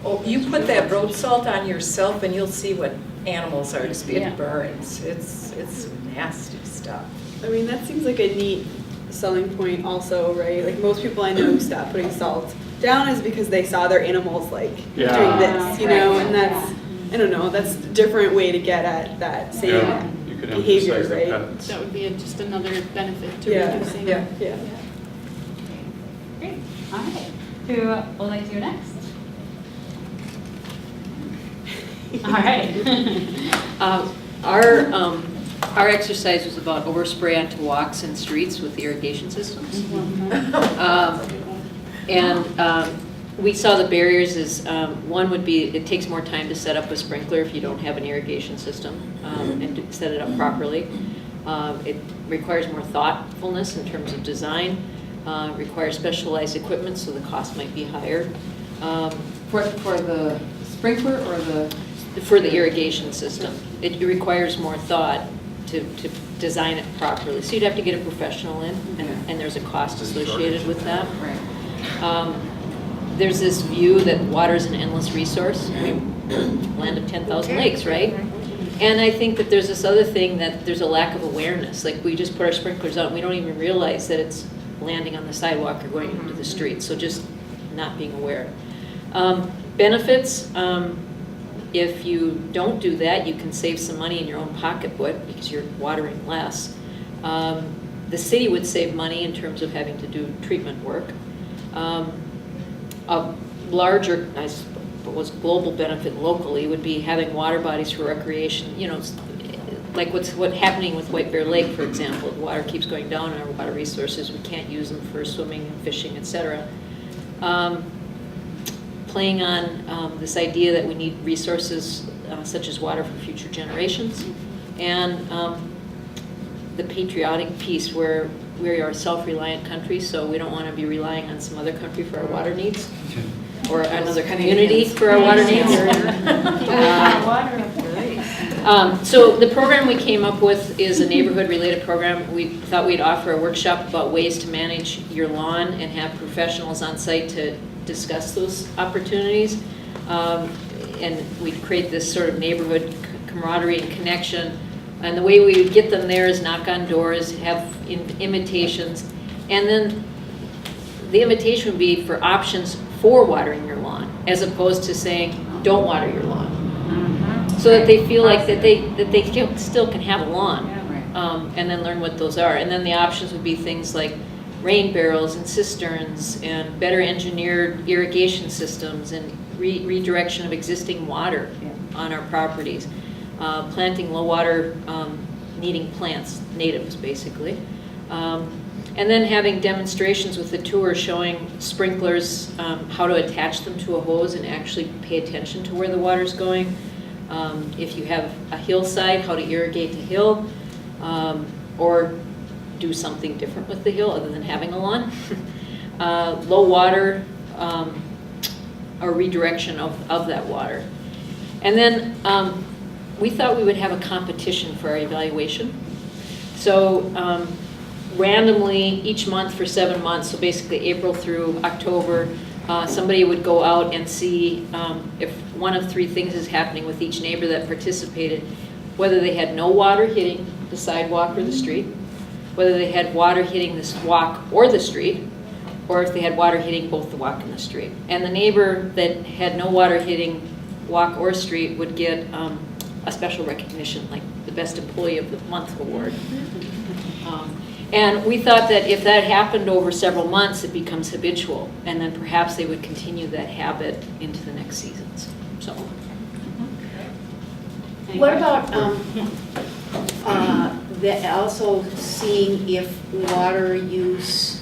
Speaker 20: Oh, you put that road salt on yourself and you'll see what animals are,
Speaker 7: Yeah.
Speaker 20: it burns. It's nasty stuff.
Speaker 23: I mean, that seems like a neat selling point also, right? Like most people I know who stop putting salt down is because they saw their animals doing this, and that's, I don't know, that's a different way to get at that same
Speaker 3: You could
Speaker 23: behavior,
Speaker 3: emphasize the
Speaker 23: right?
Speaker 3: pets.
Speaker 13: That would be just another benefit to
Speaker 23: Yeah,
Speaker 13: reducing.
Speaker 23: yeah.
Speaker 7: Great. All right. Who would like to go next? All right.
Speaker 24: Our exercise was about overspray onto walks and streets with irrigation systems. We saw the barriers as, one would be, it takes more time to set up a sprinkler if you don't have an irrigation system and to set it up properly. It requires more thoughtfulness in terms of design, requires specialized equipment, so the cost might be higher.
Speaker 2: For the sprinkler or the?
Speaker 24: For the irrigation system. It requires more thought to design it properly. So you'd have to get a professional in, and there's a cost associated with that. There's this view that water is an endless resource. Land of 10,000 lakes, right? And I think that there's this other thing that there's a lack of awareness. Like we just put our sprinklers out and we don't even realize that it's landing on the sidewalk or going into the street. So just not being aware. Benefits, if you don't do that, you can save some money in your own pocketbook because you're watering less. The city would save money in terms of having to do treatment work. A larger, I suppose, global benefit locally would be having water bodies for recreation. You know, like what's happening with White Bear Lake, for example. The water keeps going down in our water resources. We can't use them for swimming and fishing, etc. Playing on this idea that we need resources such as water for future generations, and the patriotic piece where we are a self-reliant country, so we don't want to be relying on some other country for our water needs, or another community for our water needs. So the program we came up with is a neighborhood-related program. We thought we'd offer a workshop about ways to manage your lawn and have professionals on site to discuss those opportunities. And we'd create this sort of neighborhood camaraderie and connection. And the way we would get them there is knock on doors, have invitations, and then the invitation would be for options for watering your lawn, as opposed to saying, don't water your lawn. So that they feel like that they still can have a lawn, and then learn what those are. And then the options would be things like rain barrels and cisterns and better engineered irrigation systems and redirection of existing water on our properties. Planting low water needing plants, natives basically. And then having demonstrations with the tour showing sprinklers, how to attach them to a hose and actually pay attention to where the water's going. If you have a hillside, how to irrigate the hill, or do something different with the hill other than having a lawn. Low water, or redirection of that water. And then we thought we would have a competition for our evaluation. So randomly, each month for 7 months, so basically April through October, somebody would go out and see if one of 3 things is happening with each neighbor that participated, whether they had no water hitting the sidewalk or the street, whether they had water hitting this walk or the street, or if they had water hitting both the walk and the street. And the neighbor that had no water hitting walk or street would get a special recognition, like the Best Employee of the Month award. And we thought that if that happened over several months, it becomes habitual, and then perhaps they would continue that habit into the next seasons. So.
Speaker 2: What about also seeing if water use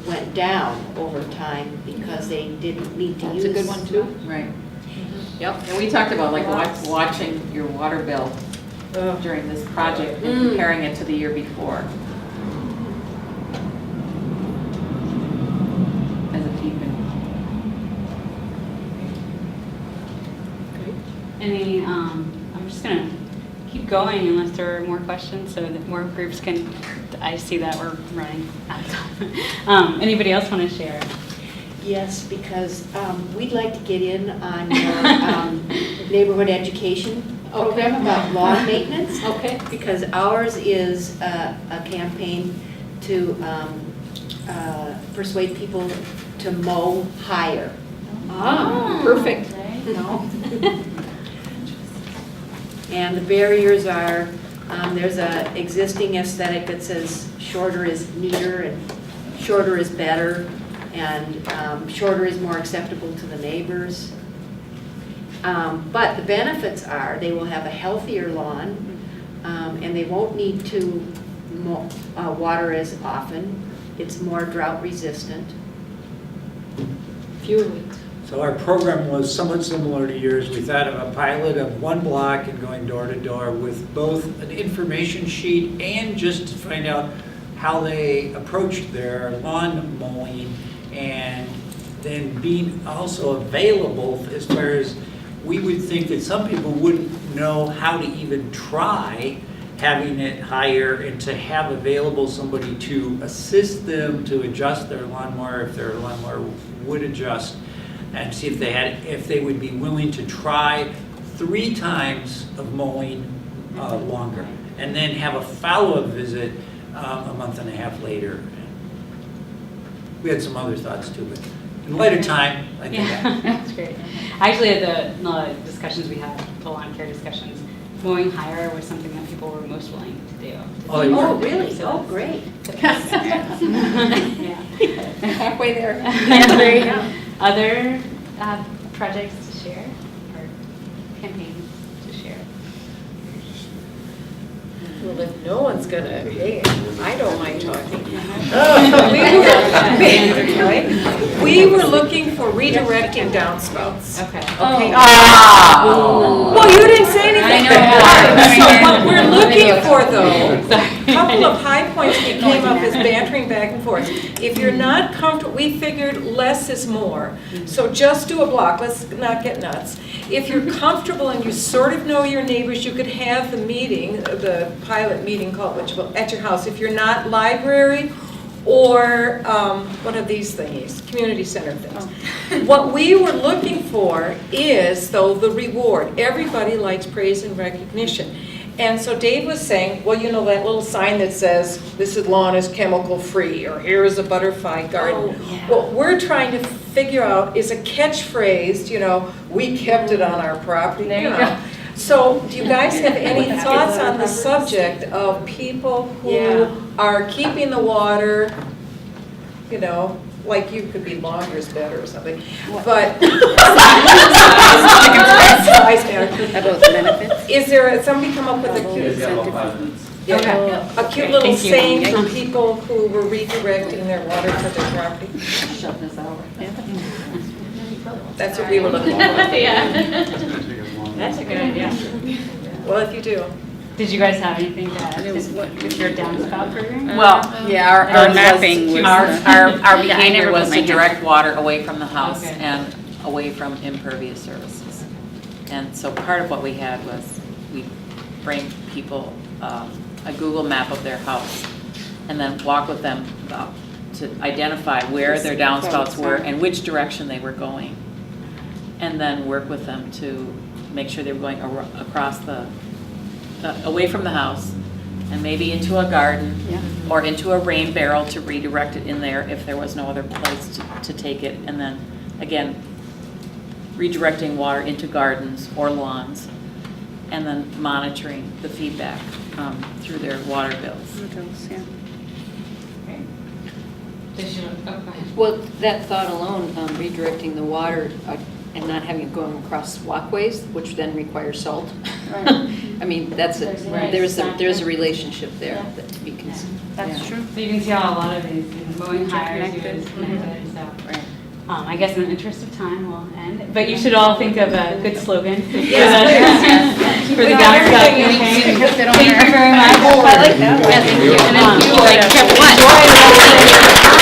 Speaker 2: went down over time because they didn't need to use?
Speaker 24: That's a good one too.
Speaker 8: Right. Yep, and we talked about like watching your water bill during this project and comparing it to the year before. As a team.
Speaker 7: Any, I'm just gonna keep going unless there are more questions so that more groups can, I see that we're running out of time. Anybody else want to share?
Speaker 2: Yes, because we'd like to get in on your neighborhood education program about lawn maintenance.
Speaker 24: Okay.
Speaker 2: Because ours is a campaign to persuade people to mow higher.
Speaker 24: Perfect.
Speaker 2: And the barriers are, there's a existing aesthetic that says shorter is neater and shorter is better, and shorter is more acceptable to the neighbors. But the benefits are they will have a healthier lawn, and they won't need to water as often. It's more drought resistant.
Speaker 24: Fewer weeks.
Speaker 10: So our program was somewhat similar to yours. We thought of a pilot of 1 block and going door to door with both an information sheet and just to find out how they approached their lawn mowing, and then being also available as far as we would think that some people wouldn't know how to even try having it higher, and to have available somebody to assist them to adjust their lawnmower if their lawnmower would adjust, and see if they would be willing to try 3 times of mowing longer, and then have a follow-up visit a month and a half later. We had some other thoughts too, but In later time, I think.
Speaker 7: Yeah, that's great. Actually, the discussions we had, the lawn care discussions, mowing higher was something that people were most willing to do.
Speaker 10: Oh, you were?
Speaker 12: Oh, really? Oh, great.
Speaker 7: Yeah.
Speaker 8: Halfway there.
Speaker 7: There you go. Other projects to share or campaigns to share?
Speaker 20: Well, if no one's gonna, hey, I don't mind talking. We were looking for redirecting downspouts.
Speaker 7: Okay.
Speaker 20: Okay.
Speaker 8: Oh.
Speaker 20: Well, you didn't say anything.
Speaker 7: I know.
Speaker 20: So what we're looking for though, a couple of high points we came up as bantering back and forth. If you're not comfortable, we figured less is more. So just do a block, let's not get nuts. If you're comfortable and you sort of know your neighbors, you could have the meeting, the pilot meeting called at your house. If you're not library or one of these thingies, community center things. What we were looking for is, though, the reward. Everybody likes praise and recognition. And so Dave was saying, well, you know that little sign that says, this lawn is chemical free, or here is a butterfly garden.
Speaker 12: Oh, yeah.
Speaker 20: What we're trying to figure out is a catchphrase, you know, we kept it on our property.
Speaker 7: There you
Speaker 20: know.
Speaker 7: go.
Speaker 20: So do you guys have any thoughts on the subject of people who are keeping the water, you know, like you could be launder's better or something, but.
Speaker 24: About the benefits?
Speaker 20: Is there, somebody come up with a cute, a cute little saying for people who were redirecting their water to their property?
Speaker 8: Shut this out.
Speaker 20: That's what we were looking for.
Speaker 7: Yeah. That's a good idea.
Speaker 20: Well, if you do.
Speaker 7: Did you guys have anything to add with your downspout program?
Speaker 8: Well, yeah, our
Speaker 24: mapping was
Speaker 8: our
Speaker 24: Yeah, I
Speaker 8: behavior
Speaker 24: never
Speaker 8: was
Speaker 24: put
Speaker 8: to
Speaker 24: my
Speaker 8: direct water away from the house
Speaker 7: Okay.
Speaker 8: and away from impervious surfaces. And so part of what we had was we bring people a Google map of their house and then walk with them to identify where their downspouts were and which direction they were going. And then work with them to make sure they were going across away from the house and maybe into a garden or into a rain barrel to redirect it in there if there was no other place to take it. And then, again, redirecting water into gardens or lawns and then monitoring the feedback through their water bills.
Speaker 24: Well, that thought alone, redirecting the water and not having it going across walkways, which then requires salt. I mean, there's a relationship there that we can see.
Speaker 7: That's true. So you can see how a lot of these mowing higher is connected, so.
Speaker 24: Right.
Speaker 7: I guess in the interest of time, we'll end. But you should all think of a good slogan for the downspout campaign. Thank you very much. I like that one.
Speaker 24: Yeah, thank you.
Speaker 7: And then
Speaker 24: Like, what?